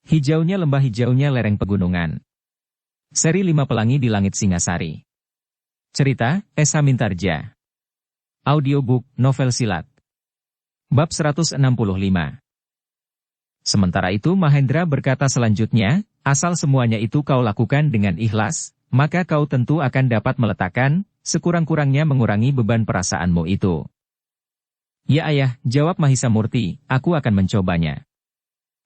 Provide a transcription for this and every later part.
Hijaunya lembah, hijaunya lereng pegunungan. Seri 5 Pelangi di Langit Singasari. Cerita, Esa Mintarja. Audiobook, novel silat. Bab 165. Sementara itu Mahendra berkata selanjutnya, asal semuanya itu kau lakukan dengan ikhlas, maka kau tentu akan dapat meletakkan, sekurang-kurangnya mengurangi beban perasaanmu itu. Ya ayah, jawab Mahisa Murti, aku akan mencobanya.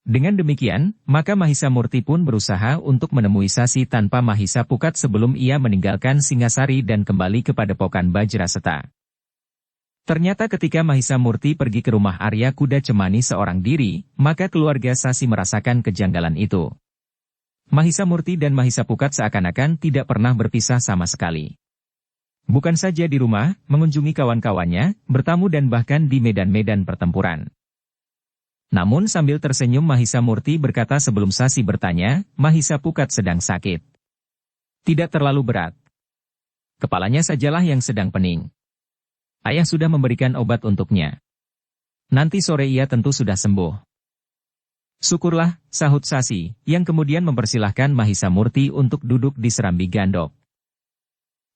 Dengan demikian, maka Mahisa Murti pun berusaha untuk menemui Sasi tanpa Mahisa Pukat sebelum ia meninggalkan Singasari dan kembali ke Padepokan Bajraseta. Ternyata ketika Mahisa Murti pergi ke rumah Arya Kuda Cemani seorang diri, maka keluarga Sasi merasakan kejanggalan itu. Mahisa Murti dan Mahisa Pukat seakan-akan tidak pernah berpisah sama sekali. Bukan saja di rumah, mengunjungi kawan-kawannya, bertamu dan bahkan di medan-medan pertempuran. Namun sambil tersenyum Mahisa Murti berkata sebelum Sasi bertanya, Mahisa Pukat sedang sakit. Tidak terlalu berat. Kepalanya sajalah yang sedang pening. Ayah sudah memberikan obat untuknya. Nanti sore ia tentu sudah sembuh. Syukurlah, sahut Sasi, yang kemudian mempersilahkan Mahisa Murti untuk duduk di serambi gandok.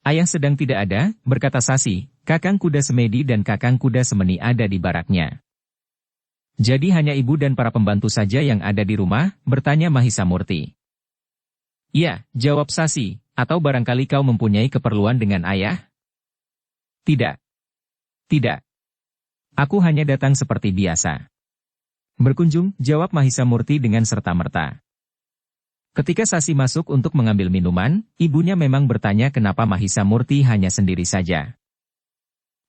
Ayah sedang tidak ada, berkata Sasi, Kakang Kuda Semedi dan Kakang Kuda Semeni ada di baraknya. Jadi hanya ibu dan para pembantu saja yang ada di rumah, bertanya Mahisa Murti. Iya, jawab Sasi, atau barangkali kau mempunyai keperluan dengan ayah? Tidak. Tidak. Aku hanya datang seperti biasa. Berkunjung, jawab Mahisa Murti dengan serta-merta. Ketika Sasi masuk untuk mengambil minuman, ibunya memang bertanya kenapa Mahisa Murti hanya sendiri saja.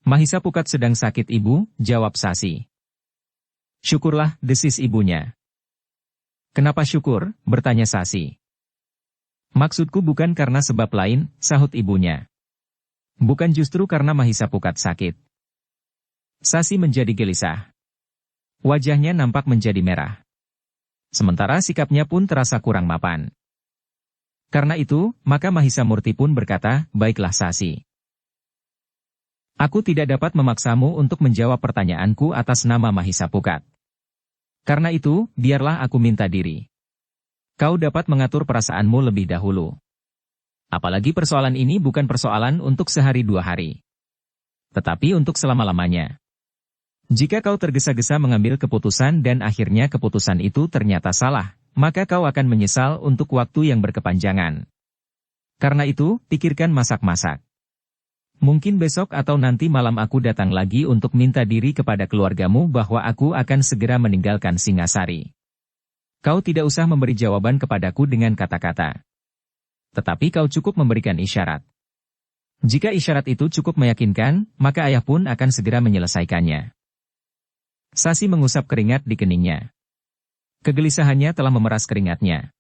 Mahisa Pukat sedang sakit ibu, jawab Sasi. Syukurlah, desis ibunya. Kenapa syukur, bertanya Sasi. Maksudku bukan karena sebab lain, sahut ibunya. Bukan justru karena Mahisa Pukat sakit. Sasi menjadi gelisah. Wajahnya nampak menjadi merah. Sementara sikapnya pun terasa kurang mapan. Karena itu, maka Mahisa Murti pun berkata, baiklah Sasi. Aku tidak dapat memaksamu untuk menjawab pertanyaanku atas nama Mahisa Pukat. Karena itu, biarlah aku minta diri. Kau dapat mengatur perasaanmu lebih dahulu. Apalagi persoalan ini bukan persoalan untuk sehari dua hari. Tetapi untuk selama-lamanya. Jika kau tergesa-gesa mengambil keputusan dan akhirnya keputusan itu ternyata salah, maka kau akan menyesal untuk waktu yang berkepanjangan. Karena itu, pikirkan masak-masak. Mungkin besok atau nanti malam aku datang lagi untuk minta diri kepada keluargamu bahwa aku akan segera meninggalkan Singasari. Kau tidak usah memberi jawaban kepadaku dengan kata-kata. Tetapi kau cukup memberikan isyarat. Jika isyarat itu cukup meyakinkan, maka ayah pun akan segera menyelesaikannya. Sasi mengusap keringat di keningnya. Kegelisahannya telah memeras keringatnya.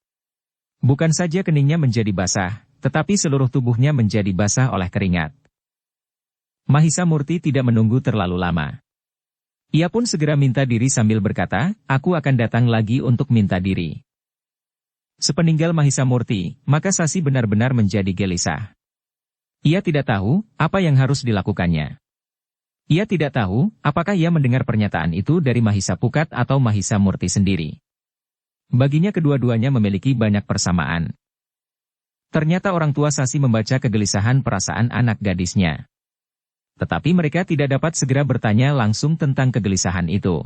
Bukan saja keningnya menjadi basah, tetapi seluruh tubuhnya menjadi basah oleh keringat. Mahisa Murti tidak menunggu terlalu lama. Ia pun segera minta diri sambil berkata, aku akan datang lagi untuk minta diri. Sepeninggal Mahisa Murti, maka Sasi benar-benar menjadi gelisah. Ia tidak tahu apa yang harus dilakukannya. Ia tidak tahu, apakah ia mendengar pernyataan itu dari Mahisa Pukat atau Mahisa Murti sendiri. Baginya kedua-duanya memiliki banyak persamaan. Ternyata orang tua Sasi membaca kegelisahan perasaan anak gadisnya. Tetapi mereka tidak dapat segera bertanya langsung tentang kegelisahan itu.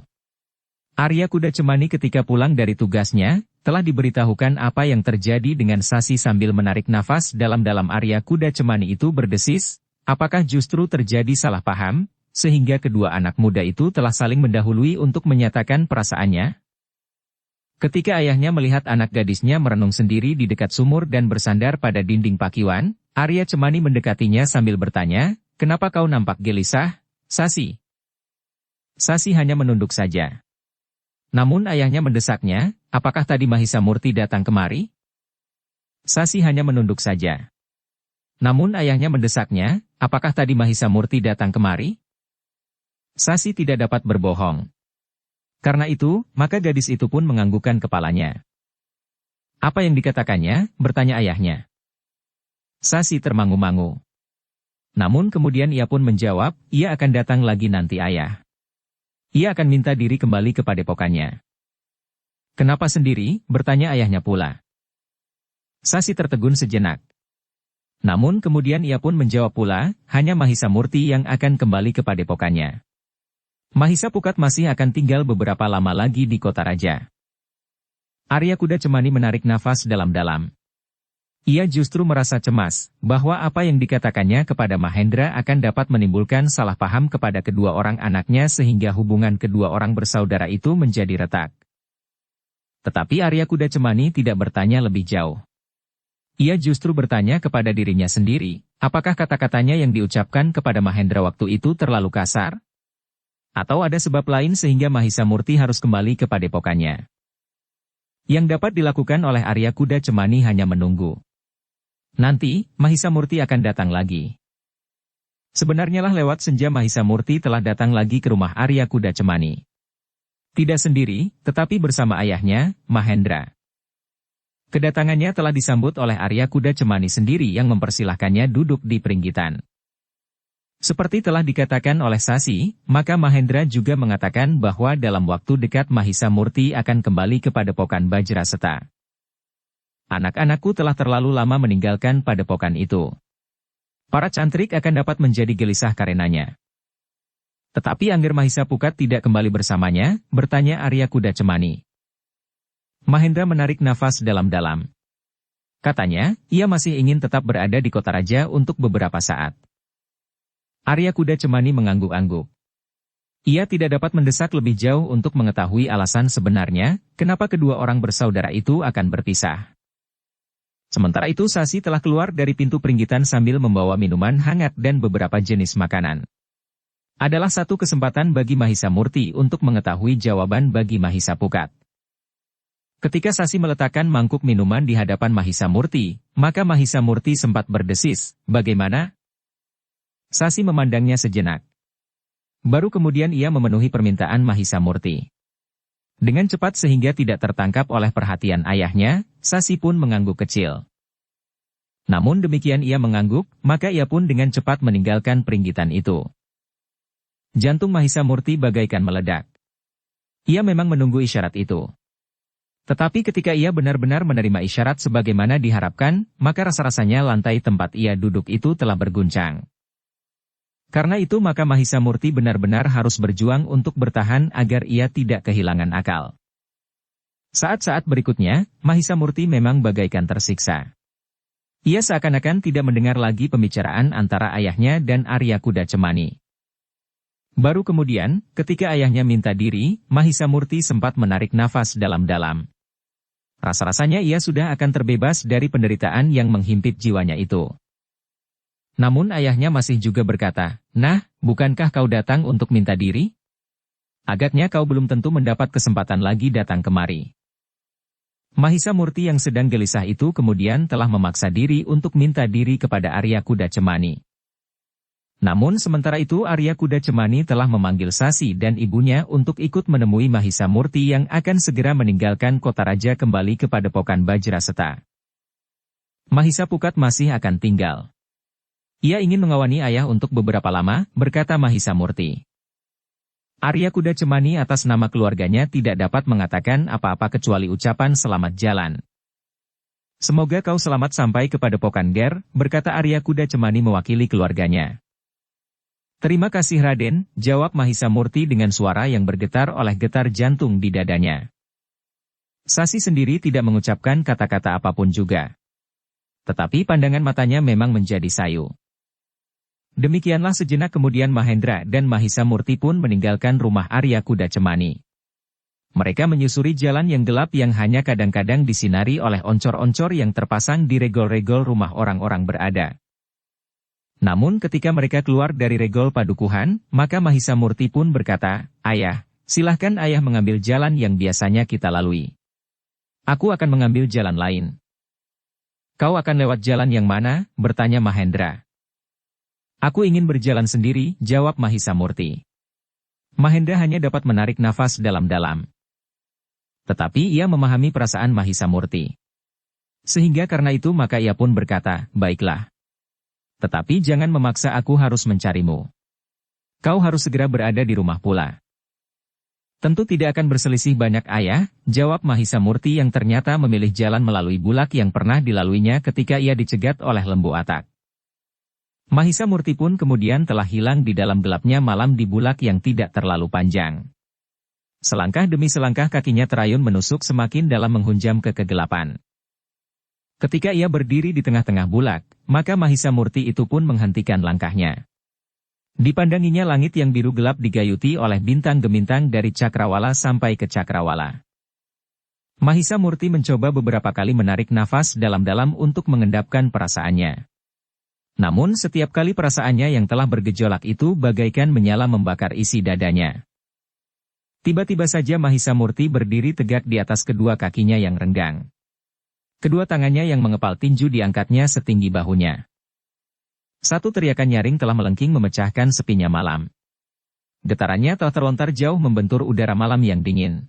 Arya Kuda Cemani ketika pulang dari tugasnya, telah diberitahukan apa yang terjadi dengan Sasi sambil menarik nafas dalam-dalam. Arya Kuda Cemani itu berdesis, apakah justru terjadi salah paham? Sehingga kedua anak muda itu telah saling mendahului untuk menyatakan perasaannya. Ketika ayahnya melihat anak gadisnya merenung sendiri di dekat sumur dan bersandar pada dinding pakiwan, Arya Cemani mendekatinya sambil bertanya, kenapa kau nampak gelisah, Sasi? Sasi hanya menunduk saja. Namun ayahnya mendesaknya, apakah tadi Mahisa Murti datang kemari? Sasi hanya menunduk saja. Namun ayahnya mendesaknya, apakah tadi Mahisa Murti datang kemari? Sasi tidak dapat berbohong. Karena itu, maka gadis itu pun menganggukkan kepalanya. Apa yang dikatakannya? Bertanya ayahnya. Sasi termangu-mangu. Namun kemudian ia pun menjawab, ia akan datang lagi nanti ayah. Ia akan minta diri kembali ke padepokannya. Kenapa sendiri? Bertanya ayahnya pula. Sasi tertegun sejenak. Namun kemudian ia pun menjawab pula, hanya Mahisa Murti yang akan kembali ke padepokannya. Mahisa Pukat masih akan tinggal beberapa lama lagi di kota raja. Arya Kuda Cemani menarik nafas dalam-dalam. Ia justru merasa cemas, bahwa apa yang dikatakannya kepada Mahendra akan dapat menimbulkan salah paham kepada kedua orang anaknya sehingga hubungan kedua orang bersaudara itu menjadi retak. Tetapi Arya Kuda Cemani tidak bertanya lebih jauh. Ia justru bertanya kepada dirinya sendiri, apakah kata-katanya yang diucapkan kepada Mahendra waktu itu terlalu kasar? Atau ada sebab lain sehingga Mahisa Murti harus kembali ke padepokannya? Yang dapat dilakukan oleh Arya Kuda Cemani hanya menunggu. Nanti, Mahisa Murti akan datang lagi. Sebenarnya lah lewat senja Mahisa Murti telah datang lagi ke rumah Arya Kuda Cemani. Tidak sendiri, tetapi bersama ayahnya, Mahendra. Kedatangannya telah disambut oleh Arya Kuda Cemani sendiri yang mempersilahkannya duduk di peringgitan. Seperti telah dikatakan oleh Sasi, maka Mahendra juga mengatakan bahwa dalam waktu dekat Mahisa Murti akan kembali ke padepokan Bajraseta. Anak-anakku telah terlalu lama meninggalkan padepokan itu. Para cantrik akan dapat menjadi gelisah karenanya. Tetapi Angger Mahisa Pukat tidak kembali bersamanya, bertanya Arya Kuda Cemani. Mahendra menarik nafas dalam-dalam. Katanya, ia masih ingin tetap berada di kota raja untuk beberapa saat. Arya Kuda Cemani mengangguk-angguk. Ia tidak dapat mendesak lebih jauh untuk mengetahui alasan sebenarnya, kenapa kedua orang bersaudara itu akan berpisah. Sementara itu Sasi telah keluar dari pintu peringgitan sambil membawa minuman hangat dan beberapa jenis makanan. Adalah satu kesempatan bagi Mahisa Murti untuk mengetahui jawaban bagi Mahisa Pukat. Ketika Sasi meletakkan mangkuk minuman di hadapan Mahisa Murti, maka Mahisa Murti sempat berdesis, bagaimana? Sasi memandangnya sejenak. Baru kemudian ia memenuhi permintaan Mahisa Murti. Dengan cepat sehingga tidak tertangkap oleh perhatian ayahnya, Sasi pun mengangguk kecil. Namun demikian ia mengangguk, maka ia pun dengan cepat meninggalkan peringgitan itu. Jantung Mahisa Murti bagaikan meledak. Ia memang menunggu isyarat itu. Tetapi ketika ia benar-benar menerima isyarat sebagaimana diharapkan, maka rasa-rasanya lantai tempat ia duduk itu telah berguncang. Karena itu maka Mahisa Murti benar-benar harus berjuang untuk bertahan agar ia tidak kehilangan akal. Saat-saat berikutnya, Mahisa Murti memang bagaikan tersiksa. Ia seakan-akan tidak mendengar lagi pembicaraan antara ayahnya dan Arya Kuda Cemani. Baru kemudian, ketika ayahnya minta diri, Mahisa Murti sempat menarik nafas dalam-dalam. Rasa-rasanya ia sudah akan terbebas dari penderitaan yang menghimpit jiwanya itu. Namun ayahnya masih juga berkata, "Nah, bukankah kau datang untuk minta diri? Agaknya kau belum tentu mendapat kesempatan lagi datang kemari." Mahisa Murti yang sedang gelisah itu kemudian telah memaksa diri untuk minta diri kepada Arya Kuda Cemani. Namun sementara itu Arya Kuda Cemani telah memanggil Sasi dan ibunya untuk ikut menemui Mahisa Murti yang akan segera meninggalkan kota raja kembali ke padepokan Bajraseta. Mahisa Pukat masih akan tinggal. Ia ingin mengawani ayah untuk beberapa lama, berkata Mahisa Murti. Arya Kuda Cemani atas nama keluarganya tidak dapat mengatakan apa-apa kecuali ucapan selamat jalan. Semoga kau selamat sampai ke padepokan Ger, berkata Arya Kuda Cemani mewakili keluarganya. Terima kasih Raden, jawab Mahisa Murti dengan suara yang bergetar oleh getar jantung di dadanya. Sasi sendiri tidak mengucapkan kata-kata apapun juga. Tetapi pandangan matanya memang menjadi sayu. Demikianlah sejenak kemudian Mahendra dan Mahisa Murti pun meninggalkan rumah Arya Kuda Cemani. Mereka menyusuri jalan yang gelap yang hanya kadang-kadang disinari oleh oncor-oncor yang terpasang di regol-regol rumah orang-orang berada. Namun ketika mereka keluar dari regol padukuhan, maka Mahisa Murti pun berkata, "Ayah, silahkan ayah mengambil jalan yang biasanya kita lalui. Aku akan mengambil jalan lain." "Kau akan lewat jalan yang mana?" bertanya Mahendra. "Aku ingin berjalan sendiri," jawab Mahisa Murti. Mahendra hanya dapat menarik nafas dalam-dalam. Tetapi ia memahami perasaan Mahisa Murti. Sehingga karena itu maka ia pun berkata, "Baiklah. Tetapi jangan memaksa aku harus mencarimu. Kau harus segera berada di rumah pula." Tentu tidak akan berselisih banyak ayah, jawab Mahisa Murti yang ternyata memilih jalan melalui bulak yang pernah dilaluinya ketika ia dicegat oleh Lembu Atak. Mahisa Murti pun kemudian telah hilang di dalam gelapnya malam di bulak yang tidak terlalu panjang. Selangkah demi selangkah kakinya terayun menusuk semakin dalam menghunjam ke kegelapan. Ketika ia berdiri di tengah-tengah bulak, maka Mahisa Murti itu pun menghentikan langkahnya. Dipandanginya langit yang biru gelap digayuti oleh bintang gemintang dari cakrawala sampai ke cakrawala. Mahisa Murti mencoba beberapa kali menarik nafas dalam-dalam untuk mengendapkan perasaannya. Namun setiap kali perasaannya yang telah bergejolak itu bagaikan menyala membakar isi dadanya. Tiba-tiba saja Mahisa Murti berdiri tegak di atas kedua kakinya yang renggang. Kedua tangannya yang mengepal tinju diangkatnya setinggi bahunya. Satu teriakan nyaring telah melengking memecahkan sepinya malam. Getarannya telah terlontar jauh membentur udara malam yang dingin.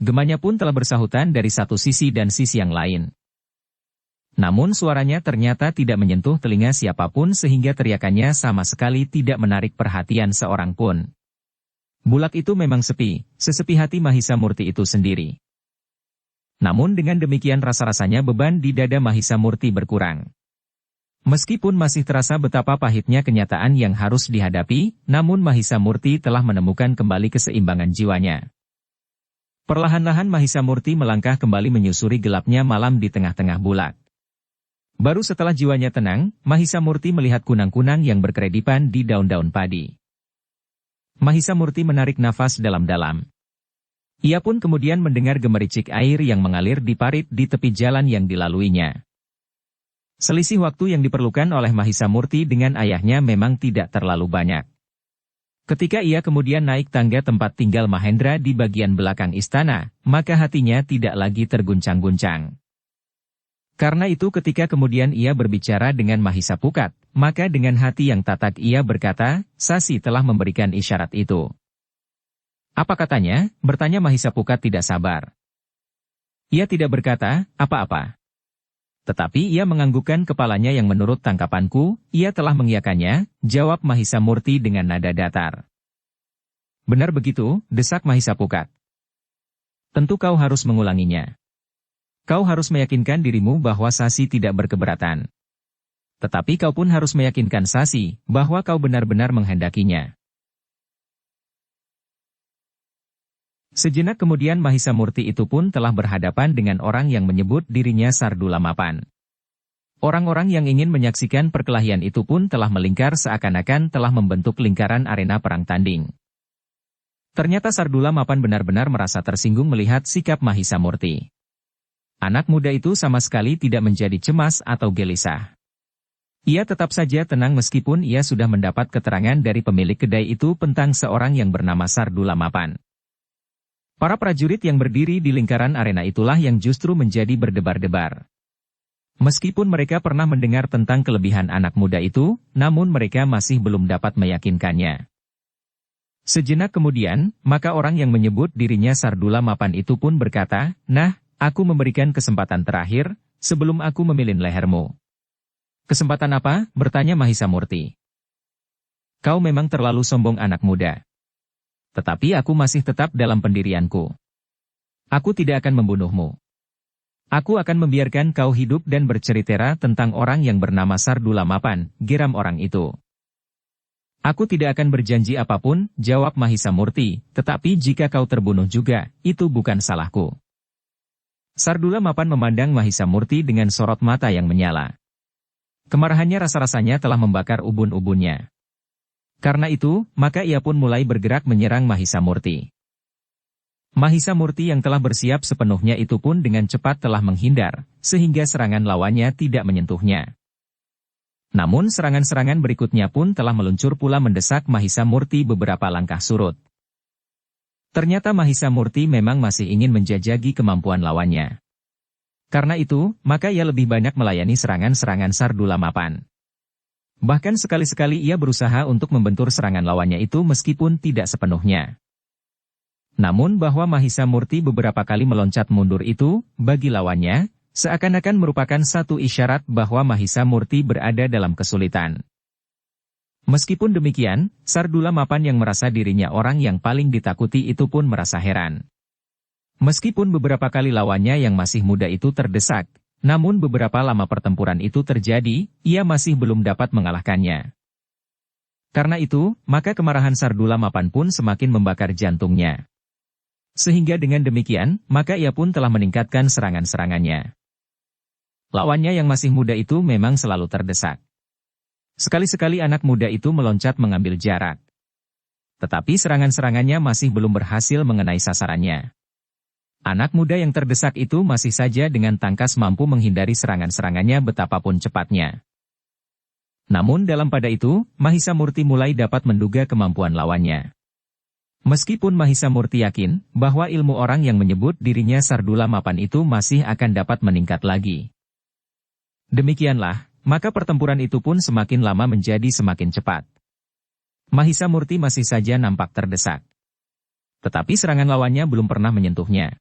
Gemanya pun telah bersahutan dari satu sisi dan sisi yang lain. Namun suaranya ternyata tidak menyentuh telinga siapapun sehingga teriakannya sama sekali tidak menarik perhatian seorang pun. Bulak itu memang sepi, sesepi hati Mahisa Murti itu sendiri. Namun dengan demikian rasa-rasanya beban di dada Mahisa Murti berkurang. Meskipun masih terasa betapa pahitnya kenyataan yang harus dihadapi, namun Mahisa Murti telah menemukan kembali keseimbangan jiwanya. Perlahan-lahan Mahisa Murti melangkah kembali menyusuri gelapnya malam di tengah-tengah bulak. Baru setelah jiwanya tenang, Mahisa Murti melihat kunang-kunang yang berkeredipan di daun-daun padi. Mahisa Murti menarik nafas dalam-dalam. Ia pun kemudian mendengar gemericik air yang mengalir di parit di tepi jalan yang dilaluinya. Selisih waktu yang diperlukan oleh Mahisa Murti dengan ayahnya memang tidak terlalu banyak. Ketika ia kemudian naik tangga tempat tinggal Mahendra di bagian belakang istana, maka hatinya tidak lagi terguncang-guncang. Karena itu ketika kemudian ia berbicara dengan Mahisa Pukat, maka dengan hati yang tatak ia berkata, Sasi telah memberikan isyarat itu. Apa katanya? Bertanya Mahisa Pukat tidak sabar. Ia tidak berkata apa-apa. Tetapi ia menganggukkan kepalanya yang menurut tangkapanku, ia telah mengiyakannya, jawab Mahisa Murti dengan nada datar. Benar begitu, desak Mahisa Pukat. Tentu kau harus mengulanginya. Kau harus meyakinkan dirimu bahwa Sasi tidak berkeberatan. Tetapi kau pun harus meyakinkan Sasi, bahwa kau benar-benar menghendakinya. Sejenak kemudian Mahisa Murti itu pun telah berhadapan dengan orang yang menyebut dirinya Sardula Mapan. Orang-orang yang ingin menyaksikan perkelahian itu pun telah melingkar seakan-akan telah membentuk lingkaran arena perang tanding. Ternyata Sardula Mapan benar-benar merasa tersinggung melihat sikap Mahisa Murti. Anak muda itu sama sekali tidak menjadi cemas atau gelisah. Ia tetap saja tenang meskipun ia sudah mendapat keterangan dari pemilik kedai itu tentang seorang yang bernama Sardula Mapan. Para prajurit yang berdiri di lingkaran arena itulah yang justru menjadi berdebar-debar. Meskipun mereka pernah mendengar tentang kelebihan anak muda itu, namun mereka masih belum dapat meyakinkannya. Sejenak kemudian, maka orang yang menyebut dirinya Sardula Mapan itu pun berkata, Nah, aku memberikan kesempatan terakhir, sebelum aku memilih lehermu. Kesempatan apa? Bertanya Mahisa Murti. Kau memang terlalu sombong anak muda. Tetapi aku masih tetap dalam pendirianku. Aku tidak akan membunuhmu. Aku akan membiarkan kau hidup dan bercerita tentang orang yang bernama Sardula Mapan, geram orang itu. Aku tidak akan berjanji apapun, jawab Mahisa Murti, tetapi jika kau terbunuh juga, itu bukan salahku. Sardula Mapan memandang Mahisa Murti dengan sorot mata yang menyala. Kemarahannya rasa-rasanya telah membakar ubun-ubunnya. Karena itu, maka ia pun mulai bergerak menyerang Mahisa Murti. Mahisa Murti yang telah bersiap sepenuhnya itu pun dengan cepat telah menghindar, sehingga serangan lawannya tidak menyentuhnya. Namun serangan-serangan berikutnya pun telah meluncur pula mendesak Mahisa Murti beberapa langkah surut. Ternyata Mahisa Murti memang masih ingin menjajaki kemampuan lawannya. Karena itu, maka ia lebih banyak melayani serangan-serangan Sardula Mapan. Bahkan sekali-sekali ia berusaha untuk membentur serangan lawannya itu meskipun tidak sepenuhnya. Namun bahwa Mahisa Murti beberapa kali meloncat mundur itu, bagi lawannya, seakan-akan merupakan satu isyarat bahwa Mahisa Murti berada dalam kesulitan. Meskipun demikian, Sardula mapan yang merasa dirinya orang yang paling ditakuti itu pun merasa heran. Meskipun beberapa kali lawannya yang masih muda itu terdesak, namun beberapa lama pertempuran itu terjadi, ia masih belum dapat mengalahkannya. Karena itu, maka kemarahan Sardula mapan pun semakin membakar jantungnya. Sehingga dengan demikian, maka ia pun telah meningkatkan serangan-serangannya. Lawannya yang masih muda itu memang selalu terdesak. Sekali-sekali anak muda itu meloncat mengambil jarak. Tetapi serangan-serangannya masih belum berhasil mengenai sasarannya. Anak muda yang terdesak itu masih saja dengan tangkas mampu menghindari serangan-serangannya betapapun cepatnya. Namun dalam pada itu, Mahisa Murti mulai dapat menduga kemampuan lawannya. Meskipun Mahisa Murti yakin bahwa ilmu orang yang menyebut dirinya Sardula mapan itu masih akan dapat meningkat lagi. Demikianlah, maka pertempuran itu pun semakin lama menjadi semakin cepat. Mahisa Murti masih saja nampak terdesak. Tetapi serangan lawannya belum pernah menyentuhnya.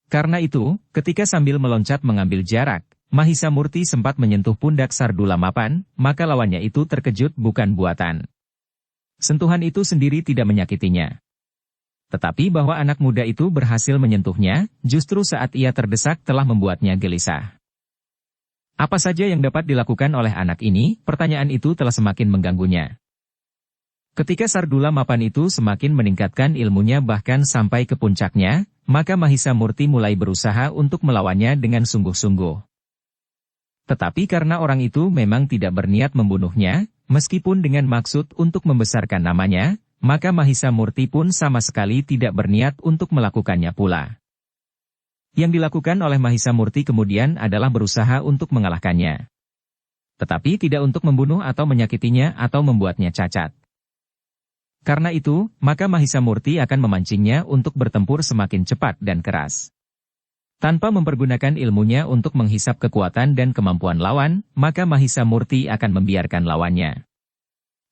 Karena itu, ketika sambil meloncat mengambil jarak, Mahisa Murti sempat menyentuh pundak Sardula mapan, maka lawannya itu terkejut bukan buatan. Sentuhan itu sendiri tidak menyakitinya. Tetapi bahwa anak muda itu berhasil menyentuhnya, justru saat ia terdesak telah membuatnya gelisah. Apa saja yang dapat dilakukan oleh anak ini, pertanyaan itu telah semakin mengganggunya. Ketika Sardula mapan itu semakin meningkatkan ilmunya bahkan sampai ke puncaknya, maka Mahisa Murti mulai berusaha untuk melawannya dengan sungguh-sungguh. Tetapi karena orang itu memang tidak berniat membunuhnya, meskipun dengan maksud untuk membesarkan namanya, maka Mahisa Murti pun sama sekali tidak berniat untuk melakukannya pula. Yang dilakukan oleh Mahisa Murti kemudian adalah berusaha untuk mengalahkannya. Tetapi tidak untuk membunuh atau menyakitinya atau membuatnya cacat. Karena itu, maka Mahisa Murti akan memancingnya untuk bertempur semakin cepat dan keras. Tanpa mempergunakan ilmunya untuk menghisap kekuatan dan kemampuan lawan, maka Mahisa Murti akan membiarkan lawannya.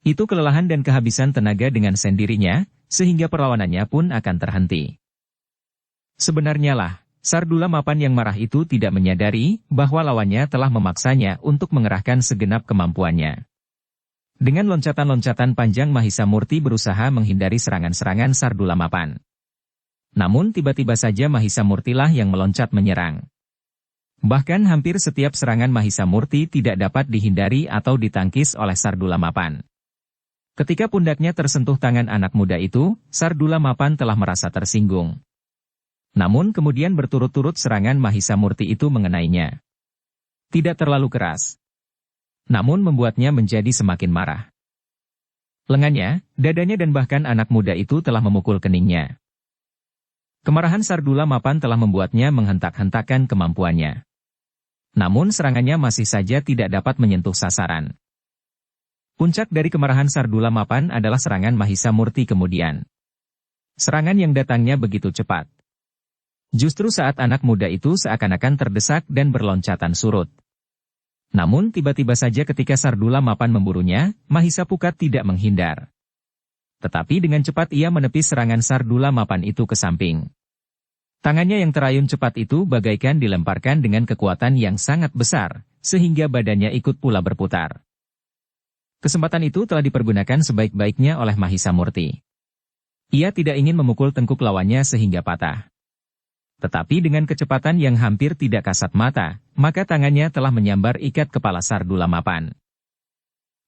Itu kelelahan dan kehabisan tenaga dengan sendirinya, sehingga perlawanannya pun akan terhenti. Sebenarnya lah, Sardula mapan yang marah itu tidak menyadari bahwa lawannya telah memaksanya untuk mengerahkan segenap kemampuannya. Dengan loncatan-loncatan panjang Mahisa Murti berusaha menghindari serangan-serangan Sardula mapan. Namun tiba-tiba saja Mahisa Murtilah yang meloncat menyerang. Bahkan hampir setiap serangan Mahisa Murti tidak dapat dihindari atau ditangkis oleh Sardula mapan. Ketika pundaknya tersentuh tangan anak muda itu, Sardula mapan telah merasa tersinggung. Namun kemudian berturut-turut serangan Mahisa Murti itu mengenainya. Tidak terlalu keras. Namun membuatnya menjadi semakin marah. Lengannya, dadanya dan bahkan anak muda itu telah memukul keningnya. Kemarahan Sardula mapan telah membuatnya menghentak-hentakan kemampuannya. Namun serangannya masih saja tidak dapat menyentuh sasaran. Puncak dari kemarahan Sardula mapan adalah serangan Mahisa Murti kemudian. Serangan yang datangnya begitu cepat. Justru saat anak muda itu seakan-akan terdesak dan berloncatan surut. Namun tiba-tiba saja ketika Sardula mapan memburunya, Mahisa Pukat tidak menghindar. Tetapi dengan cepat ia menepis serangan Sardula mapan itu ke samping. Tangannya yang terayun cepat itu bagaikan dilemparkan dengan kekuatan yang sangat besar, sehingga badannya ikut pula berputar. Kesempatan itu telah dipergunakan sebaik-baiknya oleh Mahisa Murti. Ia tidak ingin memukul tengkuk lawannya sehingga patah. Tetapi dengan kecepatan yang hampir tidak kasat mata, maka tangannya telah menyambar ikat kepala Sardula mapan.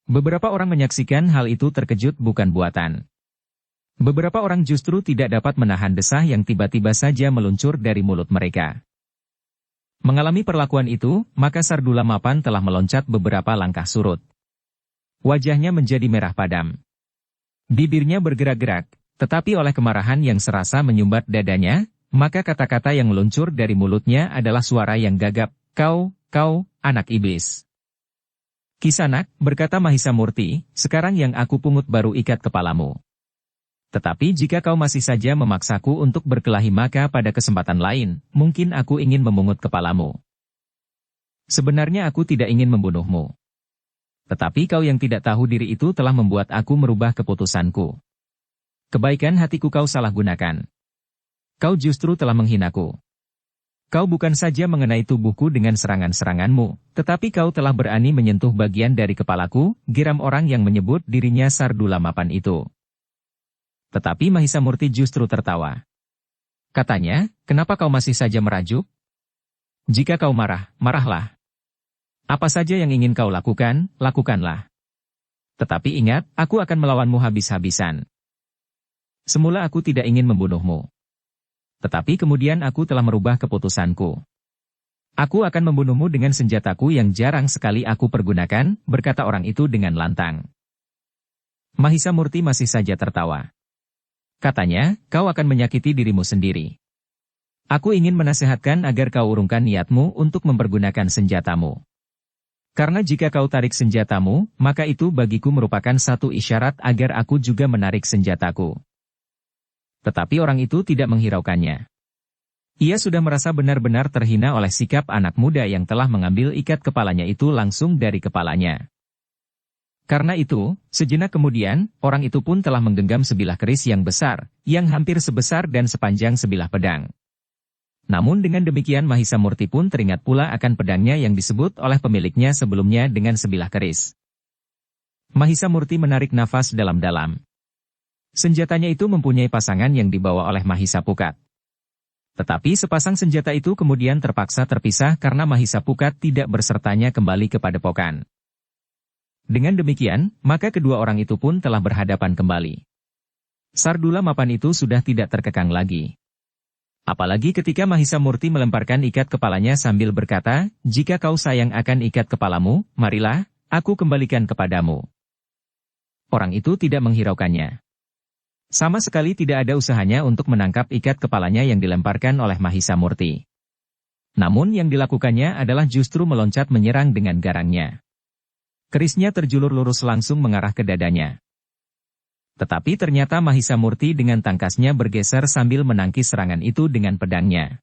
Beberapa orang menyaksikan hal itu terkejut bukan buatan. Beberapa orang justru tidak dapat menahan desah yang tiba-tiba saja meluncur dari mulut mereka. Mengalami perlakuan itu, maka Sardula mapan telah meloncat beberapa langkah surut. Wajahnya menjadi merah padam. Bibirnya bergerak-gerak, tetapi oleh kemarahan yang serasa menyumbat dadanya, maka kata-kata yang meluncur dari mulutnya adalah suara yang gagap, kau, anak iblis. Kisanak, berkata Mahisa Murti, sekarang yang aku pungut baru ikat kepalamu. Tetapi jika kau masih saja memaksaku untuk berkelahi maka pada kesempatan lain, mungkin aku ingin memungut kepalamu. Sebenarnya aku tidak ingin membunuhmu. Tetapi kau yang tidak tahu diri itu telah membuat aku merubah keputusanku. Kebaikan hatiku kau salah gunakan. Kau justru telah menghinaku. Kau bukan saja mengenai tubuhku dengan serangan-seranganmu, tetapi kau telah berani menyentuh bagian dari kepalaku, geram orang yang menyebut dirinya Sardula Mapan itu. Tetapi Mahisa Murti justru tertawa. Katanya, kenapa kau masih saja merajuk? Jika kau marah, marahlah. Apa saja yang ingin kau lakukan, lakukanlah. Tetapi ingat, aku akan melawanmu habis-habisan. Semula aku tidak ingin membunuhmu. Tetapi kemudian aku telah merubah keputusanku. Aku akan membunuhmu dengan senjataku yang jarang sekali aku pergunakan, berkata orang itu dengan lantang. Mahisa Murti masih saja tertawa. Katanya, kau akan menyakiti dirimu sendiri. Aku ingin menasehatkan agar kau urungkan niatmu untuk mempergunakan senjatamu. Karena jika kau tarik senjatamu, maka itu bagiku merupakan satu isyarat agar aku juga menarik senjataku. Tetapi orang itu tidak menghiraukannya. Ia sudah merasa benar-benar terhina oleh sikap anak muda yang telah mengambil ikat kepalanya itu langsung dari kepalanya. Karena itu, sejenak kemudian, orang itu pun telah menggenggam sebilah keris yang besar, yang hampir sebesar dan sepanjang sebilah pedang. Namun dengan demikian Mahisa Murti pun teringat pula akan pedangnya yang disebut oleh pemiliknya sebelumnya dengan sebilah keris. Mahisa Murti menarik nafas dalam-dalam. Senjatanya itu mempunyai pasangan yang dibawa oleh Mahisa Pukat. Tetapi sepasang senjata itu kemudian terpaksa terpisah karena Mahisa Pukat tidak bersertanya kembali ke padepokan. Dengan demikian, maka kedua orang itu pun telah berhadapan kembali. Sardula Mapan itu sudah tidak terkekang lagi. Apalagi ketika Mahisa Murti melemparkan ikat kepalanya sambil berkata, jika kau sayang akan ikat kepalamu, marilah, aku kembalikan kepadamu. Orang itu tidak menghiraukannya. Sama sekali tidak ada usahanya untuk menangkap ikat kepalanya yang dilemparkan oleh Mahisa Murti. Namun yang dilakukannya adalah justru meloncat menyerang dengan garangnya. Kerisnya terjulur lurus langsung mengarah ke dadanya. Tetapi ternyata Mahisa Murti dengan tangkasnya bergeser sambil menangkis serangan itu dengan pedangnya.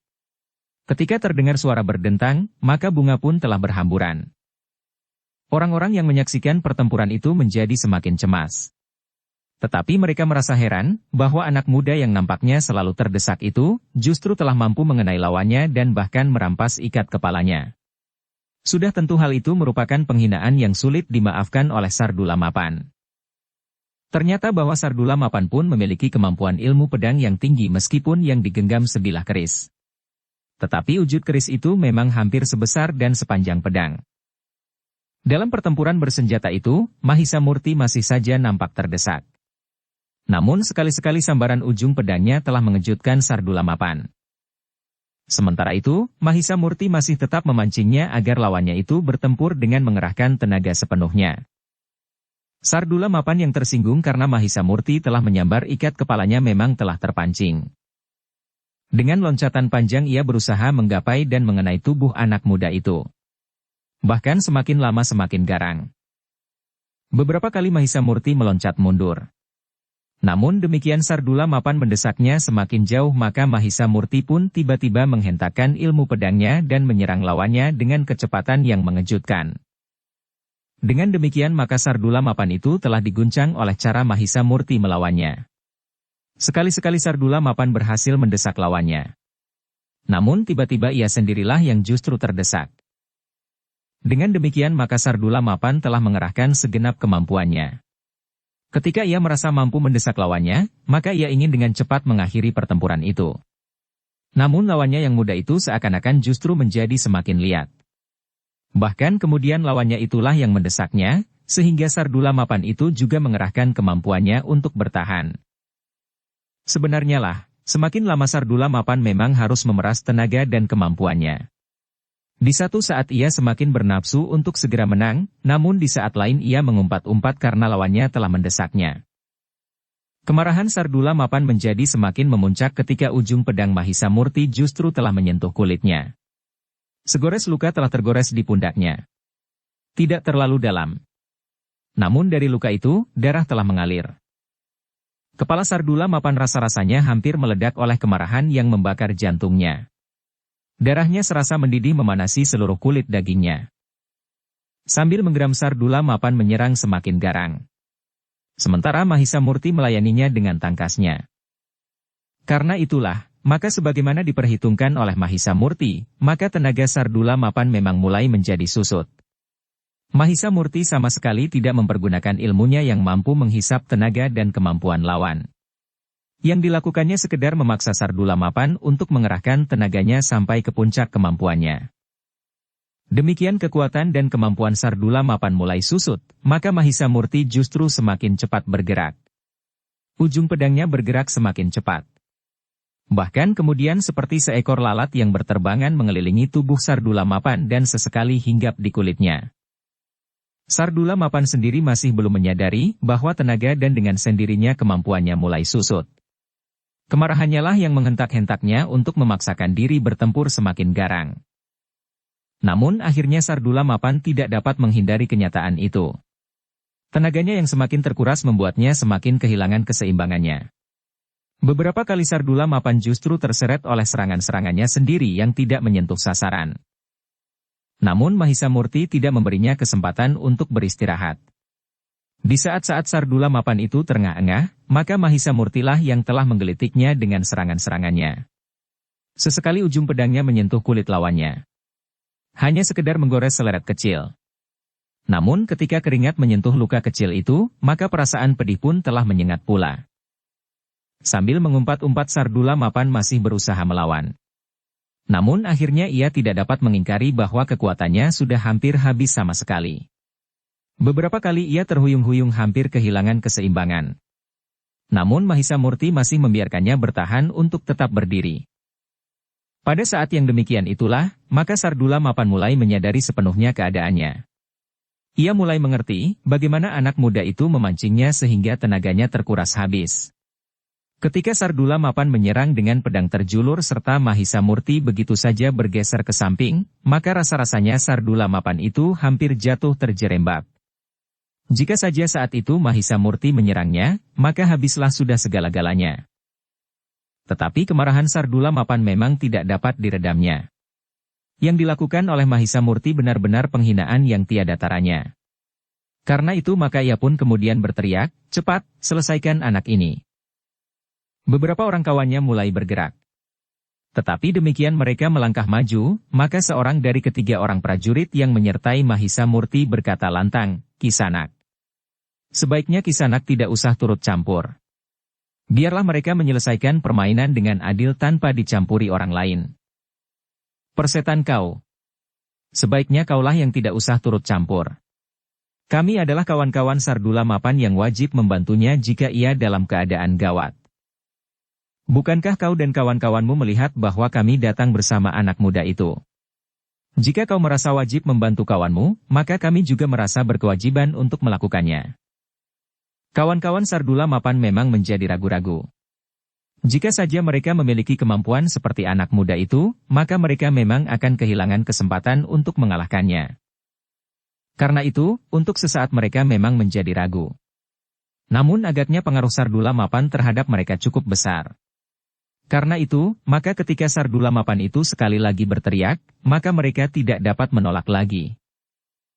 Ketika terdengar suara berdentang, maka bunga pun telah berhamburan. Orang-orang yang menyaksikan pertempuran itu menjadi semakin cemas. Tetapi mereka merasa heran, bahwa anak muda yang nampaknya selalu terdesak itu, justru telah mampu mengenai lawannya dan bahkan merampas ikat kepalanya. Sudah tentu hal itu merupakan penghinaan yang sulit dimaafkan oleh Sardula Mapan. Ternyata bahwa Sardula Mapan pun memiliki kemampuan ilmu pedang yang tinggi meskipun yang digenggam sebilah keris. Tetapi wujud keris itu memang hampir sebesar dan sepanjang pedang. Dalam pertempuran bersenjata itu, Mahisa Murti masih saja nampak terdesak. Namun sekali-sekali sambaran ujung pedangnya telah mengejutkan Sardula Mapan. Sementara itu, Mahisa Murti masih tetap memancingnya agar lawannya itu bertempur dengan mengerahkan tenaga sepenuhnya. Sardula Mapan yang tersinggung karena Mahisa Murti telah menyambar ikat kepalanya memang telah terpancing. Dengan loncatan panjang ia berusaha menggapai dan mengenai tubuh anak muda itu. Bahkan semakin lama semakin garang. Beberapa kali Mahisa Murti meloncat mundur. Namun demikian Sardula Mapan mendesaknya semakin jauh maka Mahisa Murti pun tiba-tiba menghentakkan ilmu pedangnya dan menyerang lawannya dengan kecepatan yang mengejutkan. Dengan demikian maka Sardula Mapan itu telah diguncang oleh cara Mahisa Murti melawannya. Sekali-sekali Sardula Mapan berhasil mendesak lawannya. Namun tiba-tiba ia sendirilah yang justru terdesak. Dengan demikian maka Sardula Mapan telah mengerahkan segenap kemampuannya. Ketika ia merasa mampu mendesak lawannya, maka ia ingin dengan cepat mengakhiri pertempuran itu. Namun lawannya yang muda itu seakan-akan justru menjadi semakin liat. Bahkan kemudian lawannya itulah yang mendesaknya, sehingga Sardula Mapan itu juga mengerahkan kemampuannya untuk bertahan. Sebenarnya lah, semakin lama Sardula Mapan memang harus memeras tenaga dan kemampuannya. Di satu saat ia semakin bernafsu untuk segera menang, namun di saat lain ia mengumpat-umpat karena lawannya telah mendesaknya. Kemarahan Sardula Mapan menjadi semakin memuncak ketika ujung pedang Mahisa Murti justru telah menyentuh kulitnya. Segores luka telah tergores di pundaknya. Tidak terlalu dalam. Namun dari luka itu, darah telah mengalir. Kepala Sardula Mapan rasa-rasanya hampir meledak oleh kemarahan yang membakar jantungnya. Darahnya serasa mendidih memanasi seluruh kulit dagingnya. Sambil menggeram Sardula Mapan menyerang semakin garang. Sementara Mahisa Murti melayaninya dengan tangkasnya. Karena itulah, maka sebagaimana diperhitungkan oleh Mahisa Murti, maka tenaga Sardula Mapan memang mulai menjadi susut. Mahisa Murti sama sekali tidak mempergunakan ilmunya yang mampu menghisap tenaga dan kemampuan lawan. Yang dilakukannya sekedar memaksa Sardula Mapan untuk mengerahkan tenaganya sampai ke puncak kemampuannya. Demikian kekuatan dan kemampuan Sardula Mapan mulai susut, maka Mahisa Murti justru semakin cepat bergerak. Ujung pedangnya bergerak semakin cepat. Bahkan kemudian seperti seekor lalat yang berterbangan mengelilingi tubuh Sardula Mapan dan sesekali hinggap di kulitnya. Sardula Mapan sendiri masih belum menyadari bahwa tenaga dan dengan sendirinya kemampuannya mulai susut. Kemarahannya lah yang menghentak-hentaknya untuk memaksakan diri bertempur semakin garang. Namun akhirnya Sardula Mapan tidak dapat menghindari kenyataan itu. Tenaganya yang semakin terkuras membuatnya semakin kehilangan keseimbangannya. Beberapa kali Sardula Mapan justru terseret oleh serangan-serangannya sendiri yang tidak menyentuh sasaran. Namun Mahisa Murti tidak memberinya kesempatan untuk beristirahat. Di saat-saat Sardula Mapan itu terengah-engah, maka Mahisa Murtilah yang telah menggelitiknya dengan serangan-serangannya. Sesekali ujung pedangnya menyentuh kulit lawannya. Hanya sekedar menggores seleret kecil. Namun ketika keringat menyentuh luka kecil itu, maka perasaan pedih pun telah menyengat pula. Sambil mengumpat-umpat Sardula Mapan masih berusaha melawan. Namun akhirnya ia tidak dapat mengingkari bahwa kekuatannya sudah hampir habis sama sekali. Beberapa kali ia terhuyung-huyung hampir kehilangan keseimbangan. Namun Mahisa Murti masih membiarkannya bertahan untuk tetap berdiri. Pada saat yang demikian itulah, maka Sardula Mapan mulai menyadari sepenuhnya keadaannya. Ia mulai mengerti bagaimana anak muda itu memancingnya sehingga tenaganya terkuras habis. Ketika Sardula Mapan menyerang dengan pedang terjulur serta Mahisa Murti begitu saja bergeser ke samping, maka rasa-rasanya Sardula Mapan itu hampir jatuh terjerembab. Jika saja saat itu Mahisa Murti menyerangnya, maka habislah sudah segala-galanya. Tetapi kemarahan Sardula Mapan memang tidak dapat diredamnya. Yang dilakukan oleh Mahisa Murti benar-benar penghinaan yang tiada taranya. Karena itu maka ia pun kemudian berteriak, "Cepat, selesaikan anak ini." Beberapa orang kawannya mulai bergerak. Tetapi demikian mereka melangkah maju, maka seorang dari ketiga orang prajurit yang menyertai Mahisa Murti berkata lantang, "Kisanak. Sebaiknya Kisanak tidak usah turut campur. Biarlah mereka menyelesaikan permainan dengan adil tanpa dicampuri orang lain. Persetan kau. Sebaiknya kaulah yang tidak usah turut campur. Kami adalah kawan-kawan Sardula Mapan yang wajib membantunya jika ia dalam keadaan gawat. Bukankah kau dan kawan-kawanmu melihat bahwa kami datang bersama anak muda itu? Jika kau merasa wajib membantu kawanmu, maka kami juga merasa berkewajiban untuk melakukannya." Kawan-kawan Sardula Mapan memang menjadi ragu-ragu. Jika saja mereka memiliki kemampuan seperti anak muda itu, maka mereka memang akan kehilangan kesempatan untuk mengalahkannya. Karena itu, untuk sesaat mereka memang menjadi ragu. Namun agaknya pengaruh Sardula Mapan terhadap mereka cukup besar. Karena itu, maka ketika Sardula Mapan itu sekali lagi berteriak, maka mereka tidak dapat menolak lagi.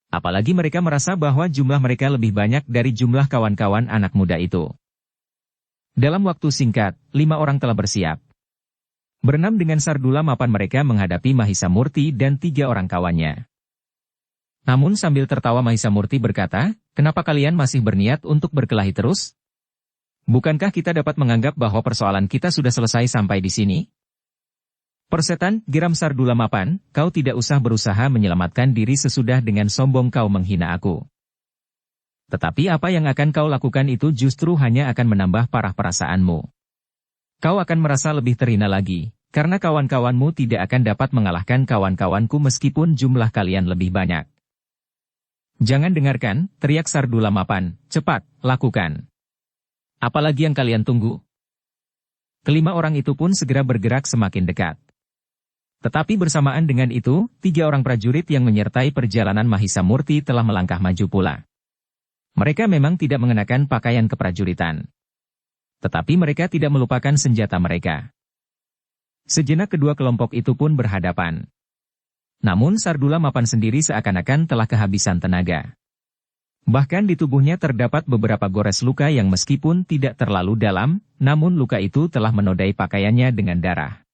Apalagi mereka merasa bahwa jumlah mereka lebih banyak dari jumlah kawan-kawan anak muda itu. Dalam waktu singkat, 5 orang telah bersiap. Berenam dengan Sardula Mapan mereka menghadapi Mahisa Murti dan 3 orang kawannya. Namun sambil tertawa Mahisa Murti berkata, "Kenapa kalian masih berniat untuk berkelahi terus? Bukankah kita dapat menganggap bahwa persoalan kita sudah selesai sampai di sini?" "Persetan," geram Sardula Mapan, "kau tidak usah berusaha menyelamatkan diri sesudah dengan sombong kau menghina aku. Tetapi apa yang akan kau lakukan itu justru hanya akan menambah parah perasaanmu. Kau akan merasa lebih terhina lagi, karena kawan-kawanmu tidak akan dapat mengalahkan kawan-kawanku meskipun jumlah kalian lebih banyak." "Jangan dengarkan," teriak Sardula Mapan, "cepat, lakukan. Apalagi yang kalian tunggu?" Kelima orang itu pun segera bergerak semakin dekat. Tetapi bersamaan dengan itu, 3 orang prajurit yang menyertai perjalanan Mahisa Murti telah melangkah maju pula. Mereka memang tidak mengenakan pakaian keprajuritan. Tetapi mereka tidak melupakan senjata mereka. Sejenak kedua kelompok itu pun berhadapan. Namun Sardula Mapan sendiri seakan-akan telah kehabisan tenaga. Bahkan di tubuhnya terdapat beberapa gores luka yang meskipun tidak terlalu dalam, namun luka itu telah menodai pakaiannya dengan darah.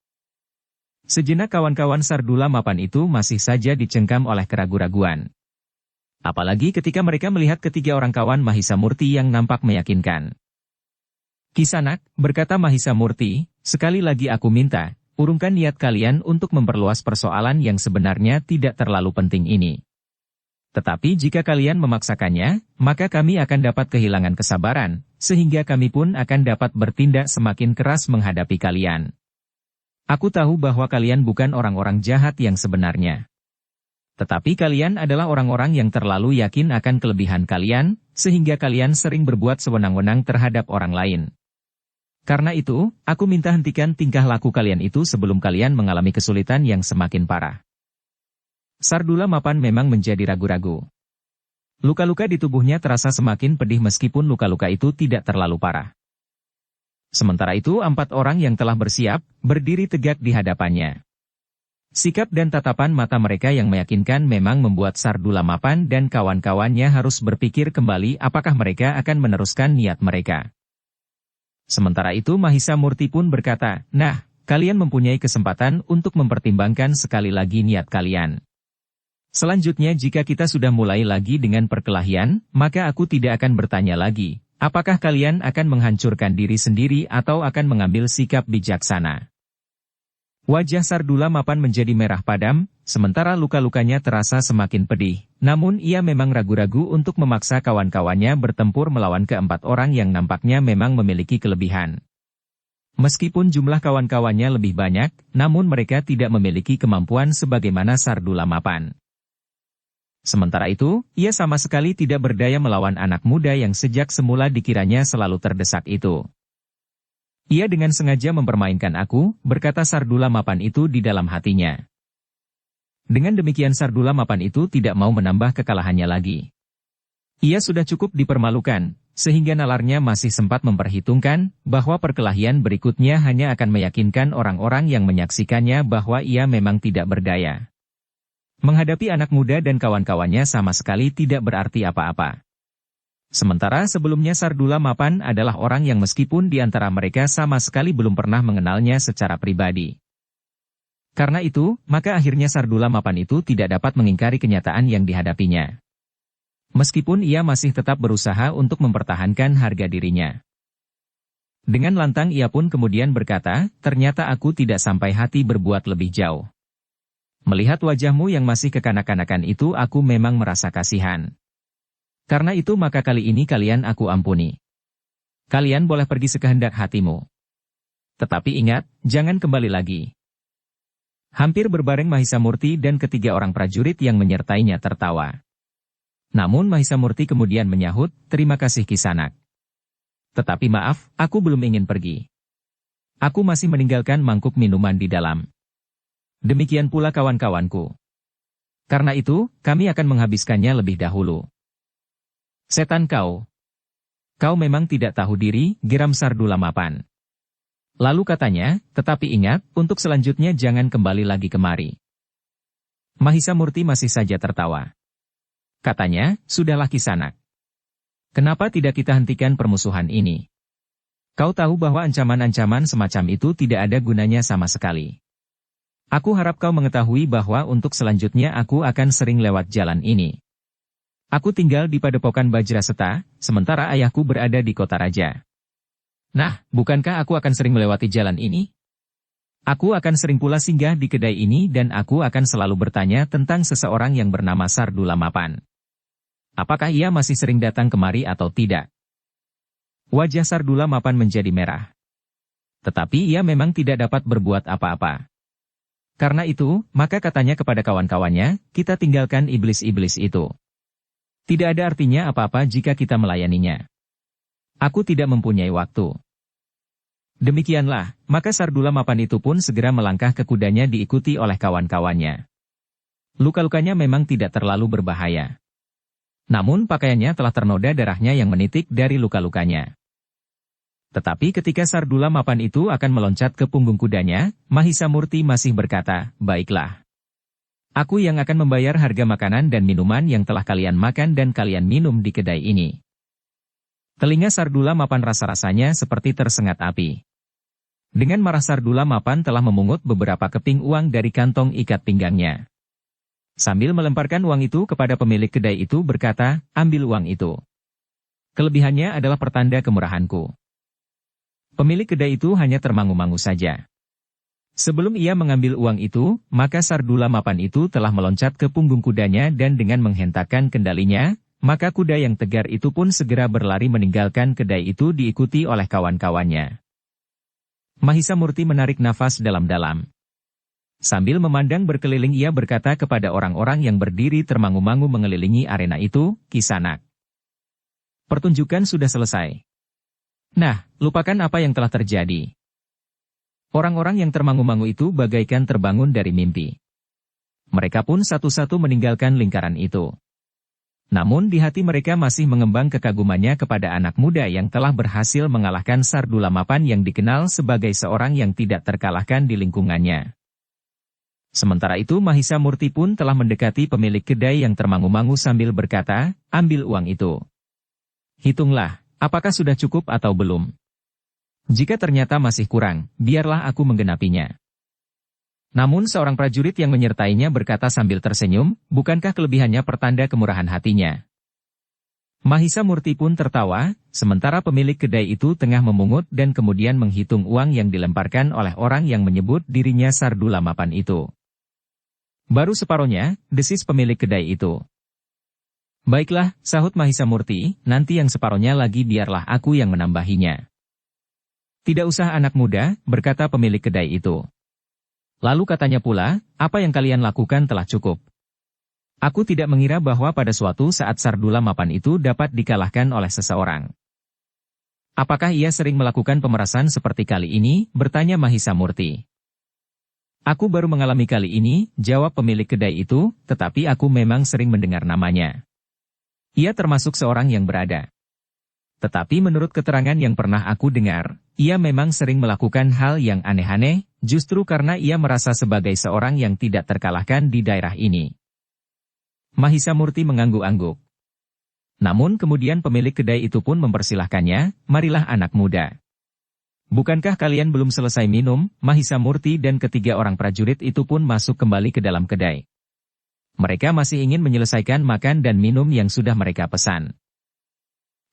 Sejenak kawan-kawan Sardula mapan itu masih saja dicengkam oleh keraguan-raguan. Apalagi ketika mereka melihat ketiga orang kawan Mahisa Murti yang nampak meyakinkan. "Kisanak," berkata Mahisa Murti, "sekali lagi aku minta, urungkan niat kalian untuk memperluas persoalan yang sebenarnya tidak terlalu penting ini. Tetapi jika kalian memaksakannya, maka kami akan dapat kehilangan kesabaran, sehingga kami pun akan dapat bertindak semakin keras menghadapi kalian. Aku tahu bahwa kalian bukan orang-orang jahat yang sebenarnya. Tetapi kalian adalah orang-orang yang terlalu yakin akan kelebihan kalian, sehingga kalian sering berbuat sewenang-wenang terhadap orang lain. Karena itu, aku minta hentikan tingkah laku kalian itu sebelum kalian mengalami kesulitan yang semakin parah." Sardula mapan memang menjadi ragu-ragu. Luka-luka di tubuhnya terasa semakin pedih meskipun luka-luka itu tidak terlalu parah. Sementara itu 4 orang yang telah bersiap, berdiri tegak di hadapannya. Sikap dan tatapan mata mereka yang meyakinkan memang membuat Sardula mapan dan kawan-kawannya harus berpikir kembali apakah mereka akan meneruskan niat mereka. Sementara itu Mahisa Murti pun berkata, "Nah, kalian mempunyai kesempatan untuk mempertimbangkan sekali lagi niat kalian. Selanjutnya jika kita sudah mulai lagi dengan perkelahian, maka aku tidak akan bertanya lagi, apakah kalian akan menghancurkan diri sendiri atau akan mengambil sikap bijaksana." Wajah Sardula mapan menjadi merah padam, sementara luka-lukanya terasa semakin pedih. Namun ia memang ragu-ragu untuk memaksa kawan-kawannya bertempur melawan keempat orang yang nampaknya memang memiliki kelebihan. Meskipun jumlah kawan-kawannya lebih banyak, namun mereka tidak memiliki kemampuan sebagaimana Sardula mapan. Sementara itu, ia sama sekali tidak berdaya melawan anak muda yang sejak semula dikiranya selalu terdesak itu. "Ia dengan sengaja mempermainkan aku," berkata Sardula mapan itu di dalam hatinya. Dengan demikian Sardula mapan itu tidak mau menambah kekalahannya lagi. Ia sudah cukup dipermalukan, sehingga nalarnya masih sempat memperhitungkan bahwa perkelahian berikutnya hanya akan meyakinkan orang-orang yang menyaksikannya bahwa ia memang tidak berdaya. Menghadapi anak muda dan kawan-kawannya sama sekali tidak berarti apa-apa. Sementara sebelumnya Sardula mapan adalah orang yang meskipun di antara mereka sama sekali belum pernah mengenalnya secara pribadi. Karena itu, maka akhirnya Sardula mapan itu tidak dapat mengingkari kenyataan yang dihadapinya. Meskipun ia masih tetap berusaha untuk mempertahankan harga dirinya. Dengan lantang ia pun kemudian berkata, "Ternyata aku tidak sampai hati berbuat lebih jauh. Melihat wajahmu yang masih kekanak-kanakan itu aku memang merasa kasihan. Karena itu maka kali ini kalian aku ampuni. Kalian boleh pergi sekehendak hatimu. Tetapi ingat, jangan kembali lagi." Hampir berbareng Mahisa Murti dan ketiga orang prajurit yang menyertainya tertawa. Namun Mahisa Murti kemudian menyahut, "Terima kasih Kisanak. Tetapi maaf, aku belum ingin pergi. Aku masih meninggalkan mangkuk minuman di dalam. Demikian pula kawan-kawanku. Karena itu, kami akan menghabiskannya lebih dahulu." "Setan kau. Kau memang tidak tahu diri," geram Sardula mapan. Lalu katanya, "Tetapi ingat, untuk selanjutnya jangan kembali lagi kemari." Mahisa Murti masih saja tertawa. Katanya, "Sudahlah Kisanak. Kenapa tidak kita hentikan permusuhan ini? Kau tahu bahwa ancaman-ancaman semacam itu tidak ada gunanya sama sekali. Aku harap kau mengetahui bahwa untuk selanjutnya aku akan sering lewat jalan ini. Aku tinggal di Padepokan Bajraseta, sementara ayahku berada di kota raja. Nah, bukankah aku akan sering melewati jalan ini? Aku akan sering pula singgah di kedai ini dan aku akan selalu bertanya tentang seseorang yang bernama Sardula mapan. Apakah ia masih sering datang kemari atau tidak?" Wajah Sardula mapan menjadi merah. Tetapi ia memang tidak dapat berbuat apa-apa. Karena itu, maka katanya kepada kawan-kawannya, "Kita tinggalkan iblis-iblis itu. Tidak ada artinya apa-apa jika kita melayaninya. Aku tidak mempunyai waktu." Demikianlah, maka Sardula mapan itu pun segera melangkah ke kudanya diikuti oleh kawan-kawannya. Luka-lukanya memang tidak terlalu berbahaya. Namun pakaiannya telah ternoda darahnya yang menitik dari luka-lukanya. Tetapi ketika Sardula mapan itu akan meloncat ke punggung kudanya, Mahisa Murti masih berkata, "Baiklah. Aku yang akan membayar harga makanan dan minuman yang telah kalian makan dan kalian minum di kedai ini. Telinga Sardula Mapan rasa-rasanya seperti tersengat api. Dengan marah Sardula Mapan telah memungut beberapa keping uang dari kantong ikat pinggangnya. Sambil melemparkan uang itu kepada pemilik kedai itu berkata, ambil uang itu. Kelebihannya adalah pertanda kemurahanku. Pemilik kedai itu hanya termangu-mangu saja. Sebelum ia mengambil uang itu, maka Sardula Mapan itu telah meloncat ke punggung kudanya dan dengan menghentakkan kendalinya, maka kuda yang tegar itu pun segera berlari meninggalkan kedai itu diikuti oleh kawan-kawannya. Mahisa Murti menarik nafas dalam-dalam. Sambil memandang berkeliling ia berkata kepada orang-orang yang berdiri termangu-mangu mengelilingi arena itu, Kisanak. Pertunjukan sudah selesai. Nah, lupakan apa yang telah terjadi. Orang-orang yang termangu-mangu itu bagaikan terbangun dari mimpi. Mereka pun satu-satu meninggalkan lingkaran itu. Namun di hati mereka masih mengembang kekagumannya kepada anak muda yang telah berhasil mengalahkan Sardula Mapan yang dikenal sebagai seorang yang tidak terkalahkan di lingkungannya. Sementara itu Mahisa Murti pun telah mendekati pemilik kedai yang termangu-mangu sambil berkata, ambil uang itu. Hitunglah, apakah sudah cukup atau belum? Jika ternyata masih kurang, biarlah aku menggenapinya. Namun seorang prajurit yang menyertainya berkata sambil tersenyum, bukankah kelebihannya pertanda kemurahan hatinya? Mahisa Murti pun tertawa, sementara pemilik kedai itu tengah memungut dan kemudian menghitung uang yang dilemparkan oleh orang yang menyebut dirinya Sardula Mapan itu. Baru separohnya, desis pemilik kedai itu. Baiklah, sahut Mahisa Murti, nanti yang separohnya lagi biarlah aku yang menambahinya. Tidak usah anak muda, berkata pemilik kedai itu. Lalu katanya pula, apa yang kalian lakukan telah cukup. Aku tidak mengira bahwa pada suatu saat Sardula Mapan itu dapat dikalahkan oleh seseorang. Apakah ia sering melakukan pemerasan seperti kali ini, bertanya Mahisa Murti. Aku baru mengalami kali ini, jawab pemilik kedai itu, tetapi aku memang sering mendengar namanya. Ia termasuk seorang yang berada. Tetapi menurut keterangan yang pernah aku dengar, ia memang sering melakukan hal yang aneh-aneh, justru karena ia merasa sebagai seorang yang tidak terkalahkan di daerah ini. Mahisa Murti mengangguk-angguk. Namun kemudian pemilik kedai itu pun mempersilahkannya, marilah anak muda. Bukankah kalian belum selesai minum? Mahisa Murti dan ketiga orang prajurit itu pun masuk kembali ke dalam kedai. Mereka masih ingin menyelesaikan makan dan minum yang sudah mereka pesan.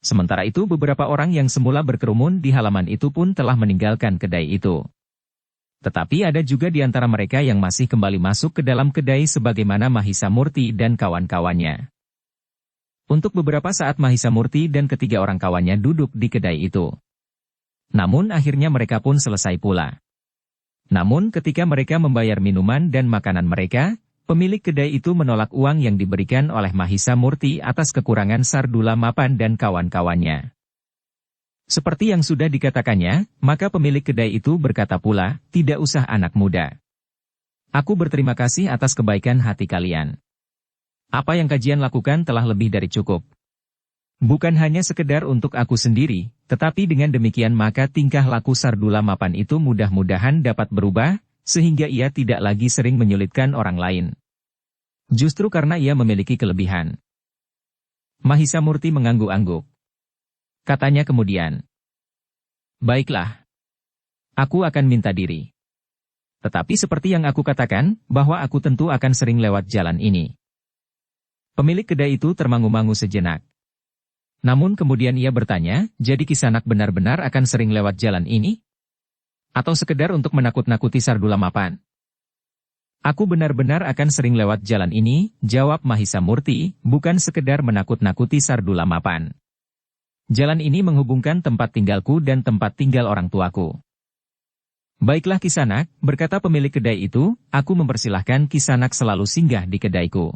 Sementara itu beberapa orang yang semula berkerumun di halaman itu pun telah meninggalkan kedai itu. Tetapi ada juga di antara mereka yang masih kembali masuk ke dalam kedai sebagaimana Mahisa Murti dan kawan-kawannya. Untuk beberapa saat Mahisa Murti dan ketiga orang kawannya duduk di kedai itu. Namun akhirnya mereka pun selesai pula. Namun ketika mereka membayar minuman dan makanan mereka, pemilik kedai itu menolak uang yang diberikan oleh Mahisa Murti atas kekurangan Sardula Mapan dan kawan-kawannya. Seperti yang sudah dikatakannya, maka pemilik kedai itu berkata pula, tidak usah anak muda. Aku berterima kasih atas kebaikan hati kalian. Apa yang kajian lakukan telah lebih dari cukup. Bukan hanya sekedar untuk aku sendiri, tetapi dengan demikian maka tingkah laku Sardula Mapan itu mudah-mudahan dapat berubah, sehingga ia tidak lagi sering menyulitkan orang lain. Justru karena ia memiliki kelebihan. Mahisa Murti mengangguk-angguk. Katanya kemudian, baiklah, aku akan minta diri. Tetapi seperti yang aku katakan, bahwa aku tentu akan sering lewat jalan ini. Pemilik kedai itu termangu-mangu sejenak. Namun kemudian ia bertanya, jadi Kisanak benar-benar akan sering lewat jalan ini? Atau sekedar untuk menakut-nakuti Sardula Mapan? Aku benar-benar akan sering lewat jalan ini, jawab Mahisa Murti, bukan sekedar menakut-nakuti Sardula Mapan. Jalan ini menghubungkan tempat tinggalku dan tempat tinggal orang tuaku. Baiklah Kisanak, berkata pemilik kedai itu, aku mempersilahkan Kisanak selalu singgah di kedaiku.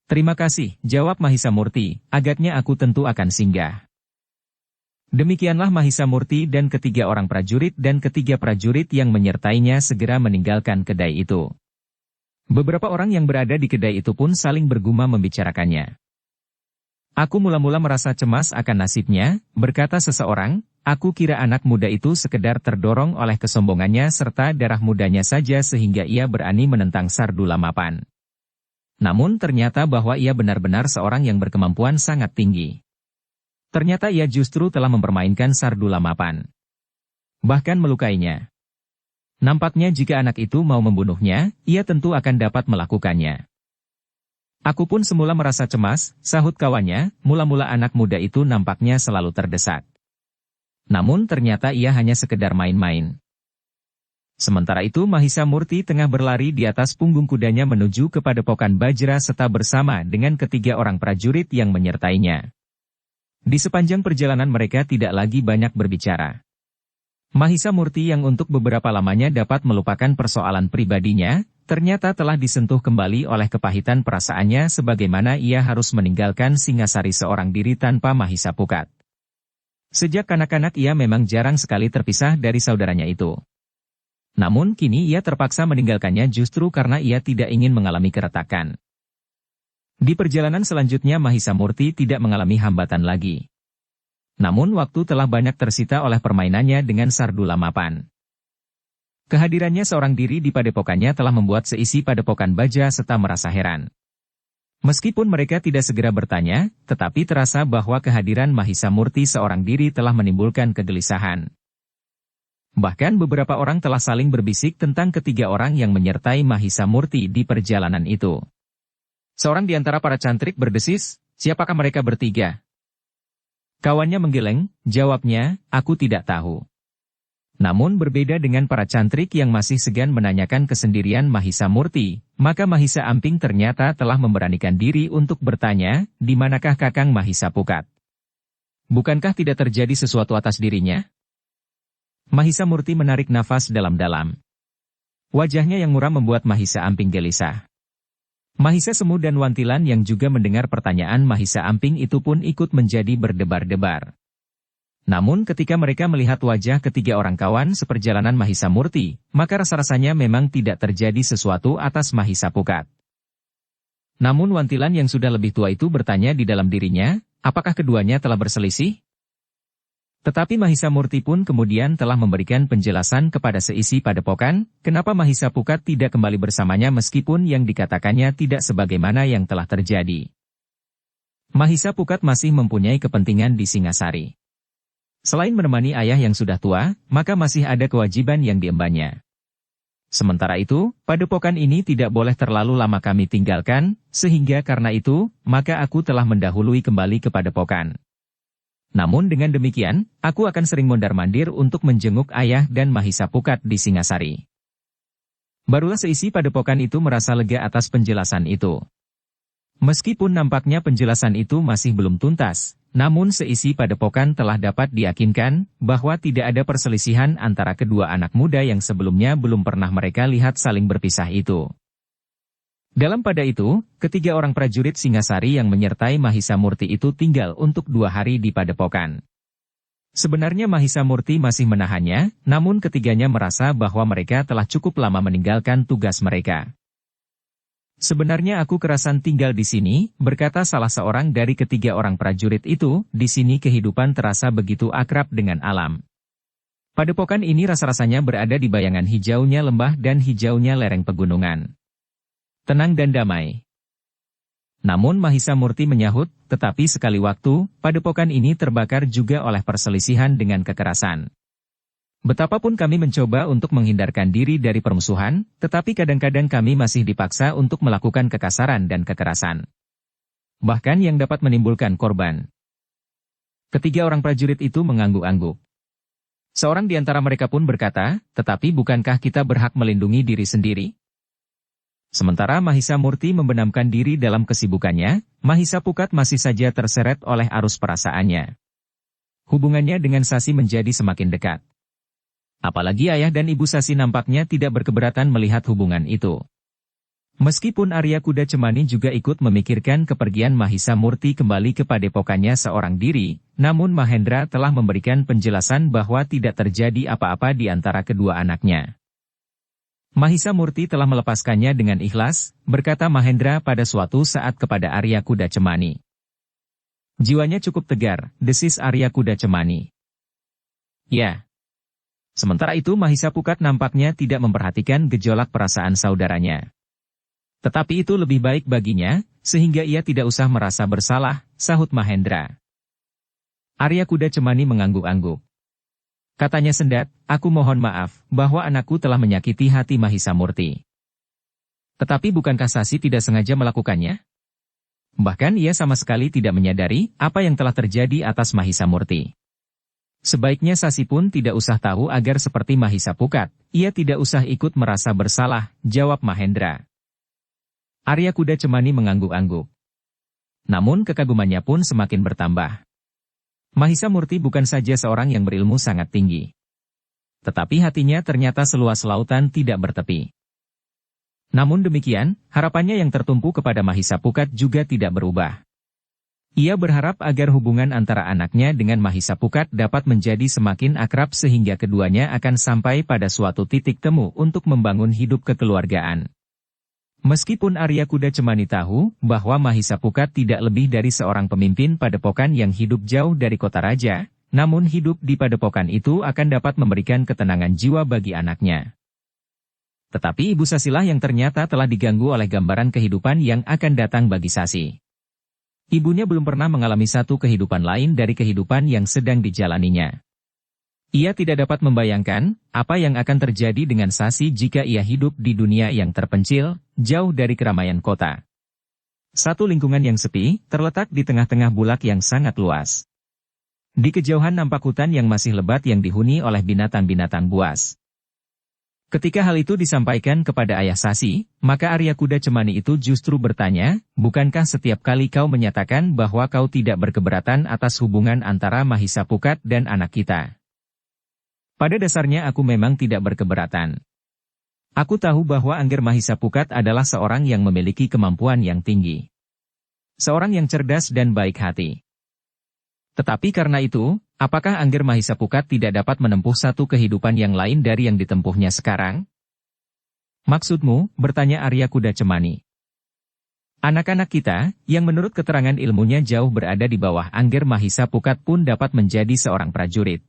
Terima kasih, jawab Mahisa Murti, agaknya aku tentu akan singgah. Demikianlah Mahisa Murti dan ketiga orang prajurit dan ketiga prajurit yang menyertainya segera meninggalkan kedai itu. Beberapa orang yang berada di kedai itu pun saling bergumam membicarakannya. Aku mula-mula merasa cemas akan nasibnya, berkata seseorang, aku kira anak muda itu sekedar terdorong oleh kesombongannya serta darah mudanya saja sehingga ia berani menentang Sardula Mapan. Namun ternyata bahwa ia benar-benar seorang yang berkemampuan sangat tinggi. Ternyata ia justru telah mempermainkan Sardula Mapan. Bahkan melukainya. Nampaknya jika anak itu mau membunuhnya, ia tentu akan dapat melakukannya. Aku pun semula merasa cemas, sahut kawannya, mula-mula anak muda itu nampaknya selalu terdesak. Namun ternyata ia hanya sekedar main-main. Sementara itu Mahisa Murti tengah berlari di atas punggung kudanya menuju ke Padepokan Bajra Seta bersama dengan ketiga orang prajurit yang menyertainya. Di sepanjang perjalanan mereka tidak lagi banyak berbicara. Mahisa Murti yang untuk beberapa lamanya dapat melupakan persoalan pribadinya, ternyata telah disentuh kembali oleh kepahitan perasaannya sebagaimana ia harus meninggalkan Singasari seorang diri tanpa Mahisa Pukat. Sejak kanak-kanak ia memang jarang sekali terpisah dari saudaranya itu. Namun kini ia terpaksa meninggalkannya justru karena ia tidak ingin mengalami keretakan. Di perjalanan selanjutnya Mahisa Murti tidak mengalami hambatan lagi. Namun waktu telah banyak tersita oleh permainannya dengan Sardula Mapan. Kehadirannya seorang diri di padepokannya telah membuat seisi padepokan Bajra Seta merasa heran. Meskipun mereka tidak segera bertanya, tetapi terasa bahwa kehadiran Mahisa Murti seorang diri telah menimbulkan kegelisahan. Bahkan beberapa orang telah saling berbisik tentang ketiga orang yang menyertai Mahisa Murti di perjalanan itu. Seorang di antara para cantrik berdesis, siapakah mereka bertiga? Kawannya menggeleng, jawabnya, aku tidak tahu. Namun berbeda dengan para cantrik yang masih segan menanyakan kesendirian Mahisa Murti, maka Mahisa Amping ternyata telah memberanikan diri untuk bertanya, di manakah Kakang Mahisa Pukat? Bukankah tidak terjadi sesuatu atas dirinya? Mahisa Murti menarik nafas dalam-dalam. Wajahnya yang muram membuat Mahisa Amping gelisah. Mahisa Semu dan Wantilan yang juga mendengar pertanyaan Mahisa Amping itu pun ikut menjadi berdebar-debar. Namun ketika mereka melihat wajah ketiga orang kawan seperjalanan Mahisa Murti, maka rasa-rasanya memang tidak terjadi sesuatu atas Mahisa Pukat. Namun Wantilan yang sudah lebih tua itu bertanya di dalam dirinya, apakah keduanya telah berselisih? Tetapi Mahisa Murti pun kemudian telah memberikan penjelasan kepada seisi padepokan, kenapa Mahisa Pukat tidak kembali bersamanya meskipun yang dikatakannya tidak sebagaimana yang telah terjadi. Mahisa Pukat masih mempunyai kepentingan di Singasari. Selain menemani ayah yang sudah tua, maka masih ada kewajiban yang diembannya. Sementara itu, padepokan ini tidak boleh terlalu lama kami tinggalkan, sehingga karena itu, maka aku telah mendahului kembali ke padepokan. Namun dengan demikian, aku akan sering mondar-mandir untuk menjenguk ayah dan Mahisa Pukat di Singasari. Barulah seisi padepokan itu merasa lega atas penjelasan itu. Meskipun nampaknya penjelasan itu masih belum tuntas, namun seisi padepokan telah dapat diyakinkan bahwa tidak ada perselisihan antara kedua anak muda yang sebelumnya belum pernah mereka lihat saling berpisah itu. Dalam pada itu, ketiga orang prajurit Singasari yang menyertai Mahisa Murti itu tinggal untuk 2 hari di padepokan. Sebenarnya Mahisa Murti masih menahannya, namun ketiganya merasa bahwa mereka telah cukup lama meninggalkan tugas mereka. Sebenarnya aku kerasan tinggal di sini, berkata salah seorang dari ketiga orang prajurit itu, di sini kehidupan terasa begitu akrab dengan alam. Padepokan ini rasa-rasanya berada di bayangan hijaunya lembah dan hijaunya lereng pegunungan. Tenang dan damai. Namun Mahisa Murti menyahut, tetapi sekali waktu, padepokan ini terbakar juga oleh perselisihan dengan kekerasan. Betapapun kami mencoba untuk menghindarkan diri dari permusuhan, tetapi kadang-kadang kami masih dipaksa untuk melakukan kekasaran dan kekerasan. Bahkan yang dapat menimbulkan korban. Ketiga orang prajurit itu mengangguk-angguk. Seorang di antara mereka pun berkata, tetapi bukankah kita berhak melindungi diri sendiri? Sementara Mahisa Murti membenamkan diri dalam kesibukannya, Mahisa Pukat masih saja terseret oleh arus perasaannya. Hubungannya dengan Sasi menjadi semakin dekat. Apalagi ayah dan ibu Sasi nampaknya tidak berkeberatan melihat hubungan itu. Meskipun Arya Kuda Cemani juga ikut memikirkan kepergian Mahisa Murti kembali ke padepokannya seorang diri, namun Mahendra telah memberikan penjelasan bahwa tidak terjadi apa-apa di antara kedua anaknya. Mahisa Murti telah melepaskannya dengan ikhlas, berkata Mahendra pada suatu saat kepada Arya Kuda Cemani. Jiwanya cukup tegar, desis Arya Kuda Cemani. Ya. Sementara itu Mahisa Pukat nampaknya tidak memperhatikan gejolak perasaan saudaranya. Tetapi itu lebih baik baginya, sehingga ia tidak usah merasa bersalah, sahut Mahendra. Arya Kuda Cemani mengangguk-angguk. Katanya sendat, aku mohon maaf, bahwa anakku telah menyakiti hati Mahisa Murti. Tetapi bukankah Sasi tidak sengaja melakukannya? Bahkan ia sama sekali tidak menyadari apa yang telah terjadi atas Mahisa Murti. Sebaiknya Sasi pun tidak usah tahu agar seperti Mahisa Pukat, ia tidak usah ikut merasa bersalah, jawab Mahendra. Arya Kuda Cemani mengangguk-angguk. Namun kekagumannya pun semakin bertambah. Mahisa Murti bukan saja seorang yang berilmu sangat tinggi. Tetapi hatinya ternyata seluas lautan tidak bertepi. Namun demikian, harapannya yang tertumpu kepada Mahisa Pukat juga tidak berubah. Ia berharap agar hubungan antara anaknya dengan Mahisa Pukat dapat menjadi semakin akrab sehingga keduanya akan sampai pada suatu titik temu untuk membangun hidup kekeluargaan. Meskipun Arya Kuda Cemani tahu bahwa Mahisa Pukat tidak lebih dari seorang pemimpin padepokan yang hidup jauh dari kota raja, namun hidup di padepokan itu akan dapat memberikan ketenangan jiwa bagi anaknya. Tetapi Ibu Sasilah yang ternyata telah diganggu oleh gambaran kehidupan yang akan datang bagi Sasi. Ibunya belum pernah mengalami satu kehidupan lain dari kehidupan yang sedang dijalaninya. Ia tidak dapat membayangkan apa yang akan terjadi dengan Sasi jika ia hidup di dunia yang terpencil, jauh dari keramaian kota. Satu lingkungan yang sepi, terletak di tengah-tengah bulak yang sangat luas. Di kejauhan nampak hutan yang masih lebat yang dihuni oleh binatang-binatang buas. Ketika hal itu disampaikan kepada ayah Sasi, maka Arya Kuda Cemani itu justru bertanya, bukankah setiap kali kau menyatakan bahwa kau tidak berkeberatan atas hubungan antara Mahisa Pukat dan anak kita? Pada dasarnya aku memang tidak berkeberatan. Aku tahu bahwa Angger Mahisa Pukat adalah seorang yang memiliki kemampuan yang tinggi. Seorang yang cerdas dan baik hati. Tetapi karena itu, apakah Angger Mahisa Pukat tidak dapat menempuh satu kehidupan yang lain dari yang ditempuhnya sekarang? Maksudmu, bertanya Arya Kuda Cemani. Anak-anak kita, yang menurut keterangan ilmunya jauh berada di bawah Angger Mahisa Pukat pun dapat menjadi seorang prajurit.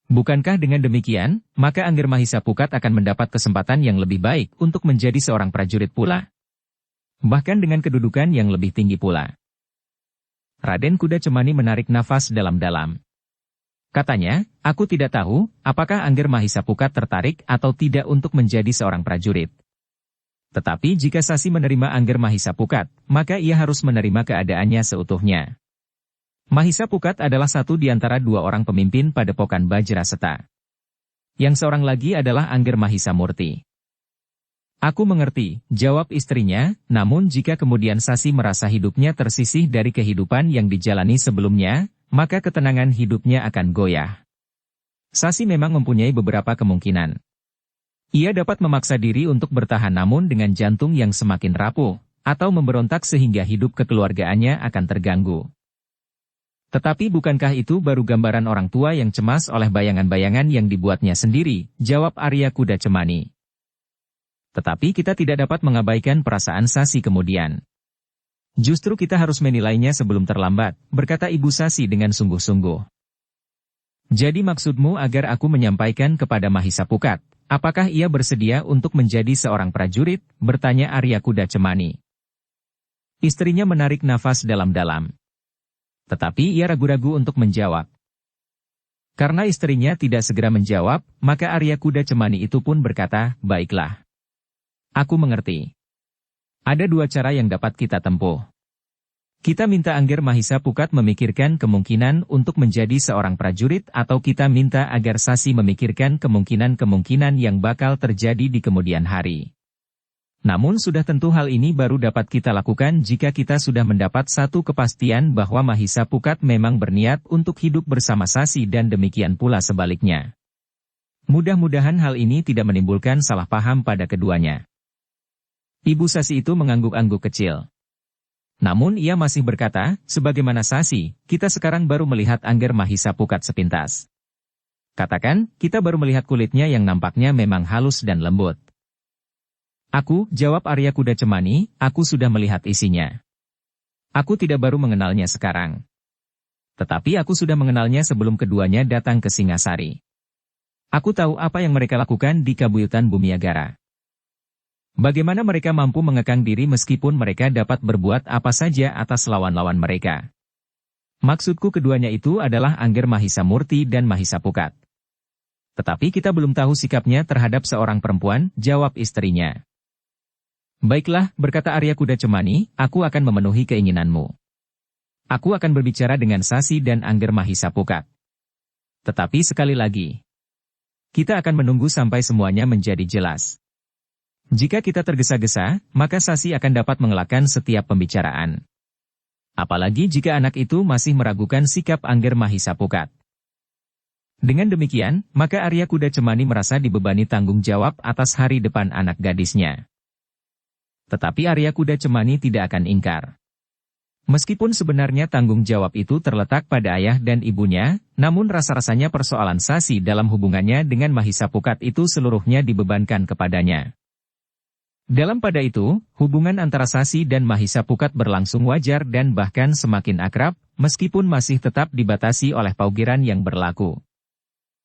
Bukankah dengan demikian, maka Angger Mahisa Pukat akan mendapat kesempatan yang lebih baik untuk menjadi seorang prajurit pula? Bahkan dengan kedudukan yang lebih tinggi pula. Raden Kuda Cemani menarik nafas dalam-dalam. Katanya, aku tidak tahu, apakah Angger Mahisa Pukat tertarik atau tidak untuk menjadi seorang prajurit. Tetapi jika Sasi menerima Angger Mahisa Pukat, maka ia harus menerima keadaannya seutuhnya. Mahisa Pukat adalah satu di antara dua orang pemimpin padepokan Bajraseta. Yang seorang lagi adalah Angger Mahisa Murti. Aku mengerti, jawab istrinya, namun jika kemudian Sasi merasa hidupnya tersisih dari kehidupan yang dijalani sebelumnya, maka ketenangan hidupnya akan goyah. Sasi memang mempunyai beberapa kemungkinan. Ia dapat memaksa diri untuk bertahan namun dengan jantung yang semakin rapuh, atau memberontak sehingga hidup kekeluargaannya akan terganggu. Tetapi bukankah itu baru gambaran orang tua yang cemas oleh bayangan-bayangan yang dibuatnya sendiri, jawab Arya Kuda Cemani. Tetapi kita tidak dapat mengabaikan perasaan Sasi kemudian. Justru kita harus menilainya sebelum terlambat, berkata Ibu Sasi dengan sungguh-sungguh. Jadi maksudmu agar aku menyampaikan kepada Mahisa Pukat, apakah ia bersedia untuk menjadi seorang prajurit, bertanya Arya Kuda Cemani. Istrinya menarik nafas dalam-dalam. Tetapi ia ragu-ragu untuk menjawab. Karena istrinya tidak segera menjawab, maka Arya Kuda Cemani itu pun berkata, baiklah. Aku mengerti. Ada dua cara yang dapat kita tempuh. Kita minta Angger Mahisa Pukat memikirkan kemungkinan untuk menjadi seorang prajurit atau kita minta agar Sasi memikirkan kemungkinan-kemungkinan yang bakal terjadi di kemudian hari. Namun sudah tentu hal ini baru dapat kita lakukan jika kita sudah mendapat satu kepastian bahwa Mahisa Pukat memang berniat untuk hidup bersama Sasi dan demikian pula sebaliknya. Mudah-mudahan hal ini tidak menimbulkan salah paham pada keduanya. Ibu Sasi itu mengangguk-angguk kecil. Namun ia masih berkata, sebagaimana Sasi, kita sekarang baru melihat Angger Mahisa Pukat sepintas. Katakan, kita baru melihat kulitnya yang nampaknya memang halus dan lembut. Aku, jawab Arya Kuda Cemani, aku sudah melihat isinya. Aku tidak baru mengenalnya sekarang. Tetapi aku sudah mengenalnya sebelum keduanya datang ke Singasari. Aku tahu apa yang mereka lakukan di Kabuyutan Bumiagara. Bagaimana mereka mampu mengekang diri meskipun mereka dapat berbuat apa saja atas lawan-lawan mereka. Maksudku keduanya itu adalah Angger Mahisa Murti dan Mahisa Pukat. Tetapi kita belum tahu sikapnya terhadap seorang perempuan, jawab istrinya. Baiklah, berkata Arya Kuda Cemani, aku akan memenuhi keinginanmu. Aku akan berbicara dengan Sasi dan Angger Mahisa Pukat. Tetapi sekali lagi, kita akan menunggu sampai semuanya menjadi jelas. Jika kita tergesa-gesa, maka Sasi akan dapat mengelakkan setiap pembicaraan. Apalagi jika anak itu masih meragukan sikap Angger Mahisa Pukat. Dengan demikian, maka Arya Kuda Cemani merasa dibebani tanggung jawab atas hari depan anak gadisnya. Tetapi Arya Kuda Cemani tidak akan ingkar. Meskipun sebenarnya tanggung jawab itu terletak pada ayah dan ibunya, namun rasa-rasanya persoalan Sasi dalam hubungannya dengan Mahisa Pukat itu seluruhnya dibebankan kepadanya. Dalam pada itu, hubungan antara Sasi dan Mahisa Pukat berlangsung wajar dan bahkan semakin akrab, meskipun masih tetap dibatasi oleh paugiran yang berlaku.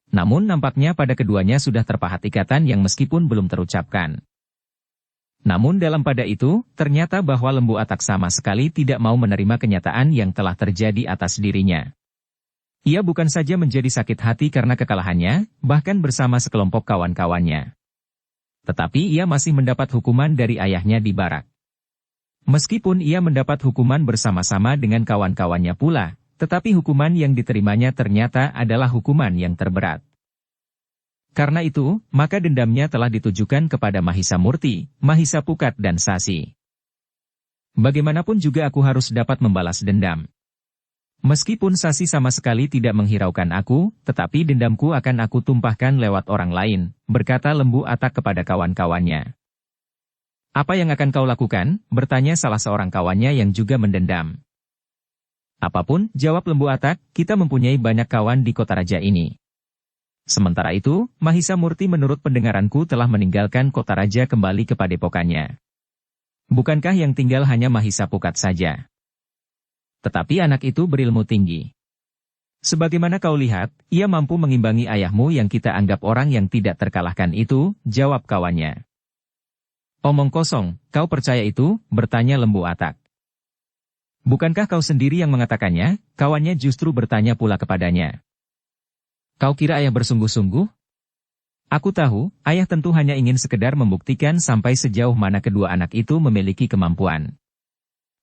Namun nampaknya pada keduanya sudah terpahat ikatan yang meskipun belum terucapkan. Namun dalam pada itu, ternyata bahwa Lembu Atak sama sekali tidak mau menerima kenyataan yang telah terjadi atas dirinya. Ia bukan saja menjadi sakit hati karena kekalahannya, bahkan bersama sekelompok kawan-kawannya. Tetapi ia masih mendapat hukuman dari ayahnya di barak. Meskipun ia mendapat hukuman bersama-sama dengan kawan-kawannya pula, tetapi hukuman yang diterimanya ternyata adalah hukuman yang terberat. Karena itu, maka dendamnya telah ditujukan kepada Mahisa Murti, Mahisa Pukat dan Sasi. Bagaimanapun juga aku harus dapat membalas dendam. Meskipun Sasi sama sekali tidak menghiraukan aku, tetapi dendamku akan aku tumpahkan lewat orang lain, berkata Lembu Atak kepada kawan-kawannya. Apa yang akan kau lakukan? Bertanya salah seorang kawannya yang juga mendendam. Apapun, jawab Lembu Atak, kita mempunyai banyak kawan di kota raja ini. Sementara itu, Mahisa Murti menurut pendengaranku telah meninggalkan kota raja kembali ke padepokannya. Bukankah yang tinggal hanya Mahisa Pukat saja? Tetapi anak itu berilmu tinggi. Sebagaimana kau lihat, ia mampu mengimbangi ayahmu yang kita anggap orang yang tidak terkalahkan itu, jawab kawannya. Omong kosong, kau percaya itu? Bertanya Lembu Atak. Bukankah kau sendiri yang mengatakannya? Kawannya justru bertanya pula kepadanya. Kau kira ayah bersungguh-sungguh? Aku tahu, ayah tentu hanya ingin sekedar membuktikan sampai sejauh mana kedua anak itu memiliki kemampuan.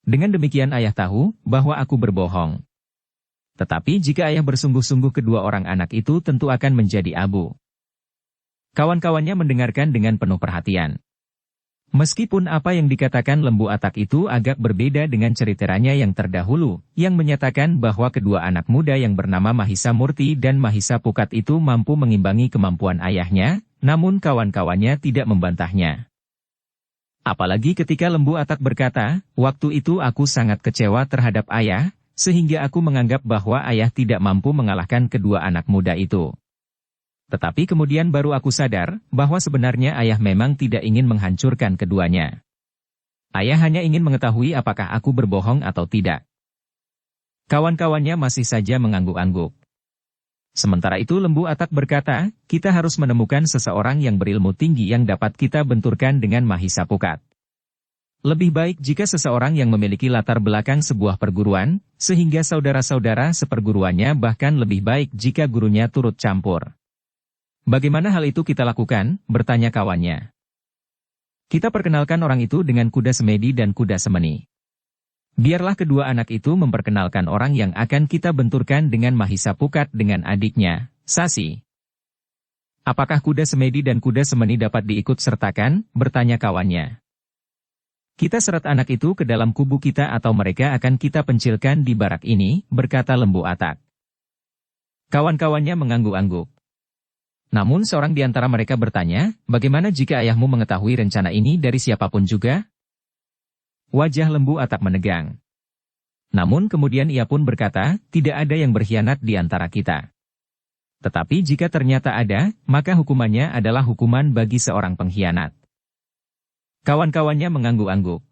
Dengan demikian ayah tahu bahwa aku berbohong. Tetapi jika ayah bersungguh-sungguh kedua orang anak itu tentu akan menjadi abu. Kawan-kawannya mendengarkan dengan penuh perhatian. Meskipun apa yang dikatakan Lembu Atak itu agak berbeda dengan ceritanya yang terdahulu, yang menyatakan bahwa kedua anak muda yang bernama Mahisa Murti dan Mahisa Pukat itu mampu mengimbangi kemampuan ayahnya, namun kawan-kawannya tidak membantahnya. Apalagi ketika Lembu Atak berkata, waktu itu aku sangat kecewa terhadap ayah, sehingga aku menganggap bahwa ayah tidak mampu mengalahkan kedua anak muda itu. Tetapi kemudian baru aku sadar, bahwa sebenarnya ayah memang tidak ingin menghancurkan keduanya. Ayah hanya ingin mengetahui apakah aku berbohong atau tidak. Kawan-kawannya masih saja mengangguk-angguk. Sementara itu Lembu Atak berkata, kita harus menemukan seseorang yang berilmu tinggi yang dapat kita benturkan dengan Mahisa Pukat. Lebih baik jika seseorang yang memiliki latar belakang sebuah perguruan, sehingga saudara-saudara seperguruannya bahkan lebih baik jika gurunya turut campur. Bagaimana hal itu kita lakukan? Bertanya kawannya. Kita perkenalkan orang itu dengan kuda semedi dan kuda semeni. Biarlah kedua anak itu memperkenalkan orang yang akan kita benturkan dengan Mahisa Pukat dengan adiknya, Sasi. Apakah kuda semedi dan kuda semeni dapat diikut sertakan? Bertanya kawannya. Kita seret anak itu ke dalam kubu kita atau mereka akan kita pencilkan di barak ini, berkata Lembu Atak. Kawan-kawannya mengangguk-angguk. Namun seorang di antara mereka bertanya, bagaimana jika ayahmu mengetahui rencana ini dari siapapun juga? Wajah Lembu Atak menegang. Namun kemudian ia pun berkata, tidak ada yang berkhianat di antara kita. Tetapi jika ternyata ada, maka hukumannya adalah hukuman bagi seorang pengkhianat. Kawan-kawannya mengangguk-angguk.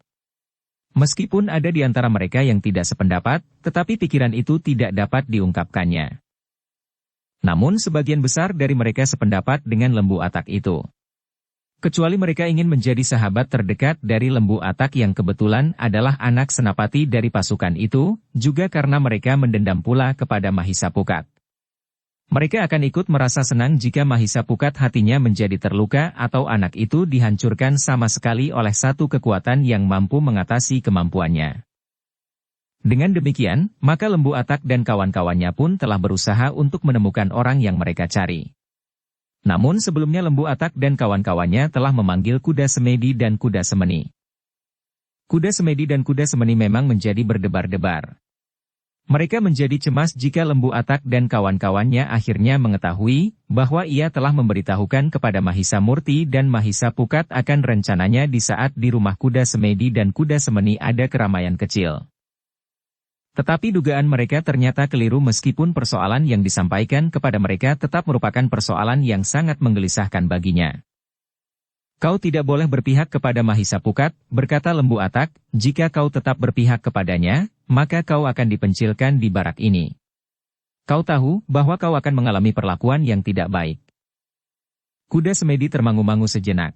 Meskipun ada di antara mereka yang tidak sependapat, tetapi pikiran itu tidak dapat diungkapkannya. Namun sebagian besar dari mereka sependapat dengan Lembu Atak itu. Kecuali mereka ingin menjadi sahabat terdekat dari Lembu Atak yang kebetulan adalah anak senapati dari pasukan itu, juga karena mereka mendendam pula kepada Mahisa Pukat. Mereka akan ikut merasa senang jika Mahisa Pukat hatinya menjadi terluka atau anak itu dihancurkan sama sekali oleh satu kekuatan yang mampu mengatasi kemampuannya. Dengan demikian, maka Lembu Atak dan kawan-kawannya pun telah berusaha untuk menemukan orang yang mereka cari. Namun sebelumnya Lembu Atak dan kawan-kawannya telah memanggil Kuda Semedi dan Kuda Semeni. Kuda Semedi dan Kuda Semeni memang menjadi berdebar-debar. Mereka menjadi cemas jika Lembu Atak dan kawan-kawannya akhirnya mengetahui bahwa ia telah memberitahukan kepada Mahisa Murti dan Mahisa Pukat akan rencananya di saat di rumah Kuda Semedi dan Kuda Semeni ada keramaian kecil. Tetapi dugaan mereka ternyata keliru meskipun persoalan yang disampaikan kepada mereka tetap merupakan persoalan yang sangat menggelisahkan baginya. Kau tidak boleh berpihak kepada Mahisa Pukat, berkata Lembu Atak, jika kau tetap berpihak kepadanya, maka kau akan dipencilkan di barak ini. Kau tahu bahwa kau akan mengalami perlakuan yang tidak baik. Kuda Semedi termangu-mangu sejenak.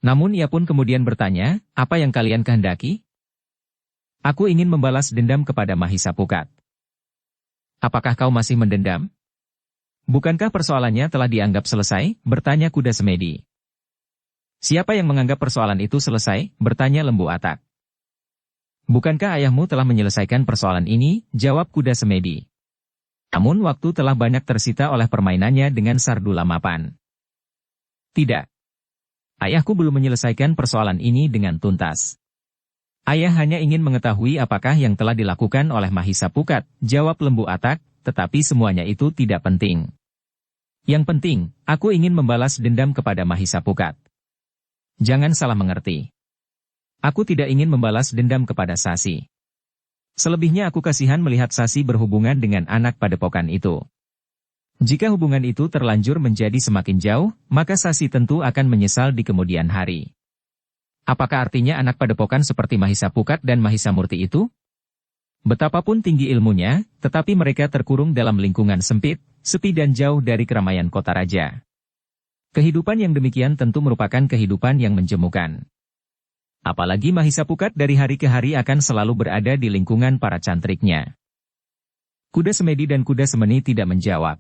Namun ia pun kemudian bertanya, apa yang kalian kehendaki? Aku ingin membalas dendam kepada Mahisa Pukat. Apakah kau masih mendendam? Bukankah persoalannya telah dianggap selesai? Bertanya Kuda Semedi. Siapa yang menganggap persoalan itu selesai? Bertanya Lembu Atak. Bukankah ayahmu telah menyelesaikan persoalan ini? Jawab Kuda Semedi. Namun waktu telah banyak tersita oleh permainannya dengan Sardula Mapan. Tidak. Ayahku belum menyelesaikan persoalan ini dengan tuntas. Ayah hanya ingin mengetahui apakah yang telah dilakukan oleh Mahisa Pukat, jawab Lembu Atak, tetapi semuanya itu tidak penting. Yang penting, aku ingin membalas dendam kepada Mahisa Pukat. Jangan salah mengerti. Aku tidak ingin membalas dendam kepada Sasi. Selebihnya aku kasihan melihat Sasi berhubungan dengan anak padepokan itu. Jika hubungan itu terlanjur menjadi semakin jauh, maka Sasi tentu akan menyesal di kemudian hari. Apakah artinya anak padepokan seperti Mahisa Pukat dan Mahisa Murti itu? Betapapun tinggi ilmunya, tetapi mereka terkurung dalam lingkungan sempit, sepi dan jauh dari keramaian kota raja. Kehidupan yang demikian tentu merupakan kehidupan yang menjemukan. Apalagi Mahisa Pukat dari hari ke hari akan selalu berada di lingkungan para cantriknya. Kuda Semedi dan Kuda Semeni tidak menjawab.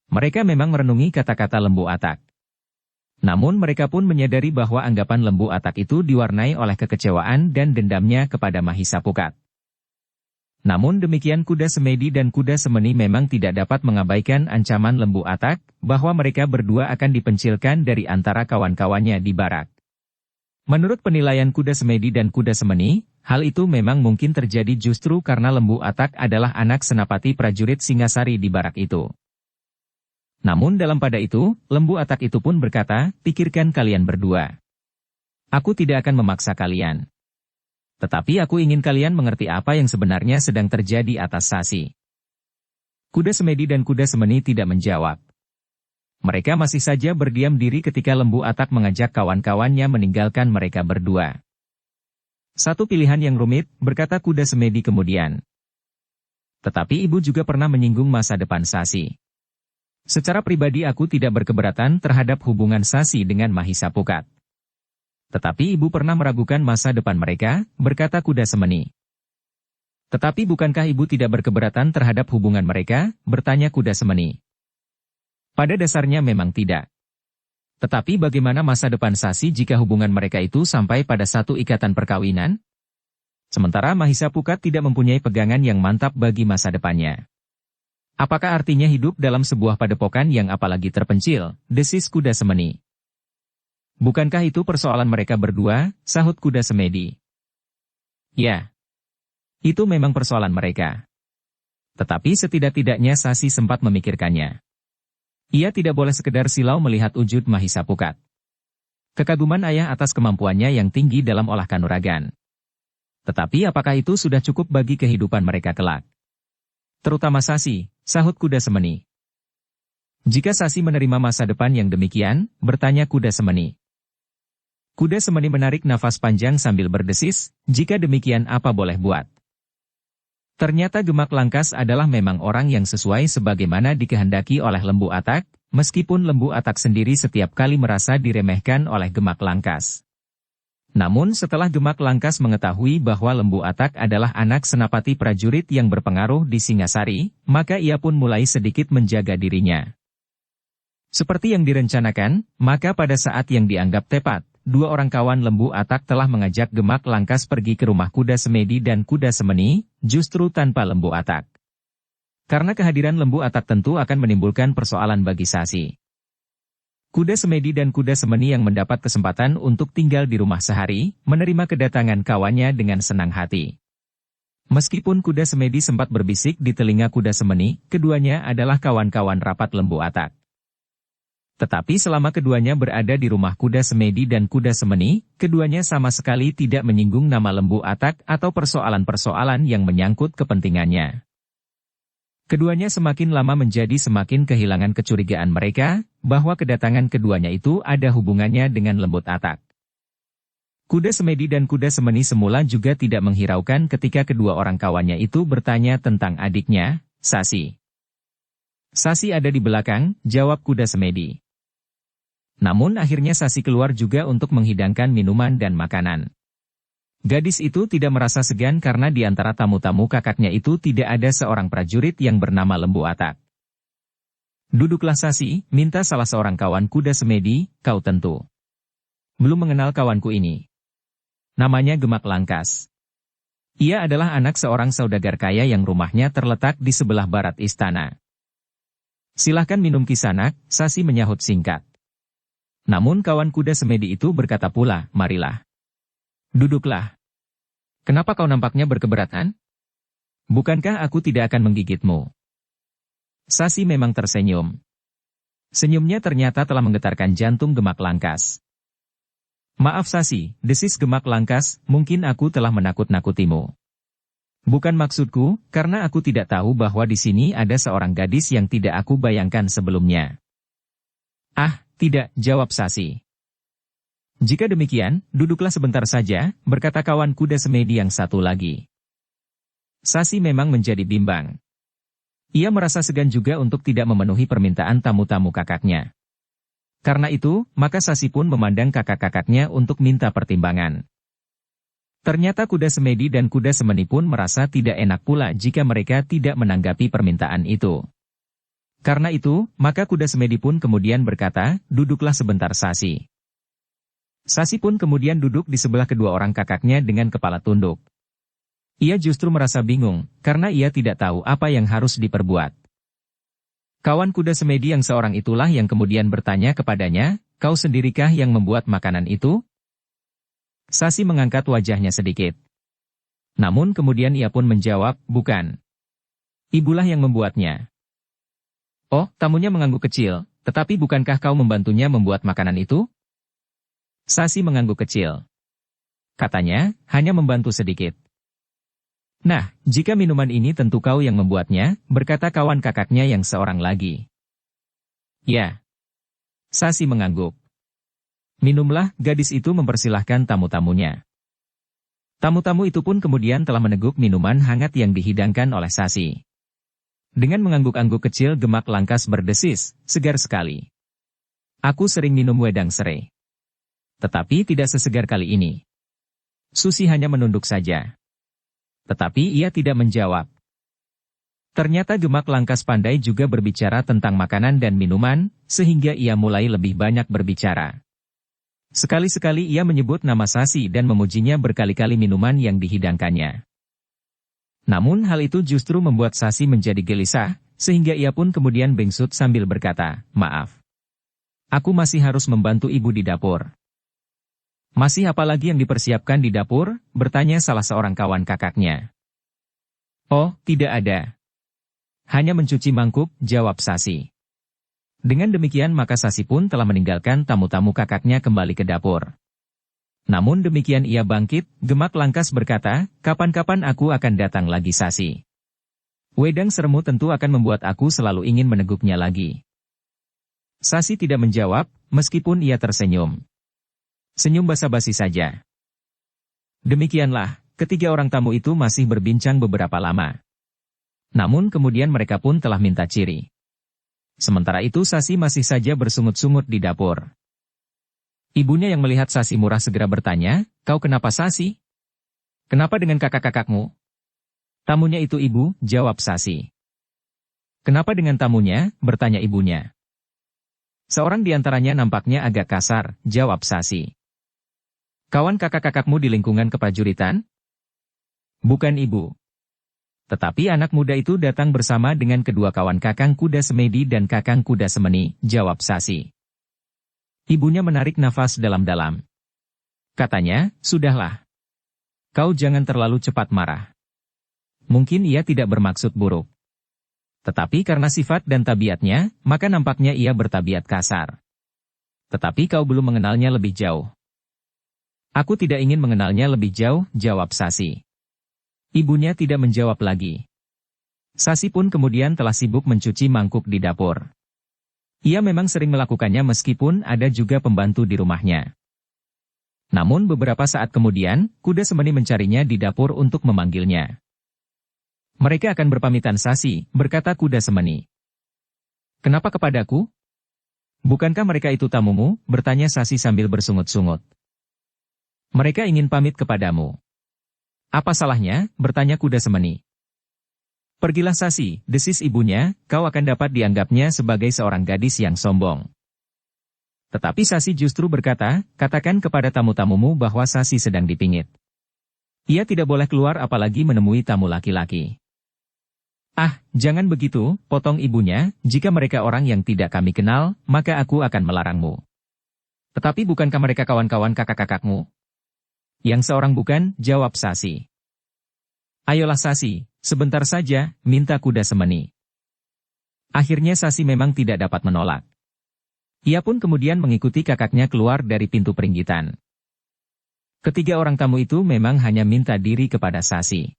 Mereka memang merenungi kata-kata Lembu Atak. Namun mereka pun menyadari bahwa anggapan Lembu Atak itu diwarnai oleh kekecewaan dan dendamnya kepada Mahisa Pukat. Namun demikian Kuda Semedi dan Kuda Semeni memang tidak dapat mengabaikan ancaman Lembu Atak, bahwa mereka berdua akan dipencilkan dari antara kawan-kawannya di barak. Menurut penilaian Kuda Semedi dan Kuda Semeni, hal itu memang mungkin terjadi justru karena Lembu Atak adalah anak senapati prajurit Singasari di barak itu. Namun dalam pada itu, Lembu Atak itu pun berkata, pikirkan kalian berdua. Aku tidak akan memaksa kalian. Tetapi aku ingin kalian mengerti apa yang sebenarnya sedang terjadi atas Sasi. Kuda Semedi dan Kuda Semeni tidak menjawab. Mereka masih saja berdiam diri ketika Lembu Atak mengajak kawan-kawannya meninggalkan mereka berdua. Satu pilihan yang rumit, berkata Kuda Semedi kemudian. Tetapi ibu juga pernah menyinggung masa depan Sasi. Secara pribadi aku tidak berkeberatan terhadap hubungan Sasi dengan Mahisa Pukat. Tetapi ibu pernah meragukan masa depan mereka, berkata Kuda Semeni. Tetapi bukankah ibu tidak berkeberatan terhadap hubungan mereka, bertanya Kuda Semeni. Pada dasarnya memang tidak. Tetapi bagaimana masa depan Sasi jika hubungan mereka itu sampai pada satu ikatan perkawinan? Sementara Mahisa Pukat tidak mempunyai pegangan yang mantap bagi masa depannya. Apakah artinya hidup dalam sebuah padepokan yang apalagi terpencil, desis Kuda Semeni. Bukankah itu persoalan mereka berdua, sahut Kuda Semedi. Ya. Itu memang persoalan mereka. Tetapi setidak-tidaknya Sasi sempat memikirkannya. Ia tidak boleh sekedar silau melihat wujud Mahisa Pukat. Kekaguman ayah atas kemampuannya yang tinggi dalam olah kanuragan. Tetapi apakah itu sudah cukup bagi kehidupan mereka kelak? Terutama Sasi, sahut Kuda Semeni. Jika Sasi menerima masa depan yang demikian, bertanya Kuda Semeni. Kuda Semeni menarik nafas panjang sambil berdesis, jika demikian apa boleh buat. Ternyata Gemak Langkas adalah memang orang yang sesuai sebagaimana dikehendaki oleh Lembu Atak, meskipun Lembu Atak sendiri setiap kali merasa diremehkan oleh Gemak Langkas. Namun setelah Gemak Langkas mengetahui bahwa Lembu Atak adalah anak senapati prajurit yang berpengaruh di Singasari, maka ia pun mulai sedikit menjaga dirinya. Seperti yang direncanakan, maka pada saat yang dianggap tepat, dua orang kawan Lembu Atak telah mengajak Gemak Langkas pergi ke rumah Kuda Semedi dan Kuda Semeni, justru tanpa Lembu Atak. Karena kehadiran Lembu Atak tentu akan menimbulkan persoalan bagi Sasi. Kuda Semedi dan Kuda Semeni yang mendapat kesempatan untuk tinggal di rumah sehari, menerima kedatangan kawannya dengan senang hati. Meskipun Kuda Semedi sempat berbisik di telinga Kuda Semeni, keduanya adalah kawan-kawan rapat Lembu Atak. Tetapi selama keduanya berada di rumah Kuda Semedi dan Kuda Semeni, keduanya sama sekali tidak menyinggung nama Lembu Atak atau persoalan-persoalan yang menyangkut kepentingannya. Keduanya semakin lama menjadi semakin kehilangan kecurigaan mereka, bahwa kedatangan keduanya itu ada hubungannya dengan Lembu Atak. Kuda Semedi dan Kuda Semeni semula juga tidak menghiraukan ketika kedua orang kawannya itu bertanya tentang adiknya, Sasi. Sasi ada di belakang, jawab Kuda Semedi. Namun akhirnya Sasi keluar juga untuk menghidangkan minuman dan makanan. Gadis itu tidak merasa segan karena di antara tamu-tamu kakaknya itu tidak ada seorang prajurit yang bernama Lembu Atak. Duduklah Sasi, minta salah seorang kawan Kuda Semedi, kau tentu belum mengenal kawanku ini. Namanya Gemak Langkas. Ia adalah anak seorang saudagar kaya yang rumahnya terletak di sebelah barat istana. Silahkan minum Kisanak, Sasi menyahut singkat. Namun kawan Kuda Semedi itu berkata pula, marilah. Duduklah. Kenapa kau nampaknya berkeberatan? Bukankah aku tidak akan menggigitmu? Sasi memang tersenyum. Senyumnya ternyata telah menggetarkan jantung Gemak Langkas. Maaf Sasi, desis Gemak Langkas, mungkin aku telah menakut-nakutimu. Bukan maksudku, karena aku tidak tahu bahwa di sini ada seorang gadis yang tidak aku bayangkan sebelumnya. Ah, tidak, jawab Sasi. Jika demikian, duduklah sebentar saja, berkata kawan Kuda Semedi yang satu lagi. Sasi memang menjadi bimbang. Ia merasa segan juga untuk tidak memenuhi permintaan tamu-tamu kakaknya. Karena itu, maka Sasi pun memandang kakak-kakaknya untuk minta pertimbangan. Ternyata Kuda Semedi dan Kuda Semeni pun merasa tidak enak pula jika mereka tidak menanggapi permintaan itu. Karena itu, maka Kuda Semedi pun kemudian berkata, duduklah sebentar Sasi. Sasi pun kemudian duduk di sebelah kedua orang kakaknya dengan kepala tunduk. Ia justru merasa bingung, karena ia tidak tahu apa yang harus diperbuat. Kawan Kuda Semedi yang seorang itulah yang kemudian bertanya kepadanya, kau sendirikah yang membuat makanan itu? Sasi mengangkat wajahnya sedikit. Namun kemudian ia pun menjawab, bukan. Ibulah yang membuatnya. Oh, tamunya mengangguk kecil, tetapi bukankah kau membantunya membuat makanan itu? Sasi mengangguk kecil. Katanya, hanya membantu sedikit. Nah, jika minuman ini tentu kau yang membuatnya, berkata kawan kakaknya yang seorang lagi. Ya. Sasi mengangguk. Minumlah, gadis itu mempersilahkan tamu-tamunya. Tamu-tamu itu pun kemudian telah meneguk minuman hangat yang dihidangkan oleh Sasi. Dengan mengangguk-angguk kecil Gemak Langkas berdesis, segar sekali. Aku sering minum wedang serai. Tetapi tidak sesegar kali ini. Susi hanya menunduk saja. Tetapi ia tidak menjawab. Ternyata Gemak Langkas pandai juga berbicara tentang makanan dan minuman, sehingga ia mulai lebih banyak berbicara. Sekali-sekali ia menyebut nama Sasi dan memujinya berkali-kali minuman yang dihidangkannya. Namun hal itu justru membuat Sasi menjadi gelisah, sehingga ia pun kemudian bengsut sambil berkata, maaf. Aku masih harus membantu ibu di dapur. Masih apa lagi yang dipersiapkan di dapur? Bertanya salah seorang kawan kakaknya. Oh, tidak ada. Hanya mencuci mangkuk, jawab Sasi. Dengan demikian maka Sasi pun telah meninggalkan tamu-tamu kakaknya kembali ke dapur. Namun demikian ia bangkit, Gemak Langkas berkata, kapan-kapan aku akan datang lagi Sasi. Wedang seremu tentu akan membuat aku selalu ingin meneguknya lagi. Sasi tidak menjawab, meskipun ia tersenyum. Senyum basa-basi saja. Demikianlah, ketiga orang tamu itu masih berbincang beberapa lama. Namun kemudian mereka pun telah minta ciri. Sementara itu Sasi masih saja bersungut-sungut di dapur. Ibunya yang melihat Sasi murah segera bertanya, "Kau kenapa Sasi? Kenapa dengan kakak-kakakmu?" "Tamunya itu ibu," jawab Sasi. "Kenapa dengan tamunya?" bertanya ibunya. "Seorang di antaranya nampaknya agak kasar," jawab Sasi. "Kawan kakak-kakakmu di lingkungan keprajuritan?" "Bukan ibu. Tetapi anak muda itu datang bersama dengan kedua kawan Kakang Kuda Semedi dan Kakang Kuda Semeni," jawab Sasi. Ibunya menarik nafas dalam-dalam. Katanya, "Sudahlah. Kau jangan terlalu cepat marah. Mungkin ia tidak bermaksud buruk. Tetapi karena sifat dan tabiatnya, maka nampaknya ia bertabiat kasar. Tetapi kau belum mengenalnya lebih jauh." "Aku tidak ingin mengenalnya lebih jauh," jawab Sasi. Ibunya tidak menjawab lagi. Sasi pun kemudian telah sibuk mencuci mangkuk di dapur. Ia memang sering melakukannya meskipun ada juga pembantu di rumahnya. Namun beberapa saat kemudian, Kuda Semeni mencarinya di dapur untuk memanggilnya. "Mereka akan berpamitan Sasi," berkata Kuda Semeni. "Kenapa kepadaku? Bukankah mereka itu tamumu?" bertanya Sasi sambil bersungut-sungut. "Mereka ingin pamit kepadamu." "Apa salahnya?" bertanya Kuda Semeni. "Pergilah Sasi," desis ibunya, "kau akan dapat dianggapnya sebagai seorang gadis yang sombong." Tetapi Sasi justru berkata, "Katakan kepada tamu-tamumu bahwa Sasi sedang dipingit. Ia tidak boleh keluar apalagi menemui tamu laki-laki." "Ah, jangan begitu," potong ibunya, "jika mereka orang yang tidak kami kenal, maka aku akan melarangmu." "Tetapi bukankah mereka kawan-kawan kakak-kakakmu?" "Yang seorang bukan," jawab Sasi. "Ayolah Sasi, sebentar saja," minta Kuda Semeni. Akhirnya Sasi memang tidak dapat menolak. Ia pun kemudian mengikuti kakaknya keluar dari pintu peringgitan. Ketiga orang tamu itu memang hanya minta diri kepada Sasi.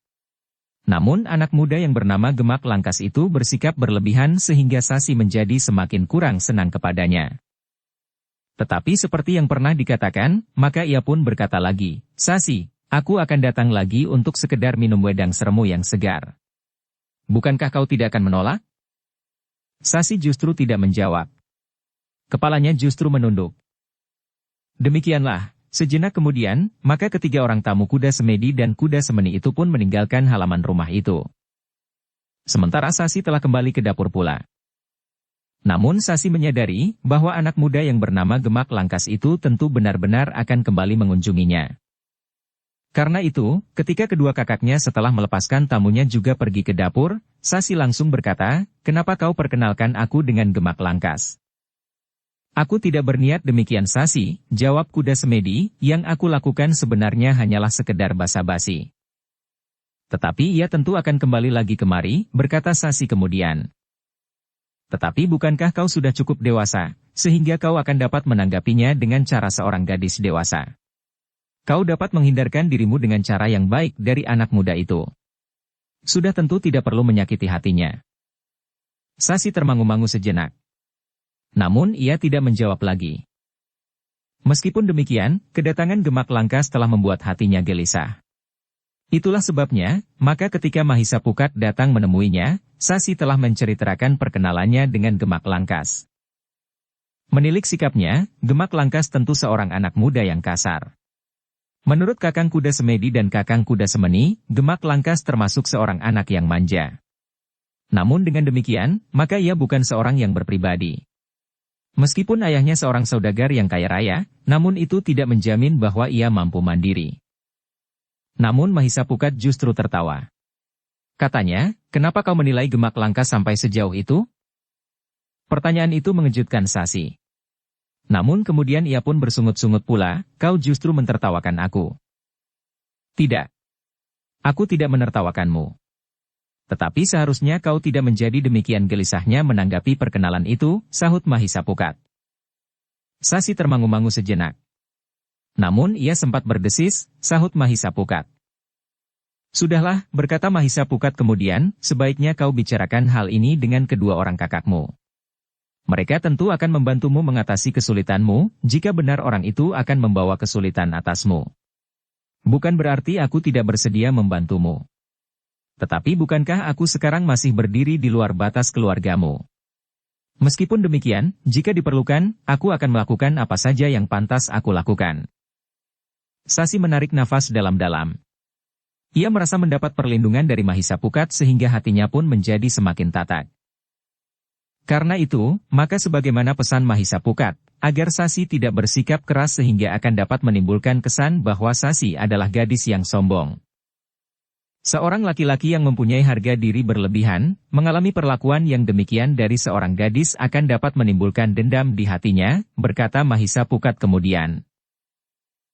Namun anak muda yang bernama Gemak Langkas itu bersikap berlebihan sehingga Sasi menjadi semakin kurang senang kepadanya. Tetapi seperti yang pernah dikatakan, maka ia pun berkata lagi, "Sasi, aku akan datang lagi untuk sekedar minum wedang seremu yang segar. Bukankah kau tidak akan menolak?" Sasi justru tidak menjawab. Kepalanya justru menunduk. Demikianlah, sejenak kemudian, maka ketiga orang tamu Kuda Semedi dan Kuda Semeni itu pun meninggalkan halaman rumah itu. Sementara Sasi telah kembali ke dapur pula. Namun Sasi menyadari bahwa anak muda yang bernama Gemak Langkas itu tentu benar-benar akan kembali mengunjunginya. Karena itu, ketika kedua kakaknya setelah melepaskan tamunya juga pergi ke dapur, Sasi langsung berkata, "Kenapa kau perkenalkan aku dengan Gemak Langkas?" "Aku tidak berniat demikian Sasi," jawab Kuda Semedi, "yang aku lakukan sebenarnya hanyalah sekedar basa-basi." "Tetapi ia tentu akan kembali lagi kemari," berkata Sasi kemudian. "Tetapi bukankah kau sudah cukup dewasa, sehingga kau akan dapat menanggapinya dengan cara seorang gadis dewasa? Kau dapat menghindarkan dirimu dengan cara yang baik dari anak muda itu. Sudah tentu tidak perlu menyakiti hatinya." Sasi termangu-mangu sejenak. Namun ia tidak menjawab lagi. Meskipun demikian, kedatangan Gemak Langkas telah membuat hatinya gelisah. Itulah sebabnya, maka ketika Mahisa Pukat datang menemuinya, Sasi telah menceritakan perkenalannya dengan Gemak Langkas. Menilik sikapnya, Gemak Langkas tentu seorang anak muda yang kasar. Menurut Kakang Kuda Semedi dan Kakang Kuda Semeni, Gemak Langkas termasuk seorang anak yang manja. Namun dengan demikian, maka ia bukan seorang yang berpribadi. Meskipun ayahnya seorang saudagar yang kaya raya, namun itu tidak menjamin bahwa ia mampu mandiri. Namun Mahisa Pukat justru tertawa. Katanya, "Kenapa kau menilai Gemak Langkas sampai sejauh itu?" Pertanyaan itu mengejutkan Sasi. Namun kemudian ia pun bersungut-sungut pula, "Kau justru mentertawakan aku." "Tidak. Aku tidak menertawakanmu. Tetapi seharusnya kau tidak menjadi demikian gelisahnya menanggapi perkenalan itu," sahut Mahisa Pukat. Sasi termangu-mangu sejenak. Namun ia sempat berdesis, sahut Mahisa Pukat. "Sudahlah," berkata Mahisa Pukat kemudian, "sebaiknya kau bicarakan hal ini dengan kedua orang kakakmu. Mereka tentu akan membantumu mengatasi kesulitanmu, jika benar orang itu akan membawa kesulitan atasmu. Bukan berarti aku tidak bersedia membantumu. Tetapi bukankah aku sekarang masih berdiri di luar batas keluargamu? Meskipun demikian, jika diperlukan, aku akan melakukan apa saja yang pantas aku lakukan. Sasi menarik nafas dalam-dalam. Ia merasa mendapat perlindungan dari Mahisa Pukat sehingga hatinya pun menjadi semakin tatak. Karena itu, maka sebagaimana pesan Mahisa Pukat, agar Sasi tidak bersikap keras sehingga akan dapat menimbulkan kesan bahwa Sasi adalah gadis yang sombong. Seorang laki-laki yang mempunyai harga diri berlebihan, mengalami perlakuan yang demikian dari seorang gadis akan dapat menimbulkan dendam di hatinya, berkata Mahisa Pukat kemudian.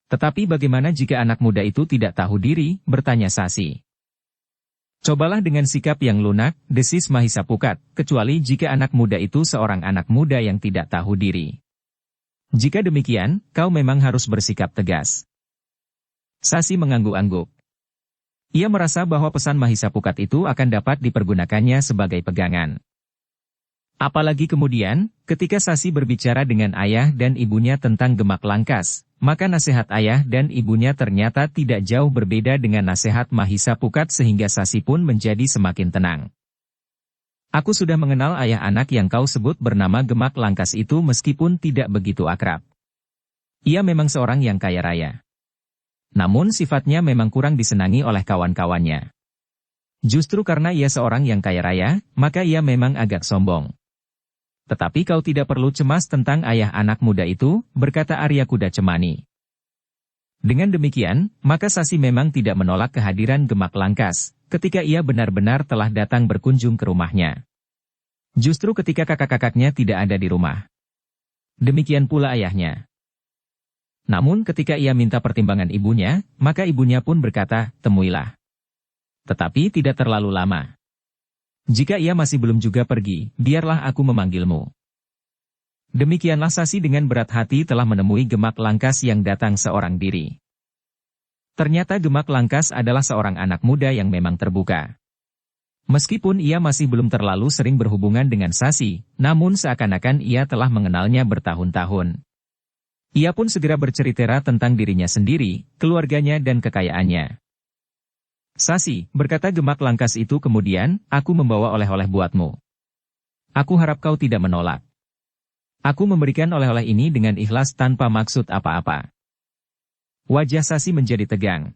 Tetapi bagaimana jika anak muda itu tidak tahu diri, bertanya Sasi. Cobalah dengan sikap yang lunak, desis Mahisa Pukat, kecuali jika anak muda itu seorang anak muda yang tidak tahu diri. Jika demikian, kau memang harus bersikap tegas. Sasi mengangguk-angguk. Ia merasa bahwa pesan Mahisa Pukat itu akan dapat dipergunakannya sebagai pegangan. Apalagi kemudian, ketika Sasi berbicara dengan ayah dan ibunya tentang Gemak Langkas, maka nasihat ayah dan ibunya ternyata tidak jauh berbeda dengan nasihat Mahisa Pukat sehingga Sasi pun menjadi semakin tenang. Aku sudah mengenal ayah anak yang kau sebut bernama Gemak Langkas itu meskipun tidak begitu akrab. Ia memang seorang yang kaya raya. Namun sifatnya memang kurang disenangi oleh kawan-kawannya. Justru karena ia seorang yang kaya raya, maka ia memang agak sombong. Tetapi kau tidak perlu cemas tentang ayah anak muda itu, berkata Arya Kuda Cemani. Dengan demikian, maka Sasi memang tidak menolak kehadiran Gemak Langkas, ketika ia benar-benar telah datang berkunjung ke rumahnya. Justru ketika kakak-kakaknya tidak ada di rumah. Demikian pula ayahnya. Namun ketika ia minta pertimbangan ibunya, maka ibunya pun berkata, temuilah. Tetapi tidak terlalu lama. Jika ia masih belum juga pergi, biarlah aku memanggilmu. Demikianlah Sasi dengan berat hati telah menemui Gemak Langkas yang datang seorang diri. Ternyata Gemak Langkas adalah seorang anak muda yang memang terbuka. Meskipun ia masih belum terlalu sering berhubungan dengan Sasi, namun seakan-akan ia telah mengenalnya bertahun-tahun. Ia pun segera bercerita tentang dirinya sendiri, keluarganya dan kekayaannya. Sasi, berkata Gemak Langkas itu kemudian, aku membawa oleh-oleh buatmu. Aku harap kau tidak menolak. Aku memberikan oleh-oleh ini dengan ikhlas tanpa maksud apa-apa. Wajah Sasi menjadi tegang.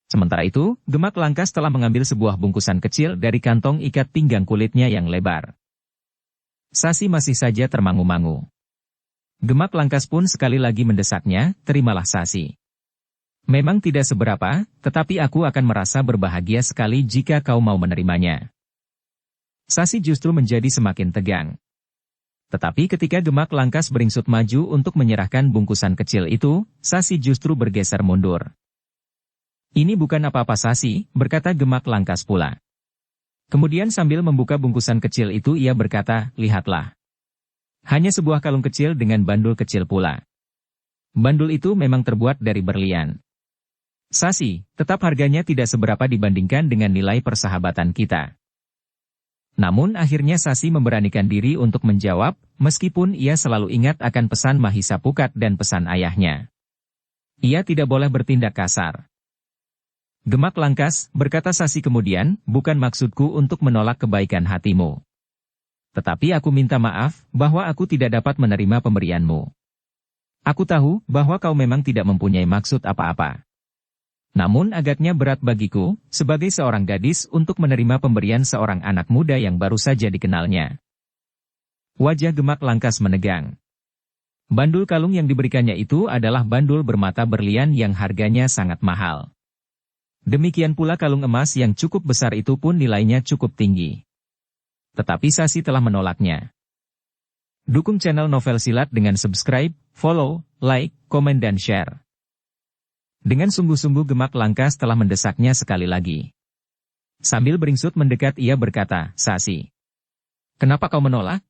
Sementara itu, Gemak Langkas telah mengambil sebuah bungkusan kecil dari kantong ikat pinggang kulitnya yang lebar. Sasi masih saja termangu-mangu. Gemak Langkas pun sekali lagi mendesaknya, terimalah Sasi. Memang tidak seberapa, tetapi aku akan merasa berbahagia sekali jika kau mau menerimanya. Sasi justru menjadi semakin tegang. Tetapi ketika Gemak Langkas beringsut maju untuk menyerahkan bungkusan kecil itu, Sasi justru bergeser mundur. Ini bukan apa-apa Sasi, berkata Gemak Langkas pula. Kemudian sambil membuka bungkusan kecil itu ia berkata, lihatlah. Hanya sebuah kalung kecil dengan bandul kecil pula. Bandul itu memang terbuat dari berlian. Sasi, tetap harganya tidak seberapa dibandingkan dengan nilai persahabatan kita. Namun akhirnya Sasi memberanikan diri untuk menjawab, meskipun ia selalu ingat akan pesan Mahisa Pukat dan pesan ayahnya. Ia tidak boleh bertindak kasar. Gemak Langkas, berkata Sasi kemudian, bukan maksudku untuk menolak kebaikan hatimu. Tetapi aku minta maaf, bahwa aku tidak dapat menerima pemberianmu. Aku tahu, bahwa kau memang tidak mempunyai maksud apa-apa. Namun agaknya berat bagiku, sebagai seorang gadis untuk menerima pemberian seorang anak muda yang baru saja dikenalnya. Wajah Gemak Langkas menegang. Bandul kalung yang diberikannya itu adalah bandul bermata berlian yang harganya sangat mahal. Demikian pula kalung emas yang cukup besar itu pun nilainya cukup tinggi. Tetapi Sasi telah menolaknya. Dukung channel Novel Silat dengan subscribe, follow, like, komen dan share. Dengan sungguh-sungguh Gemak Langkas telah mendesaknya sekali lagi. Sambil beringsut mendekat ia berkata, Sasi. Kenapa kau menolak?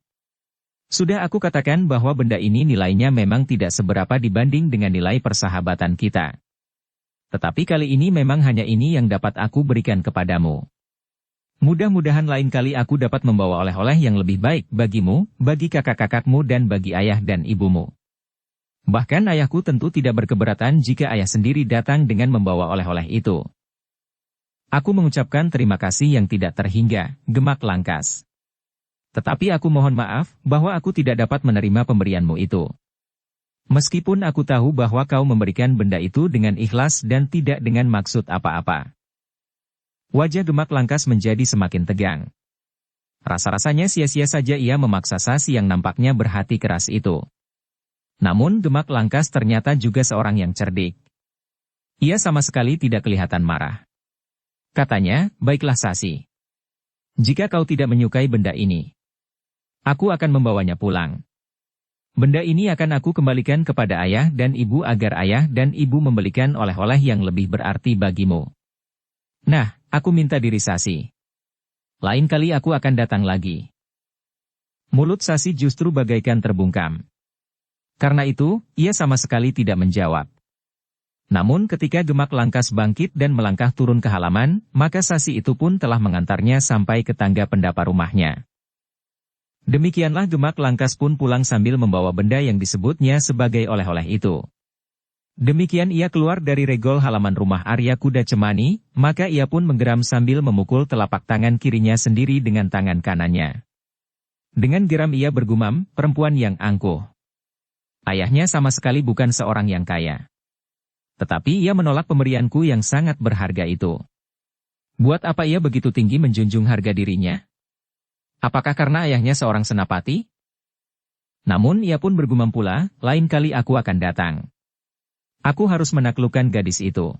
Sudah aku katakan bahwa benda ini nilainya memang tidak seberapa dibanding dengan nilai persahabatan kita. Tetapi kali ini memang hanya ini yang dapat aku berikan kepadamu. Mudah-mudahan lain kali aku dapat membawa oleh-oleh yang lebih baik bagimu, bagi kakak-kakakmu dan bagi ayah dan ibumu. Bahkan ayahku tentu tidak berkeberatan jika ayah sendiri datang dengan membawa oleh-oleh itu. Aku mengucapkan terima kasih yang tidak terhingga, Gemak Langkas. Tetapi aku mohon maaf, bahwa aku tidak dapat menerima pemberianmu itu. Meskipun aku tahu bahwa kau memberikan benda itu dengan ikhlas dan tidak dengan maksud apa-apa. Wajah Gemak Langkas menjadi semakin tegang. Rasa-rasanya sia-sia saja ia memaksa Sasi yang nampaknya berhati keras itu. Namun Gemak Langkas ternyata juga seorang yang cerdik. Ia sama sekali tidak kelihatan marah. Katanya, baiklah Sasi. Jika kau tidak menyukai benda ini, aku akan membawanya pulang. Benda ini akan aku kembalikan kepada ayah dan ibu agar ayah dan ibu membelikan oleh-oleh yang lebih berarti bagimu. Nah, aku minta diri Sasi. Lain kali aku akan datang lagi. Mulut Sasi justru bagaikan terbungkam. Karena itu, ia sama sekali tidak menjawab. Namun ketika Gemak Langkas bangkit dan melangkah turun ke halaman, maka Sasi itu pun telah mengantarnya sampai ke tangga pendapa rumahnya. Demikianlah Gemak Langkas pun pulang sambil membawa benda yang disebutnya sebagai oleh-oleh itu. Demikian ia keluar dari regol halaman rumah Arya Kuda Cemani, maka ia pun menggeram sambil memukul telapak tangan kirinya sendiri dengan tangan kanannya. Dengan geram ia bergumam, perempuan yang angkuh. Ayahnya sama sekali bukan seorang yang kaya. Tetapi ia menolak pemberianku yang sangat berharga itu. Buat apa ia begitu tinggi menjunjung harga dirinya? Apakah karena ayahnya seorang senapati? Namun ia pun bergumam pula, lain kali aku akan datang. Aku harus menaklukkan gadis itu.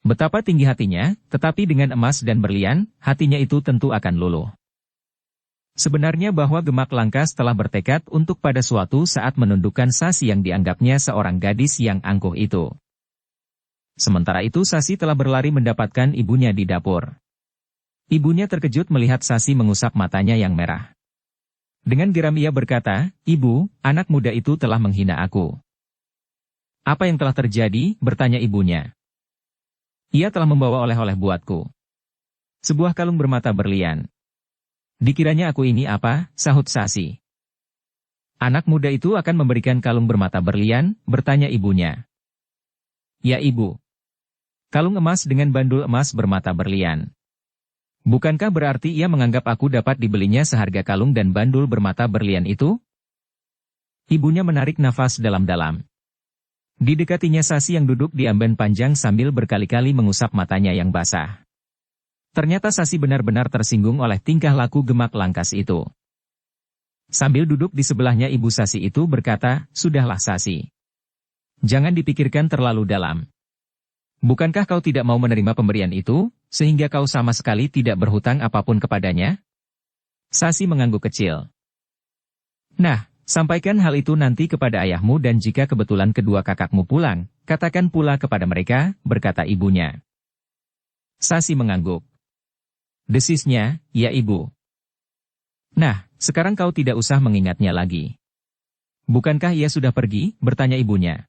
Betapa tinggi hatinya, tetapi dengan emas dan berlian, hatinya itu tentu akan luluh. Sebenarnya bahwa Gemak Langkas telah bertekad untuk pada suatu saat menundukkan Sasi yang dianggapnya seorang gadis yang angkuh itu. Sementara itu Sasi telah berlari mendapatkan ibunya di dapur. Ibunya terkejut melihat Sasi mengusap matanya yang merah. Dengan geram ia berkata, "Ibu, anak muda itu telah menghina aku." "Apa yang telah terjadi?" bertanya ibunya. "Ia telah membawa oleh-oleh buatku. Sebuah kalung bermata berlian." "Dikiranya aku ini apa?" sahut Sasi. "Anak muda itu akan memberikan kalung bermata berlian?" bertanya ibunya. "Ya ibu. Kalung emas dengan bandul emas bermata berlian. Bukankah berarti ia menganggap aku dapat dibelinya seharga kalung dan bandul bermata berlian itu?" Ibunya menarik nafas dalam-dalam. Didekatinya Sasi yang duduk di amben panjang sambil berkali-kali mengusap matanya yang basah. Ternyata Sasi benar-benar tersinggung oleh tingkah laku Gemak Langkas itu. Sambil duduk di sebelahnya ibu Sasi itu berkata, "Sudahlah Sasi. Jangan dipikirkan terlalu dalam. Bukankah kau tidak mau menerima pemberian itu, sehingga kau sama sekali tidak berhutang apapun kepadanya?" Sasi mengangguk kecil. "Nah, sampaikan hal itu nanti kepada ayahmu dan jika kebetulan kedua kakakmu pulang, katakan pula kepada mereka," berkata ibunya. Sasi mengangguk. Desisnya, "Ya ibu." "Nah, sekarang kau tidak usah mengingatnya lagi." "Bukankah ia sudah pergi?" bertanya ibunya.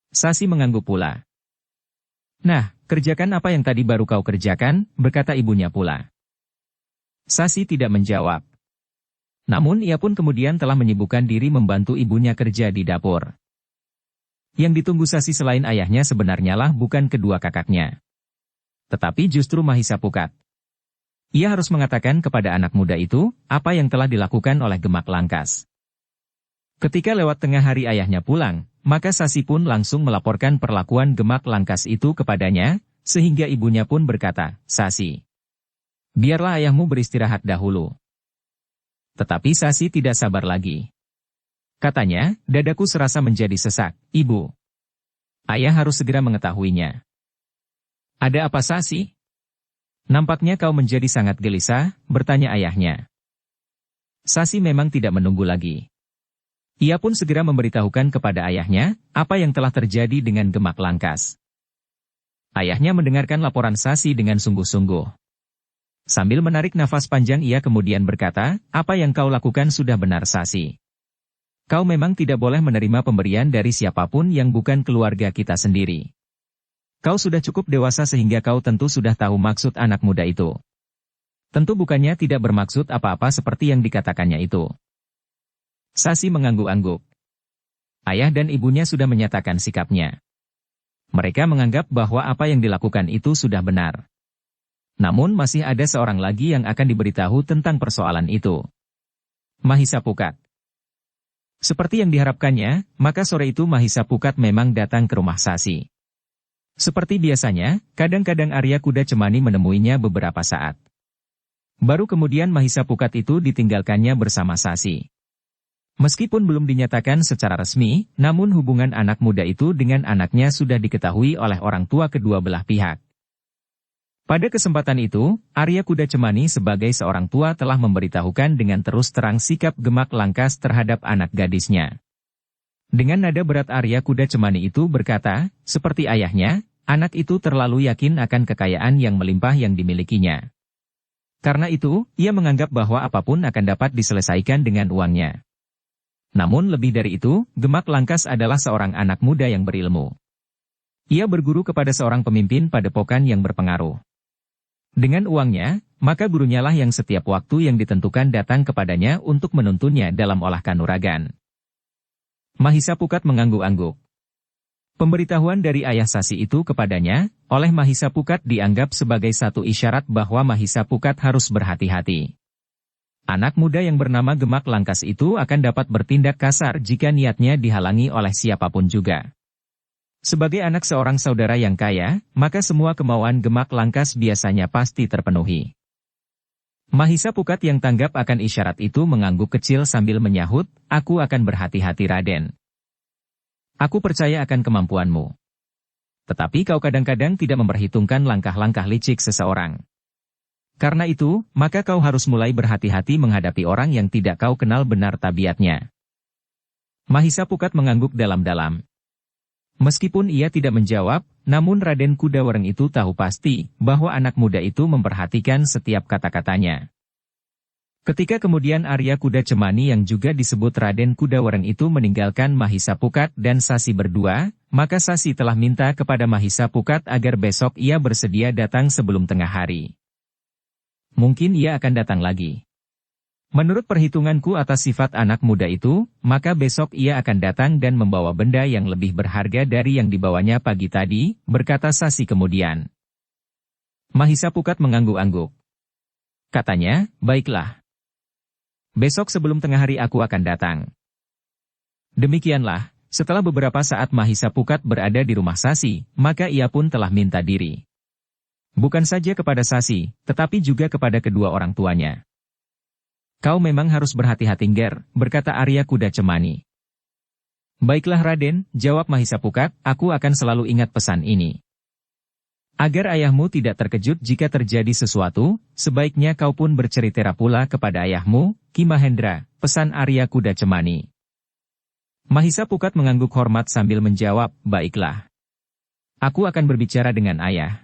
Sasi mengangguk pula. "Nah, kerjakan apa yang tadi baru kau kerjakan," berkata ibunya pula. Sasi tidak menjawab. Namun ia pun kemudian telah menyibukkan diri membantu ibunya kerja di dapur. Yang ditunggu Sasi selain ayahnya sebenarnya lah bukan kedua kakaknya. Tetapi justru Mahisa Pukat. Ia harus mengatakan kepada anak muda itu, apa yang telah dilakukan oleh Gemak Langkas. Ketika lewat tengah hari ayahnya pulang, maka Sasi pun langsung melaporkan perlakuan Gemak Langkas itu kepadanya, sehingga ibunya pun berkata, "Sasi, biarlah ayahmu beristirahat dahulu." Tetapi Sasi tidak sabar lagi. Katanya, "Dadaku serasa menjadi sesak, Ibu. Ayah harus segera mengetahuinya." "Ada apa Sasi? Nampaknya kau menjadi sangat gelisah," bertanya ayahnya. Sasi memang tidak menunggu lagi. Ia pun segera memberitahukan kepada ayahnya, apa yang telah terjadi dengan Gemak Langkas. Ayahnya mendengarkan laporan Sasi dengan sungguh-sungguh. Sambil menarik nafas panjang ia kemudian berkata, "Apa yang kau lakukan sudah benar Sasi. Kau memang tidak boleh menerima pemberian dari siapapun yang bukan keluarga kita sendiri. Kau sudah cukup dewasa sehingga kau tentu sudah tahu maksud anak muda itu. Tentu bukannya tidak bermaksud apa-apa seperti yang dikatakannya itu. Sasi mengangguk-angguk. Ayah dan ibunya sudah menyatakan sikapnya. Mereka menganggap bahwa apa yang dilakukan itu sudah benar. Namun masih ada seorang lagi yang akan diberitahu tentang persoalan itu. Mahisa Pukat. Seperti yang diharapkannya, maka sore itu Mahisa Pukat memang datang ke rumah Sasi. Seperti biasanya, kadang-kadang Arya Kuda Cemani menemuinya beberapa saat. Baru kemudian Mahisa Pukat itu ditinggalkannya bersama Sasi. Meskipun belum dinyatakan secara resmi, namun hubungan anak muda itu dengan anaknya sudah diketahui oleh orang tua kedua belah pihak. Pada kesempatan itu, Arya Kuda Cemani sebagai seorang tua telah memberitahukan dengan terus terang sikap Gemak Langkas terhadap anak gadisnya. Dengan nada berat Arya Kuda Cemani itu berkata, seperti ayahnya, anak itu terlalu yakin akan kekayaan yang melimpah yang dimilikinya. Karena itu, ia menganggap bahwa apapun akan dapat diselesaikan dengan uangnya. Namun lebih dari itu, Gemak Langkas adalah seorang anak muda yang berilmu. Ia berguru kepada seorang pemimpin padepokan yang berpengaruh. Dengan uangnya, maka gurunya lah yang setiap waktu yang ditentukan datang kepadanya untuk menuntunnya dalam olah kanuragan. Mahisa Pukat mengangguk-angguk. Pemberitahuan dari ayah Sasi itu kepadanya, oleh Mahisa Pukat dianggap sebagai satu isyarat bahwa Mahisa Pukat harus berhati-hati. Anak muda yang bernama Gemak Langkas itu akan dapat bertindak kasar jika niatnya dihalangi oleh siapapun juga. Sebagai anak seorang saudara yang kaya, maka semua kemauan Gemak Langkas biasanya pasti terpenuhi. Mahisa Pukat yang tanggap akan isyarat itu mengangguk kecil sambil menyahut, "Aku akan berhati-hati Raden. Aku percaya akan kemampuanmu. Tetapi kau kadang-kadang tidak memperhitungkan langkah-langkah licik seseorang. Karena itu, maka kau harus mulai berhati-hati menghadapi orang yang tidak kau kenal benar tabiatnya." Mahisa Pukat mengangguk dalam-dalam. Meskipun ia tidak menjawab, namun Raden Kudawereng itu tahu pasti bahwa anak muda itu memperhatikan setiap kata-katanya. Ketika kemudian Arya Kuda Cemani yang juga disebut Raden Kudawereng itu meninggalkan Mahisa Pukat dan Sasi berdua, maka Sasi telah minta kepada Mahisa Pukat agar besok ia bersedia datang sebelum tengah hari. Mungkin ia akan datang lagi. Menurut perhitunganku atas sifat anak muda itu, maka besok ia akan datang dan membawa benda yang lebih berharga dari yang dibawanya pagi tadi, berkata Sasi kemudian. Mahisa Pukat mengangguk-angguk. Katanya, baiklah. Besok sebelum tengah hari aku akan datang. Demikianlah, setelah beberapa saat Mahisa Pukat berada di rumah Sasi, maka ia pun telah minta diri. Bukan saja kepada Sasi, tetapi juga kepada kedua orang tuanya. Kau memang harus berhati-hati Nger, berkata Arya Kuda Cemani. Baiklah Raden, jawab Mahisa Pukat, aku akan selalu ingat pesan ini. Agar ayahmu tidak terkejut jika terjadi sesuatu, sebaiknya kau pun bercerita pula kepada ayahmu, Ki Mahendra, pesan Arya Kuda Cemani. Mahisa Pukat mengangguk hormat sambil menjawab, baiklah. Aku akan berbicara dengan ayah.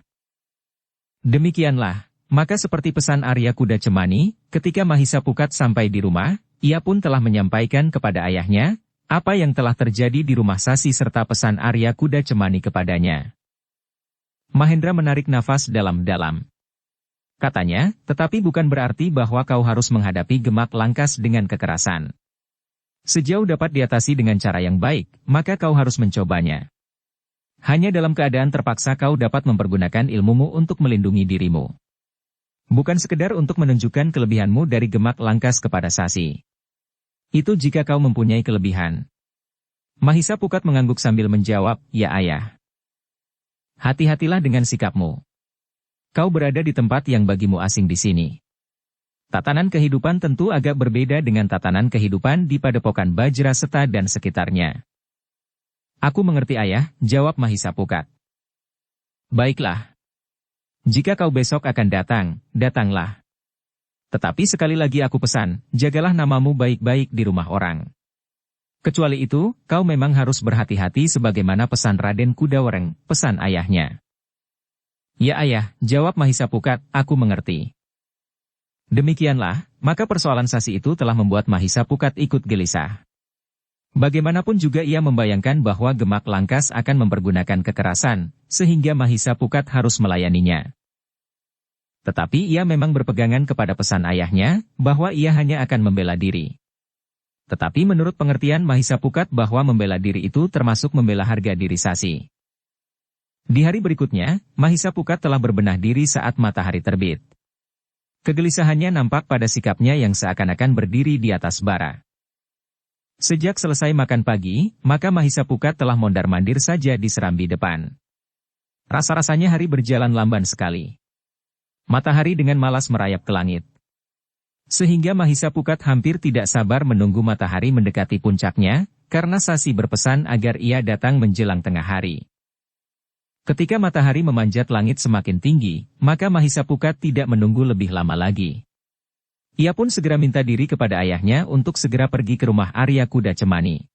Demikianlah, maka seperti pesan Arya Kuda Cemani, ketika Mahisa Pukat sampai di rumah, ia pun telah menyampaikan kepada ayahnya, apa yang telah terjadi di rumah Sasi serta pesan Arya Kuda Cemani kepadanya. Mahendra menarik nafas dalam-dalam. Katanya, tetapi bukan berarti bahwa kau harus menghadapi Gemak Langkas dengan kekerasan. Sejauh dapat diatasi dengan cara yang baik, maka kau harus mencobanya. Hanya dalam keadaan terpaksa kau dapat mempergunakan ilmumu untuk melindungi dirimu. Bukan sekedar untuk menunjukkan kelebihanmu dari Gemak Langkas kepada Sasi. Itu jika kau mempunyai kelebihan. Mahisa Pukat mengangguk sambil menjawab, ya ayah. Hati-hatilah dengan sikapmu. Kau berada di tempat yang bagimu asing di sini. Tatanan kehidupan tentu agak berbeda dengan tatanan kehidupan di Padepokan Bajraseta dan sekitarnya. Aku mengerti ayah, jawab Mahisa Pukat. Baiklah. Jika kau besok akan datang, datanglah. Tetapi sekali lagi aku pesan, jagalah namamu baik-baik di rumah orang. Kecuali itu, kau memang harus berhati-hati sebagaimana pesan Raden Kudawereng, pesan ayahnya. Ya ayah, jawab Mahisa Pukat, aku mengerti. Demikianlah, maka persoalan Sasi itu telah membuat Mahisa Pukat ikut gelisah. Bagaimanapun juga ia membayangkan bahwa Gemak Langkas akan mempergunakan kekerasan, sehingga Mahisa Pukat harus melayaninya. Tetapi ia memang berpegangan kepada pesan ayahnya, bahwa ia hanya akan membela diri. Tetapi menurut pengertian Mahisa Pukat bahwa membela diri itu termasuk membela harga diri Sasi. Di hari berikutnya, Mahisa Pukat telah berbenah diri saat matahari terbit. Kegelisahannya nampak pada sikapnya yang seakan-akan berdiri di atas bara. Sejak selesai makan pagi, maka Mahisa Pukat telah mondar-mandir saja di serambi depan. Rasa-rasanya hari berjalan lamban sekali. Matahari dengan malas merayap ke langit. Sehingga Mahisa Pukat hampir tidak sabar menunggu matahari mendekati puncaknya, karena Sasi berpesan agar ia datang menjelang tengah hari. Ketika matahari memanjat langit semakin tinggi, maka Mahisa Pukat tidak menunggu lebih lama lagi. Ia pun segera minta diri kepada ayahnya untuk segera pergi ke rumah Arya Kuda Cemani.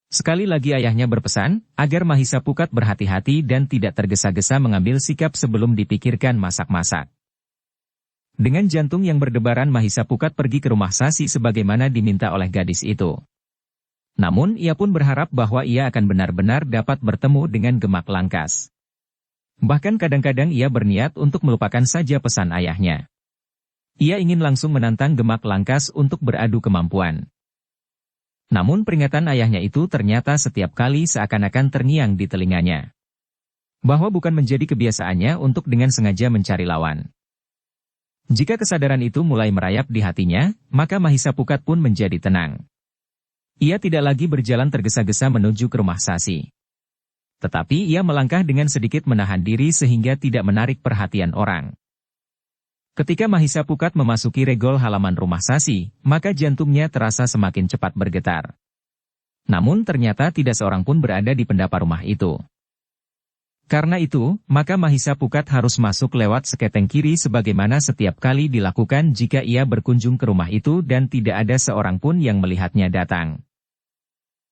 Sekali lagi ayahnya berpesan, agar Mahisa Pukat berhati-hati dan tidak tergesa-gesa mengambil sikap sebelum dipikirkan masak-masak. Dengan jantung yang berdebaran Mahisa Pukat pergi ke rumah Sasi sebagaimana diminta oleh gadis itu. Namun ia pun berharap bahwa ia akan benar-benar dapat bertemu dengan Gemak Langkas. Bahkan kadang-kadang ia berniat untuk melupakan saja pesan ayahnya. Ia ingin langsung menantang Gemak Langkas untuk beradu kemampuan. Namun peringatan ayahnya itu ternyata setiap kali seakan-akan terngiang di telinganya. Bahwa bukan menjadi kebiasaannya untuk dengan sengaja mencari lawan. Jika kesadaran itu mulai merayap di hatinya, maka Mahisa Pukat pun menjadi tenang. Ia tidak lagi berjalan tergesa-gesa menuju ke rumah Sasi. Tetapi ia melangkah dengan sedikit menahan diri sehingga tidak menarik perhatian orang. Ketika Mahisa Pukat memasuki regol halaman rumah Sasi, maka jantungnya terasa semakin cepat bergetar. Namun ternyata tidak seorang pun berada di pendapa rumah itu. Karena itu, maka Mahisa Pukat harus masuk lewat seketeng kiri sebagaimana setiap kali dilakukan jika ia berkunjung ke rumah itu dan tidak ada seorang pun yang melihatnya datang.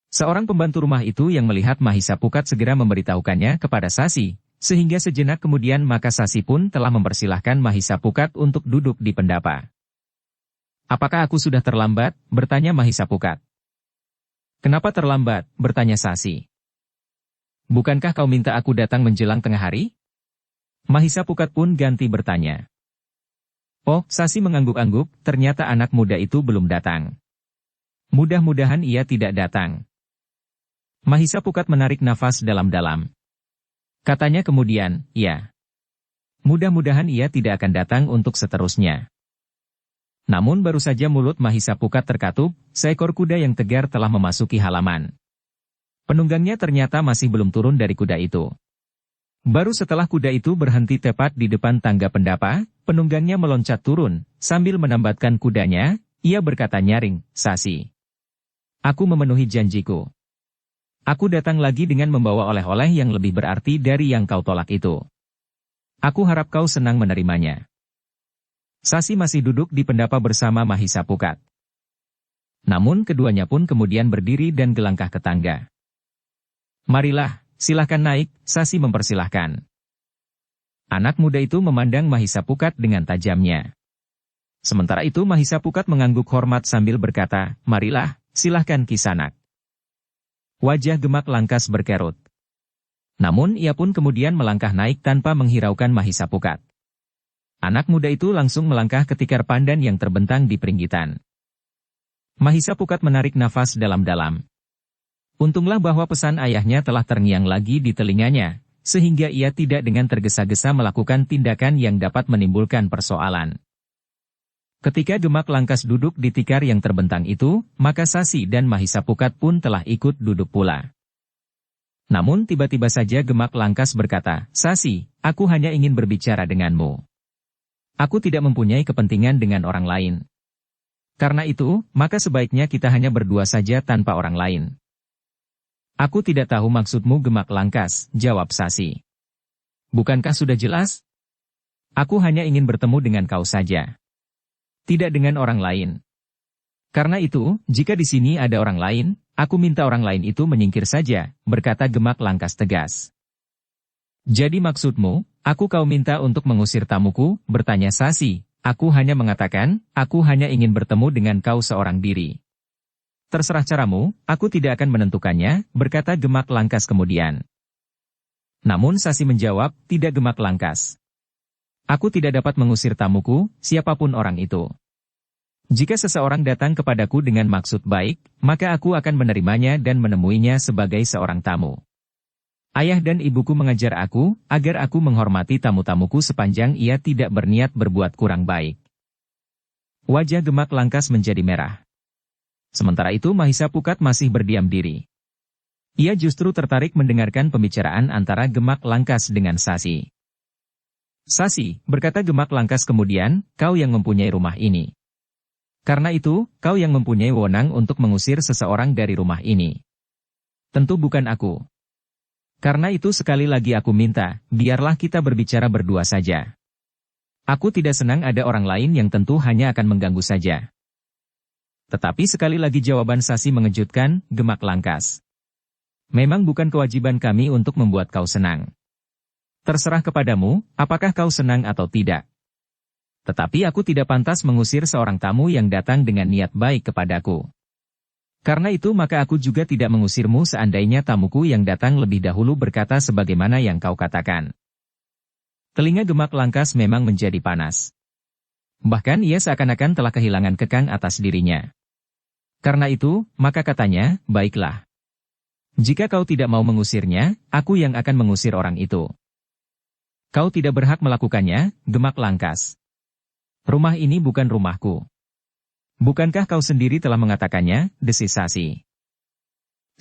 Seorang pembantu rumah itu yang melihat Mahisa Pukat segera memberitahukannya kepada Sasi, sehingga sejenak kemudian maka Sasi pun telah mempersilahkan Mahisa Pukat untuk duduk di pendapa. "Apakah aku sudah terlambat?" bertanya Mahisa Pukat. "Kenapa terlambat?" bertanya Sasi. "Bukankah kau minta aku datang menjelang tengah hari?" Mahisa Pukat pun ganti bertanya. Oh, Sasi mengangguk-angguk, ternyata anak muda itu belum datang. Mudah-mudahan ia tidak datang. Mahisa Pukat menarik nafas dalam-dalam. Katanya kemudian, ya. Mudah-mudahan ia tidak akan datang untuk seterusnya. Namun baru saja mulut Mahisa Pukat terkatup, seekor kuda yang tegar telah memasuki halaman. Penunggangnya ternyata masih belum turun dari kuda itu. Baru setelah kuda itu berhenti tepat di depan tangga pendapa, penunggangnya meloncat turun, sambil menambatkan kudanya, ia berkata nyaring, "Sasi. Aku memenuhi janjiku. Aku datang lagi dengan membawa oleh-oleh yang lebih berarti dari yang kau tolak itu. Aku harap kau senang menerimanya." Sasi masih duduk di pendapa bersama Mahisa Pukat. Namun keduanya pun kemudian berdiri dan gelangkah ke tangga. "Marilah, silahkan naik," Sasi mempersilahkan. Anak muda itu memandang Mahisa Pukat dengan tajamnya. Sementara itu Mahisa Pukat mengangguk hormat sambil berkata, "Marilah, silahkan Kisanak." Wajah Gemak Langkas berkerut. Namun ia pun kemudian melangkah naik tanpa menghiraukan Mahisa Pukat. Anak muda itu langsung melangkah ke tikar pandan yang terbentang di peringgitan. Mahisa Pukat menarik nafas dalam-dalam. Untunglah bahwa pesan ayahnya telah terngiang lagi di telinganya, sehingga ia tidak dengan tergesa-gesa melakukan tindakan yang dapat menimbulkan persoalan. Ketika Gemak Langkas duduk di tikar yang terbentang itu, maka Sasi dan Mahisa Pukat pun telah ikut duduk pula. Namun tiba-tiba saja Gemak Langkas berkata, "Sasi, aku hanya ingin berbicara denganmu. Aku tidak mempunyai kepentingan dengan orang lain. Karena itu, maka sebaiknya kita hanya berdua saja tanpa orang lain." "Aku tidak tahu maksudmu Gemak Langkas," jawab Sasi. "Bukankah sudah jelas? Aku hanya ingin bertemu dengan kau saja. Tidak dengan orang lain. Karena itu, jika di sini ada orang lain, aku minta orang lain itu menyingkir saja," berkata Gemak Langkas tegas. "Jadi maksudmu, kau minta untuk mengusir tamuku?" bertanya Sasi. "Aku hanya mengatakan, aku hanya ingin bertemu dengan kau seorang diri." "Terserah caramu, aku tidak akan menentukannya," berkata Gemak Langkas kemudian. Namun Sasi menjawab, "Tidak Gemak Langkas. Aku tidak dapat mengusir tamuku, siapapun orang itu. Jika seseorang datang kepadaku dengan maksud baik, maka aku akan menerimanya dan menemuinya sebagai seorang tamu. Ayah dan ibuku mengajar aku, agar aku menghormati tamu-tamuku sepanjang ia tidak berniat berbuat kurang baik. Wajah Gemak Langkas menjadi merah. Sementara itu Mahisa Pukat masih berdiam diri. Ia justru tertarik mendengarkan pembicaraan antara Gemak Langkas dengan Sasi. Sasi, berkata Gemak Langkas kemudian, kau yang mempunyai rumah ini. Karena itu, kau yang mempunyai wewenang untuk mengusir seseorang dari rumah ini. Tentu bukan aku. Karena itu sekali lagi aku minta, biarlah kita berbicara berdua saja. Aku tidak senang ada orang lain yang tentu hanya akan mengganggu saja. Tetapi sekali lagi jawaban Sasi mengejutkan, Gemak Langkas. Memang bukan kewajiban kami untuk membuat kau senang. Terserah kepadamu, apakah kau senang atau tidak. Tetapi aku tidak pantas mengusir seorang tamu yang datang dengan niat baik kepadaku. Karena itu maka aku juga tidak mengusirmu seandainya tamuku yang datang lebih dahulu berkata sebagaimana yang kau katakan. Telinga Gemak Langkas memang menjadi panas. Bahkan ia seakan-akan telah kehilangan kekang atas dirinya. Karena itu, maka katanya, baiklah. Jika kau tidak mau mengusirnya, aku yang akan mengusir orang itu. Kau tidak berhak melakukannya, Gemak Langkas. Rumah ini bukan rumahku. Bukankah kau sendiri telah mengatakannya, desis Sasi.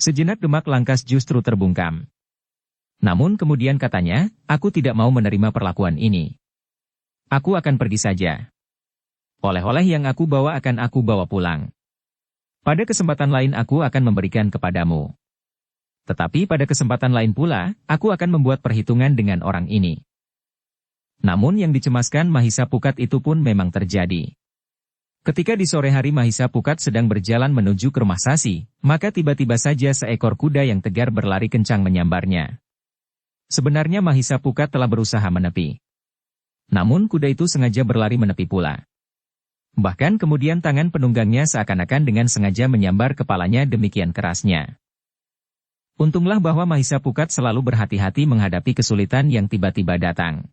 Sejenak Gemak Langkas justru terbungkam. Namun kemudian katanya, aku tidak mau menerima perlakuan ini. Aku akan pergi saja. Oleh-oleh yang aku bawa akan aku bawa pulang. Pada kesempatan lain aku akan memberikan kepadamu. Tetapi pada kesempatan lain pula, aku akan membuat perhitungan dengan orang ini. Namun yang dicemaskan Mahisa Pukat itu pun memang terjadi. Ketika di sore hari Mahisa Pukat sedang berjalan menuju ke rumah Sasi, maka tiba-tiba saja seekor kuda yang tegar berlari kencang menyambarnya. Sebenarnya Mahisa Pukat telah berusaha menepi. Namun kuda itu sengaja berlari menepi pula. Bahkan kemudian tangan penunggangnya seakan-akan dengan sengaja menyambar kepalanya demikian kerasnya. Untunglah bahwa Mahisa Pukat selalu berhati-hati menghadapi kesulitan yang tiba-tiba datang.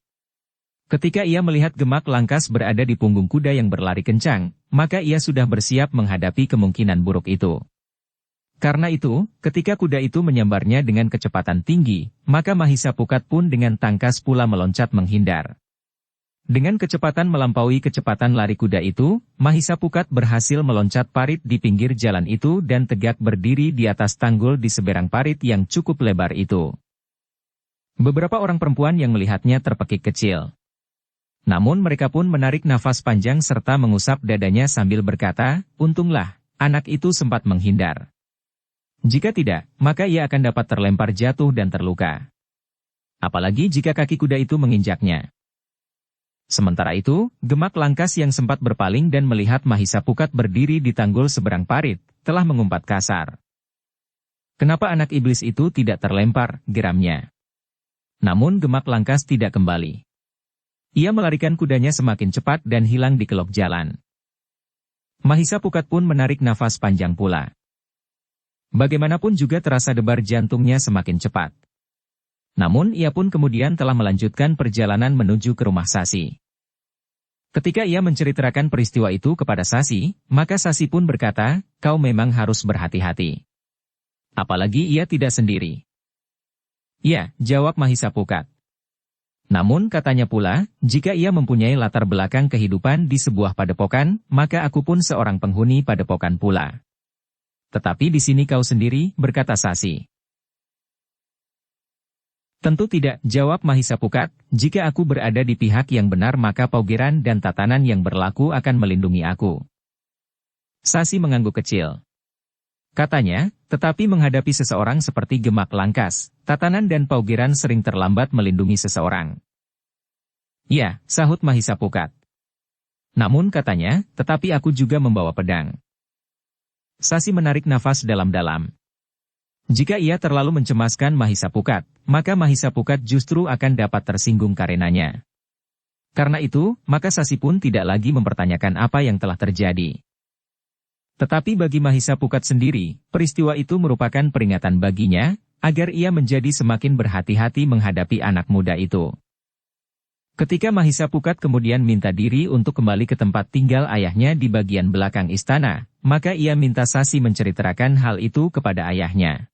Ketika ia melihat Gemak Langkas berada di punggung kuda yang berlari kencang, maka ia sudah bersiap menghadapi kemungkinan buruk itu. Karena itu, ketika kuda itu menyambarnya dengan kecepatan tinggi, maka Mahisa Pukat pun dengan tangkas pula meloncat menghindar. Dengan kecepatan melampaui kecepatan lari kuda itu, Mahisa Pukat berhasil meloncat parit di pinggir jalan itu dan tegak berdiri di atas tanggul di seberang parit yang cukup lebar itu. Beberapa orang perempuan yang melihatnya terpekik kecil. Namun mereka pun menarik nafas panjang serta mengusap dadanya sambil berkata, untunglah, anak itu sempat menghindar. Jika tidak, maka ia akan dapat terlempar jatuh dan terluka. Apalagi jika kaki kuda itu menginjaknya. Sementara itu, Gemak Langkas yang sempat berpaling dan melihat Mahisa Pukat berdiri di tanggul seberang parit, telah mengumpat kasar. Kenapa anak iblis itu tidak terlempar, geramnya. Namun Gemak Langkas tidak kembali. Ia melarikan kudanya semakin cepat dan hilang di kelok jalan. Mahisa Pukat pun menarik nafas panjang pula. Bagaimanapun juga terasa debar jantungnya semakin cepat. Namun ia pun kemudian telah melanjutkan perjalanan menuju ke rumah Sasi. Ketika ia menceritakan peristiwa itu kepada Sasi, maka Sasi pun berkata, kau memang harus berhati-hati. Apalagi ia tidak sendiri. Ya, jawab Mahisa Pukat. Namun katanya pula, jika ia mempunyai latar belakang kehidupan di sebuah padepokan, maka aku pun seorang penghuni padepokan pula. Tetapi di sini kau sendiri, berkata Sasi. Tentu tidak, jawab Mahisa Pukat, jika aku berada di pihak yang benar maka paugeran dan tatanan yang berlaku akan melindungi aku. Sasi mengangguk kecil. Katanya, tetapi menghadapi seseorang seperti Gemak Langkas, tatanan dan paugeran sering terlambat melindungi seseorang. Ya, sahut Mahisa Pukat. Namun katanya, tetapi aku juga membawa pedang. Sasi menarik nafas dalam-dalam. Jika ia terlalu mencemaskan Mahisa Pukat, maka Mahisa Pukat justru akan dapat tersinggung karenanya. Karena itu, maka Sasi pun tidak lagi mempertanyakan apa yang telah terjadi. Tetapi bagi Mahisa Pukat sendiri, peristiwa itu merupakan peringatan baginya, agar ia menjadi semakin berhati-hati menghadapi anak muda itu. Ketika Mahisa Pukat kemudian minta diri untuk kembali ke tempat tinggal ayahnya di bagian belakang istana, maka ia minta Sasi menceritakan hal itu kepada ayahnya.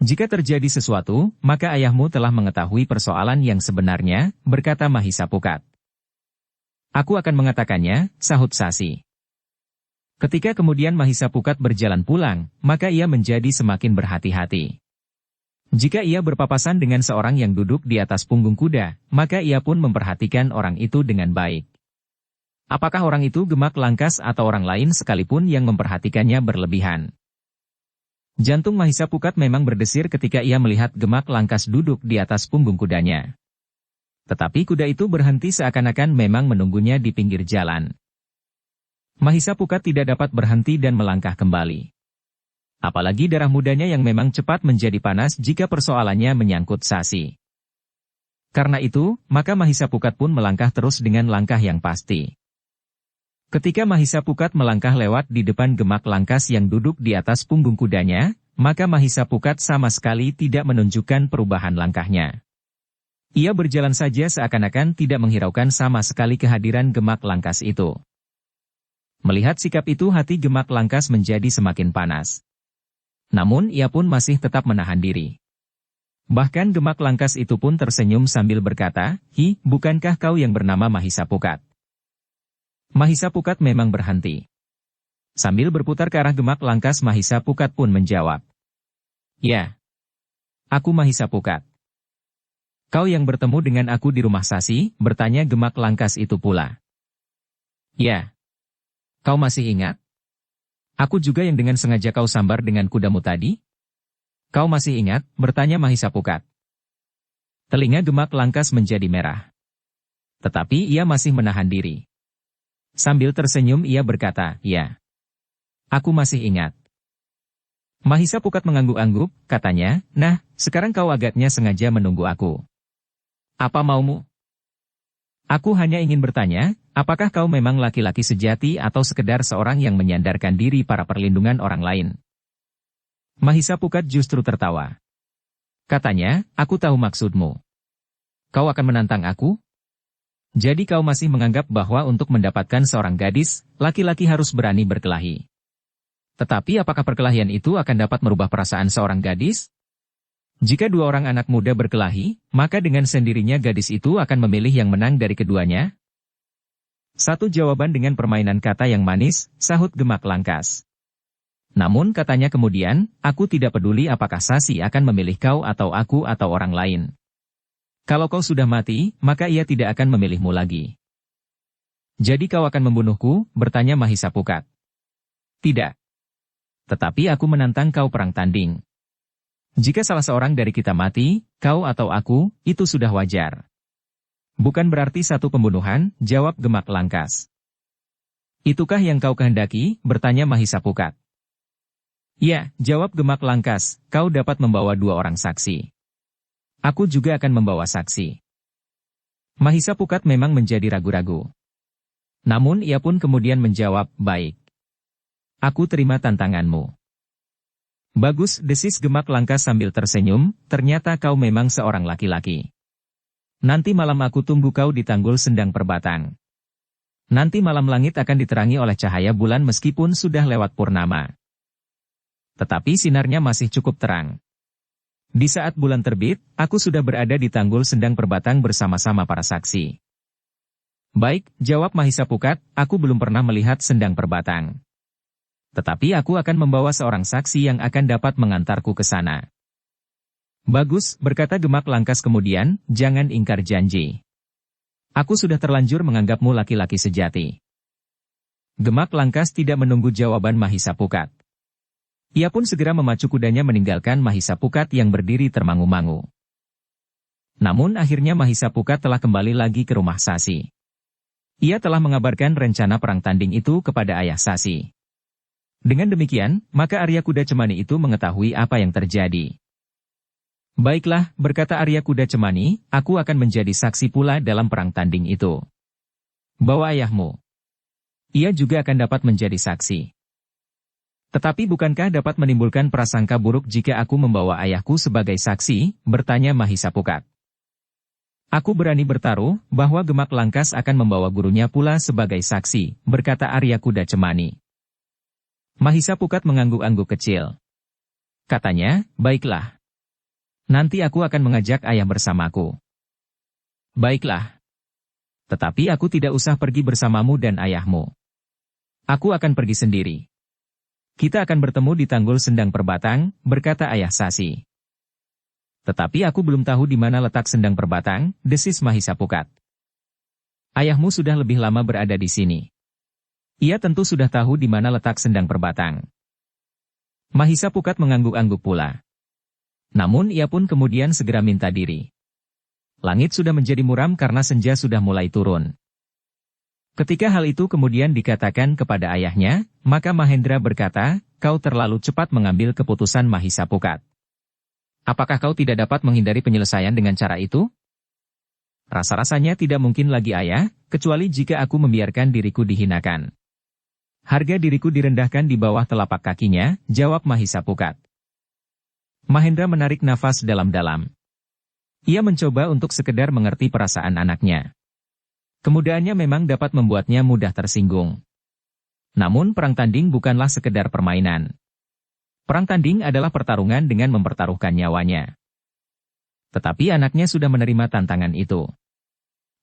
Jika terjadi sesuatu, maka ayahmu telah mengetahui persoalan yang sebenarnya, berkata Mahisa Pukat. Aku akan mengatakannya, sahut Sasi. Ketika kemudian Mahisa Pukat berjalan pulang, maka ia menjadi semakin berhati-hati. Jika ia berpapasan dengan seorang yang duduk di atas punggung kuda, maka ia pun memperhatikan orang itu dengan baik. Apakah orang itu Gemak Langkas atau orang lain sekalipun yang memperhatikannya berlebihan? Jantung Mahisa Pukat memang berdesir ketika ia melihat Gemak Langkas duduk di atas punggung kudanya. Tetapi kuda itu berhenti seakan-akan memang menunggunya di pinggir jalan. Mahisa Pukat tidak dapat berhenti dan melangkah kembali. Apalagi darah mudanya yang memang cepat menjadi panas jika persoalannya menyangkut Sasi. Karena itu, maka Mahisa Pukat pun melangkah terus dengan langkah yang pasti. Ketika Mahisa Pukat melangkah lewat di depan Gemak Langkas yang duduk di atas punggung kudanya, maka Mahisa Pukat sama sekali tidak menunjukkan perubahan langkahnya. Ia berjalan saja seakan-akan tidak menghiraukan sama sekali kehadiran Gemak Langkas itu. Melihat sikap itu hati Gemak Langkas menjadi semakin panas. Namun ia pun masih tetap menahan diri. Bahkan Gemak Langkas itu pun tersenyum sambil berkata, "Hi, bukankah kau yang bernama Mahisa Pukat?" Mahisa Pukat memang berhenti. Sambil berputar ke arah Gemak Langkas, Mahisa Pukat pun menjawab, "Ya, aku Mahisa Pukat." "Kau yang bertemu dengan aku di rumah Sasi?" bertanya Gemak Langkas itu pula. "Ya. Kau masih ingat? Aku juga yang dengan sengaja kau sambar dengan kudamu tadi?" "Kau masih ingat?" bertanya Mahisa Pukat. Telinga Gemak Langkas menjadi merah. Tetapi ia masih menahan diri. Sambil tersenyum ia berkata, "Ya. Aku masih ingat." Mahisa Pukat mengangguk-angguk, katanya, "Nah, sekarang kau agaknya sengaja menunggu aku. Apa maumu?" "Aku hanya ingin bertanya, apakah kau memang laki-laki sejati atau sekedar seorang yang menyandarkan diri para perlindungan orang lain?" Mahisa Pukat justru tertawa. Katanya, "Aku tahu maksudmu. Kau akan menantang aku? Jadi kau masih menganggap bahwa untuk mendapatkan seorang gadis, laki-laki harus berani berkelahi. Tetapi apakah perkelahian itu akan dapat merubah perasaan seorang gadis? Jika dua orang anak muda berkelahi, maka dengan sendirinya gadis itu akan memilih yang menang dari keduanya?" "Satu jawaban dengan permainan kata yang manis," sahut Gemak Langkas. "Namun katanya kemudian, aku tidak peduli apakah Sasi akan memilih kau atau aku atau orang lain. Kalau kau sudah mati, maka ia tidak akan memilihmu lagi." "Jadi kau akan membunuhku?" bertanya Mahisa Pukat. "Tidak. Tetapi aku menantang kau perang tanding. Jika salah seorang dari kita mati, kau atau aku, itu sudah wajar." "Bukan berarti satu pembunuhan," jawab Gemak Langkas. "Itukah yang kau kehendaki?" bertanya Mahisa Pukat. "Ya," jawab Gemak Langkas, "kau dapat membawa dua orang saksi. Aku juga akan membawa saksi." Mahisa Pukat memang menjadi ragu-ragu. Namun ia pun kemudian menjawab, "Baik. Aku terima tantanganmu." "Bagus," desis Gemak Langkas sambil tersenyum, "ternyata kau memang seorang laki-laki. Nanti malam aku tunggu kau di Tanggul Sendang Perbatang. Nanti malam langit akan diterangi oleh cahaya bulan meskipun sudah lewat purnama. Tetapi sinarnya masih cukup terang. Di saat bulan terbit, aku sudah berada di Tanggul Sendang Perbatang bersama-sama para saksi." "Baik," jawab Mahisa Pukat, "aku belum pernah melihat Sendang Perbatang. Tetapi aku akan membawa seorang saksi yang akan dapat mengantarku ke sana." "Bagus," berkata Gemak Langkas kemudian, "jangan ingkar janji. Aku sudah terlanjur menganggapmu laki-laki sejati." Gemak Langkas tidak menunggu jawaban Mahisa Pukat. Ia pun segera memacu kudanya meninggalkan Mahisa Pukat yang berdiri termangu-mangu. Namun akhirnya Mahisa Pukat telah kembali lagi ke rumah Sasi. Ia telah mengabarkan rencana perang tanding itu kepada ayah Sasi. Dengan demikian, maka Arya Kuda Cemani itu mengetahui apa yang terjadi. "Baiklah," berkata Arya Kuda Cemani, "aku akan menjadi saksi pula dalam perang tanding itu. Bawa ayahmu. Ia juga akan dapat menjadi saksi." "Tetapi bukankah dapat menimbulkan prasangka buruk jika aku membawa ayahku sebagai saksi?" bertanya Mahisa Pukat. Aku berani bertaruh bahwa Gemak Langkas akan membawa gurunya pula sebagai saksi, berkata Arya Kuda Cemani. Mahisa Pukat mengangguk-angguk kecil. Katanya, baiklah. Nanti aku akan mengajak ayah bersamaku. Baiklah. Tetapi aku tidak usah pergi bersamamu dan ayahmu. Aku akan pergi sendiri. Kita akan bertemu di Tanggul Sendang Perbatang, berkata ayah Sasi. Tetapi aku belum tahu di mana letak Sendang Perbatang, desis Mahisa Pukat. Ayahmu sudah lebih lama berada di sini. Ia tentu sudah tahu di mana letak Sendang Perbatang. Mahisa Pukat mengangguk-angguk pula. Namun ia pun kemudian segera minta diri. Langit sudah menjadi muram karena senja sudah mulai turun. Ketika hal itu kemudian dikatakan kepada ayahnya, maka Mahendra berkata, kau terlalu cepat mengambil keputusan Mahisa Pukat. Apakah kau tidak dapat menghindari penyelesaian dengan cara itu? Rasa-rasanya tidak mungkin lagi ayah, kecuali jika aku membiarkan diriku dihinakan. Harga diriku direndahkan di bawah telapak kakinya, jawab Mahisa Pukat. Mahendra menarik nafas dalam-dalam. Ia mencoba untuk sekedar mengerti perasaan anaknya. Kemudahannya memang dapat membuatnya mudah tersinggung. Namun perang tanding bukanlah sekedar permainan. Perang tanding adalah pertarungan dengan mempertaruhkan nyawanya. Tetapi anaknya sudah menerima tantangan itu.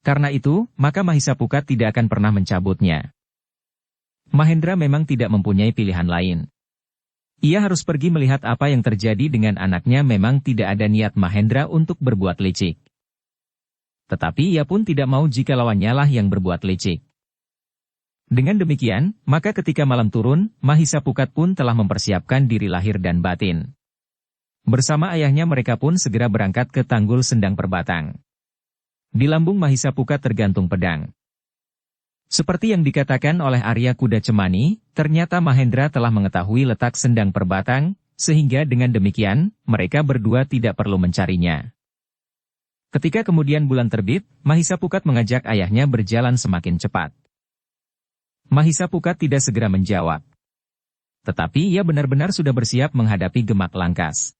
Karena itu, maka Mahisa Pukat tidak akan pernah mencabutnya. Mahendra memang tidak mempunyai pilihan lain. Ia harus pergi melihat apa yang terjadi dengan anaknya. Memang tidak ada niat Mahendra untuk berbuat licik. Tetapi ia pun tidak mau jika lawannya lah yang berbuat licik. Dengan demikian, maka ketika malam turun, Mahisa Pukat pun telah mempersiapkan diri lahir dan batin. Bersama ayahnya mereka pun segera berangkat ke Tanggul Sendang Perbatang. Di lambung Mahisa Pukat tergantung pedang. Seperti yang dikatakan oleh Arya Kuda Cemani, ternyata Mahendra telah mengetahui letak Sendang Perbatang, sehingga dengan demikian, mereka berdua tidak perlu mencarinya. Ketika kemudian bulan terbit, Mahisa Pukat mengajak ayahnya berjalan semakin cepat. Mahisa Pukat tidak segera menjawab. Tetapi ia benar-benar sudah bersiap menghadapi Gemak Langkas.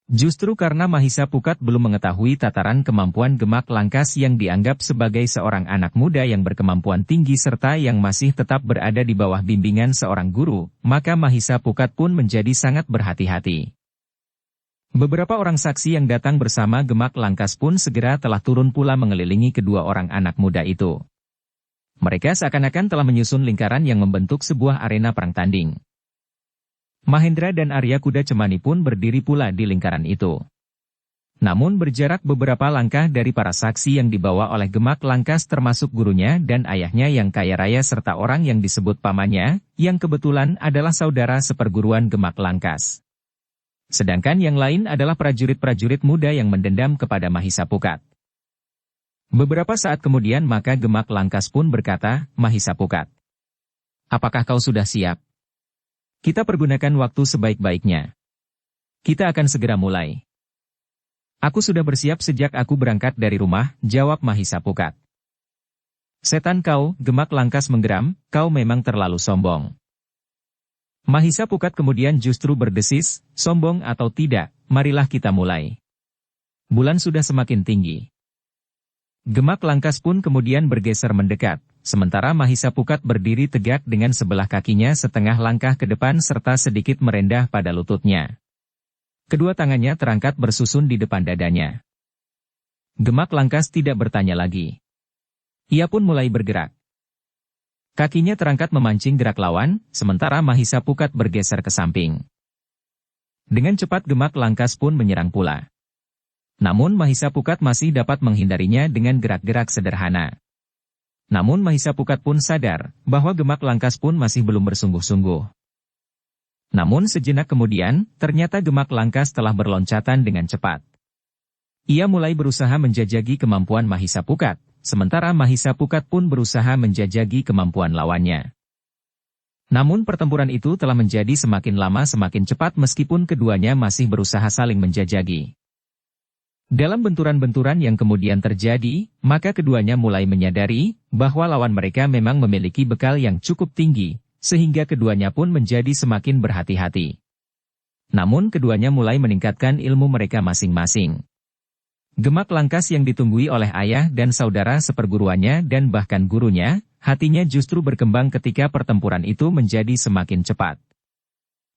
Justru karena Mahisa Pukat belum mengetahui tataran kemampuan Gemak Langkas yang dianggap sebagai seorang anak muda yang berkemampuan tinggi serta yang masih tetap berada di bawah bimbingan seorang guru, maka Mahisa Pukat pun menjadi sangat berhati-hati. Beberapa orang saksi yang datang bersama Gemak Langkas pun segera telah turun pula mengelilingi kedua orang anak muda itu. Mereka seakan-akan telah menyusun lingkaran yang membentuk sebuah arena perang tanding. Mahendra dan Arya Kuda Cemani pun berdiri pula di lingkaran itu. Namun berjarak beberapa langkah dari para saksi yang dibawa oleh Gemak Langkas termasuk gurunya dan ayahnya yang kaya raya serta orang yang disebut pamannya, yang kebetulan adalah saudara seperguruan Gemak Langkas. Sedangkan yang lain adalah prajurit-prajurit muda yang mendendam kepada Mahisa Pukat. Beberapa saat kemudian maka Gemak Langkas pun berkata, Mahisa Pukat. Apakah kau sudah siap? Kita pergunakan waktu sebaik-baiknya. Kita akan segera mulai. Aku sudah bersiap sejak aku berangkat dari rumah, jawab Mahisa Pukat. Setan kau, Gemak Langkas menggeram, kau memang terlalu sombong. Mahisa Pukat kemudian justru berdesis, sombong atau tidak, marilah kita mulai. Bulan sudah semakin tinggi. Gemak Langkas pun kemudian bergeser mendekat, sementara Mahisa Pukat berdiri tegak dengan sebelah kakinya setengah langkah ke depan serta sedikit merendah pada lututnya. Kedua tangannya terangkat bersusun di depan dadanya. Gemak Langkas tidak bertanya lagi. Ia pun mulai bergerak. Kakinya terangkat memancing gerak lawan, sementara Mahisa Pukat bergeser ke samping. Dengan cepat Gemak Langkas pun menyerang pula. Namun Mahisa Pukat masih dapat menghindarinya dengan gerak-gerak sederhana. Namun Mahisa Pukat pun sadar, bahwa Gemak Langkas pun masih belum bersungguh-sungguh. Namun sejenak kemudian, ternyata Gemak Langkas telah berloncatan dengan cepat. Ia mulai berusaha menjajaki kemampuan Mahisa Pukat, sementara Mahisa Pukat pun berusaha menjajaki kemampuan lawannya. Namun pertempuran itu telah menjadi semakin lama semakin cepat meskipun keduanya masih berusaha saling menjajaki. Dalam benturan-benturan yang kemudian terjadi, maka keduanya mulai menyadari bahwa lawan mereka memang memiliki bekal yang cukup tinggi, sehingga keduanya pun menjadi semakin berhati-hati. Namun keduanya mulai meningkatkan ilmu mereka masing-masing. Gemak Langkas yang ditunggui oleh ayah dan saudara seperguruannya dan bahkan gurunya, hatinya justru berkembang ketika pertempuran itu menjadi semakin cepat.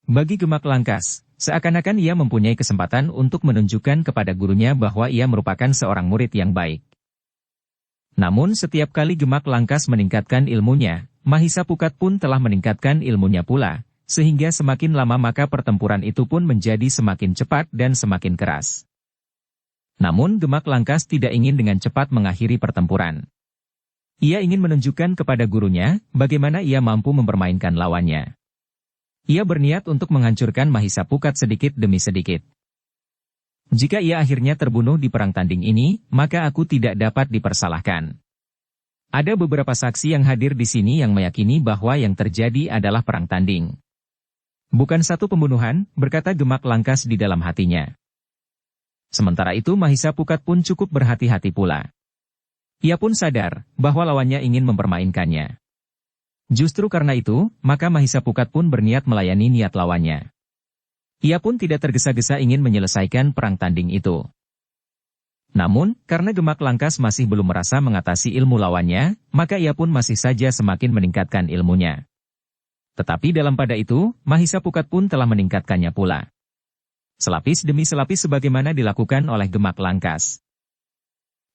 Bagi Gemak Langkas, seakan-akan ia mempunyai kesempatan untuk menunjukkan kepada gurunya bahwa ia merupakan seorang murid yang baik. Namun setiap kali Gemak Langkas meningkatkan ilmunya, Mahisa Pukat pun telah meningkatkan ilmunya pula, sehingga semakin lama maka pertempuran itu pun menjadi semakin cepat dan semakin keras. Namun Gemak Langkas tidak ingin dengan cepat mengakhiri pertempuran. Ia ingin menunjukkan kepada gurunya bagaimana ia mampu mempermainkan lawannya. Ia berniat untuk menghancurkan Mahisa Pukat sedikit demi sedikit. Jika ia akhirnya terbunuh di perang tanding ini, maka aku tidak dapat dipersalahkan. Ada beberapa saksi yang hadir di sini yang meyakini bahwa yang terjadi adalah perang tanding. Bukan satu pembunuhan, berkata Gemak Langkas di dalam hatinya. Sementara itu Mahisa Pukat pun cukup berhati-hati pula. Ia pun sadar bahwa lawannya ingin mempermainkannya. Justru karena itu, maka Mahisa Pukat pun berniat melayani niat lawannya. Ia pun tidak tergesa-gesa ingin menyelesaikan perang tanding itu. Namun, karena Gemak Langkas masih belum merasa mengatasi ilmu lawannya, maka ia pun masih saja semakin meningkatkan ilmunya. Tetapi dalam pada itu, Mahisa Pukat pun telah meningkatkannya pula. Selapis demi selapis sebagaimana dilakukan oleh Gemak Langkas.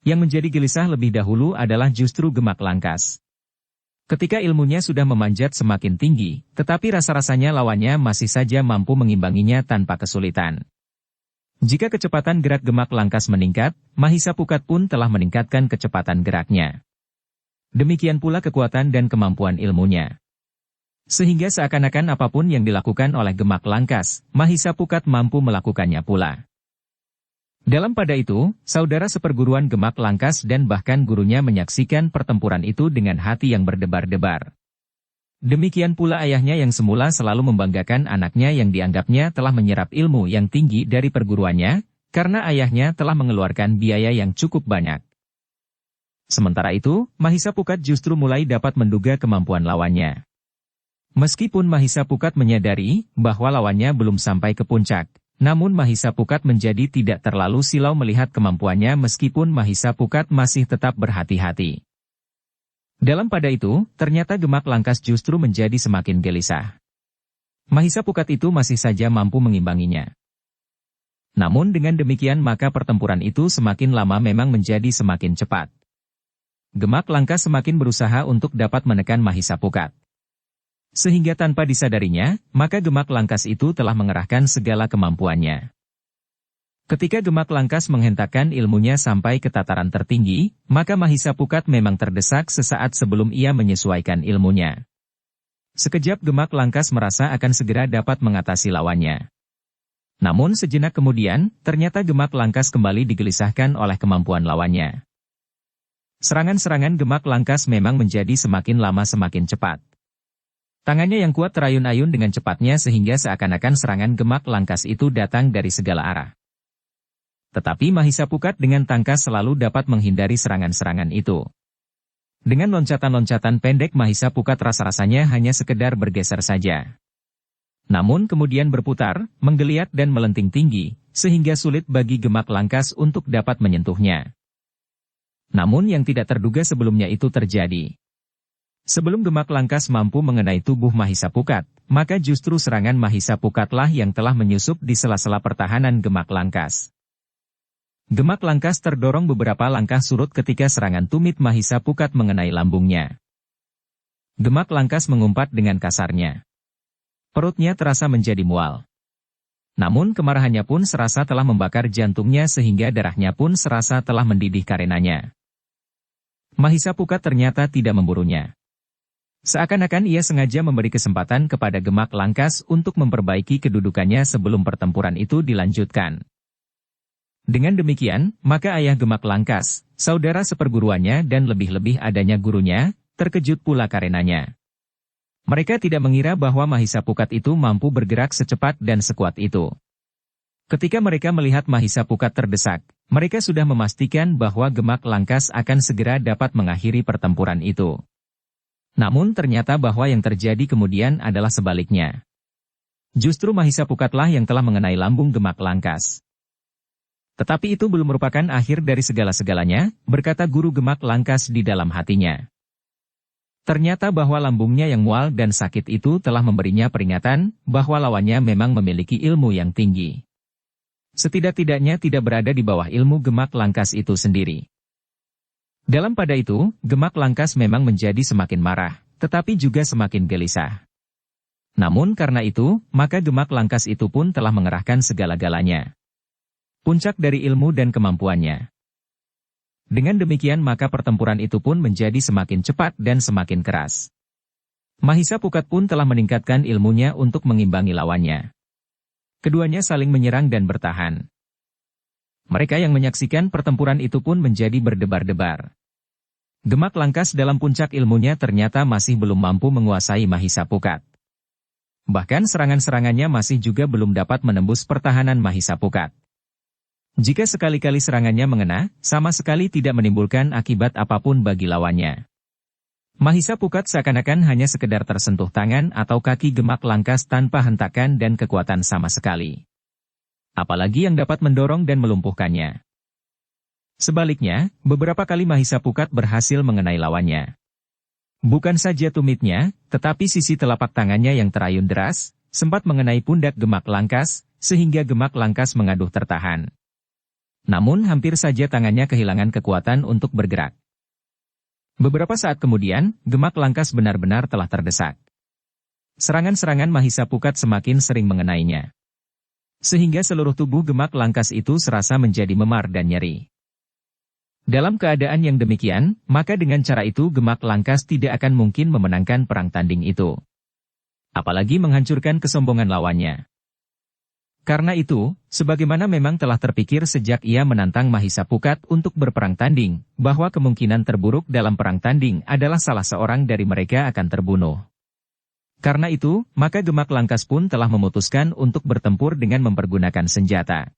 Yang menjadi gelisah lebih dahulu adalah justru Gemak Langkas. Ketika ilmunya sudah memanjat semakin tinggi, tetapi rasa-rasanya lawannya masih saja mampu mengimbanginya tanpa kesulitan. Jika kecepatan gerak Gemak Langkas meningkat, Mahisa Pukat pun telah meningkatkan kecepatan geraknya. Demikian pula kekuatan dan kemampuan ilmunya. Sehingga seakan-akan apapun yang dilakukan oleh Gemak Langkas, Mahisa Pukat mampu melakukannya pula. Dalam pada itu, saudara seperguruan Gemak Langkas dan bahkan gurunya menyaksikan pertempuran itu dengan hati yang berdebar-debar. Demikian pula ayahnya yang semula selalu membanggakan anaknya yang dianggapnya telah menyerap ilmu yang tinggi dari perguruannya, karena ayahnya telah mengeluarkan biaya yang cukup banyak. Sementara itu, Mahisa Pukat justru mulai dapat menduga kemampuan lawannya. Meskipun Mahisa Pukat menyadari bahwa lawannya belum sampai ke puncak, namun Mahisa Pukat menjadi tidak terlalu silau melihat kemampuannya meskipun Mahisa Pukat masih tetap berhati-hati. Dalam pada itu, ternyata Gemak Langkas justru menjadi semakin gelisah. Mahisa Pukat itu masih saja mampu mengimbanginya. Namun dengan demikian maka pertempuran itu semakin lama memang menjadi semakin cepat. Gemak Langkas semakin berusaha untuk dapat menekan Mahisa Pukat. Sehingga tanpa disadarinya, maka Gemak Langkas itu telah mengerahkan segala kemampuannya. Ketika Gemak Langkas menghentakkan ilmunya sampai ke tataran tertinggi, maka Mahisa Pukat memang terdesak sesaat sebelum ia menyesuaikan ilmunya. Sekejap Gemak Langkas merasa akan segera dapat mengatasi lawannya. Namun sejenak kemudian, ternyata Gemak Langkas kembali digelisahkan oleh kemampuan lawannya. Serangan-serangan Gemak Langkas memang menjadi semakin lama semakin cepat. Tangannya yang kuat terayun-ayun dengan cepatnya sehingga seakan-akan serangan Gemak Langkas itu datang dari segala arah. Tetapi Mahisa Pukat dengan tangkas selalu dapat menghindari serangan-serangan itu. Dengan loncatan-loncatan pendek Mahisa Pukat rasa-rasanya hanya sekedar bergeser saja. Namun kemudian berputar, menggeliat dan melenting tinggi, sehingga sulit bagi Gemak Langkas untuk dapat menyentuhnya. Namun yang tidak terduga sebelumnya itu terjadi. Sebelum Gemak Langkas mampu mengenai tubuh Mahisa Pukat, maka justru serangan Mahisa Pukatlah yang telah menyusup di sela-sela pertahanan Gemak Langkas. Gemak Langkas terdorong beberapa langkah surut ketika serangan tumit Mahisa Pukat mengenai lambungnya. Gemak Langkas mengumpat dengan kasarnya. Perutnya terasa menjadi mual. Namun kemarahannya pun serasa telah membakar jantungnya sehingga darahnya pun serasa telah mendidih karenanya. Mahisa Pukat ternyata tidak memburunya. Seakan-akan ia sengaja memberi kesempatan kepada Gemak Langkas untuk memperbaiki kedudukannya sebelum pertempuran itu dilanjutkan. Dengan demikian, maka ayah Gemak Langkas, saudara seperguruannya dan lebih-lebih adanya gurunya, terkejut pula karenanya. Mereka tidak mengira bahwa Mahisa Pukat itu mampu bergerak secepat dan sekuat itu. Ketika mereka melihat Mahisa Pukat terdesak, mereka sudah memastikan bahwa Gemak Langkas akan segera dapat mengakhiri pertempuran itu. Namun ternyata bahwa yang terjadi kemudian adalah sebaliknya. Justru Mahisa Pukatlah yang telah mengenai lambung Gemak Langkas. Tetapi itu belum merupakan akhir dari segala-segalanya, berkata guru Gemak Langkas di dalam hatinya. Ternyata bahwa lambungnya yang mual dan sakit itu telah memberinya peringatan bahwa lawannya memang memiliki ilmu yang tinggi. Setidak-tidaknya tidak berada di bawah ilmu Gemak Langkas itu sendiri. Dalam pada itu, Gemak Langkas memang menjadi semakin marah, tetapi juga semakin gelisah. Namun karena itu, maka Gemak Langkas itu pun telah mengerahkan segala-galanya. Puncak dari ilmu dan kemampuannya. Dengan demikian maka pertempuran itu pun menjadi semakin cepat dan semakin keras. Mahisa Pukat pun telah meningkatkan ilmunya untuk mengimbangi lawannya. Keduanya saling menyerang dan bertahan. Mereka yang menyaksikan pertempuran itu pun menjadi berdebar-debar. Gemak Langkas dalam puncak ilmunya ternyata masih belum mampu menguasai Mahisa Pukat. Bahkan serangan-serangannya masih juga belum dapat menembus pertahanan Mahisa Pukat. Jika sekali-kali serangannya mengena, sama sekali tidak menimbulkan akibat apapun bagi lawannya. Mahisa Pukat seakan-akan hanya sekedar tersentuh tangan atau kaki Gemak Langkas tanpa hentakan dan kekuatan sama sekali. Apalagi yang dapat mendorong dan melumpuhkannya. Sebaliknya, beberapa kali Mahisa Pukat berhasil mengenai lawannya. Bukan saja tumitnya, tetapi sisi telapak tangannya yang terayun deras, sempat mengenai pundak Gemak Langkas, sehingga Gemak Langkas mengaduh tertahan. Namun hampir saja tangannya kehilangan kekuatan untuk bergerak. Beberapa saat kemudian, Gemak Langkas benar-benar telah terdesak. Serangan-serangan Mahisa Pukat semakin sering mengenainya. Sehingga seluruh tubuh Gemak Langkas itu serasa menjadi memar dan nyeri. Dalam keadaan yang demikian, maka dengan cara itu Gemak Langkas tidak akan mungkin memenangkan perang tanding itu. Apalagi menghancurkan kesombongan lawannya. Karena itu, sebagaimana memang telah terpikir sejak ia menantang Mahisa Pukat untuk berperang tanding, bahwa kemungkinan terburuk dalam perang tanding adalah salah seorang dari mereka akan terbunuh. Karena itu, maka Gemak Langkas pun telah memutuskan untuk bertempur dengan mempergunakan senjata.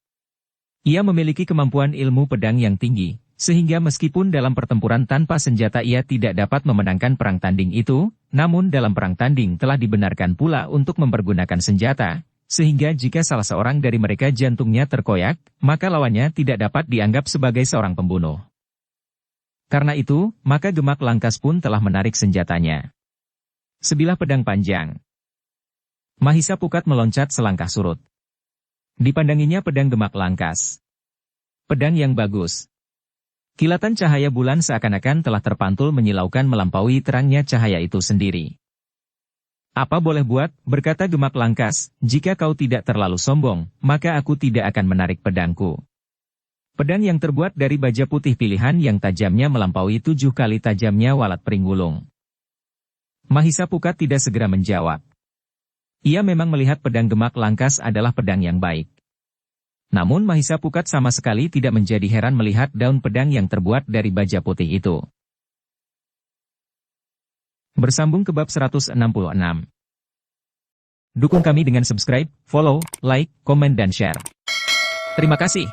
Ia memiliki kemampuan ilmu pedang yang tinggi, sehingga meskipun dalam pertempuran tanpa senjata ia tidak dapat memenangkan perang tanding itu, namun dalam perang tanding telah dibenarkan pula untuk mempergunakan senjata. Sehingga jika salah seorang dari mereka jantungnya terkoyak, maka lawannya tidak dapat dianggap sebagai seorang pembunuh. Karena itu, maka Gemak Langkas pun telah menarik senjatanya. Sebilah pedang panjang. Mahisa Pukat meloncat selangkah surut. Dipandanginya pedang Gemak Langkas. Pedang yang bagus. Kilatan cahaya bulan seakan-akan telah terpantul menyilaukan melampaui terangnya cahaya itu sendiri. Apa boleh buat, berkata Gemak Langkas, jika kau tidak terlalu sombong, maka aku tidak akan menarik pedangku. Pedang yang terbuat dari baja putih pilihan yang tajamnya melampaui 7 kali tajamnya walat peringgulung. Mahisa Pukat tidak segera menjawab. Ia memang melihat pedang Gemak Langkas adalah pedang yang baik. Namun Mahisa Pukat sama sekali tidak menjadi heran melihat daun pedang yang terbuat dari baja putih itu. Bersambung ke bab 166. Dukung kami dengan subscribe, follow, like, komen dan share. Terima kasih.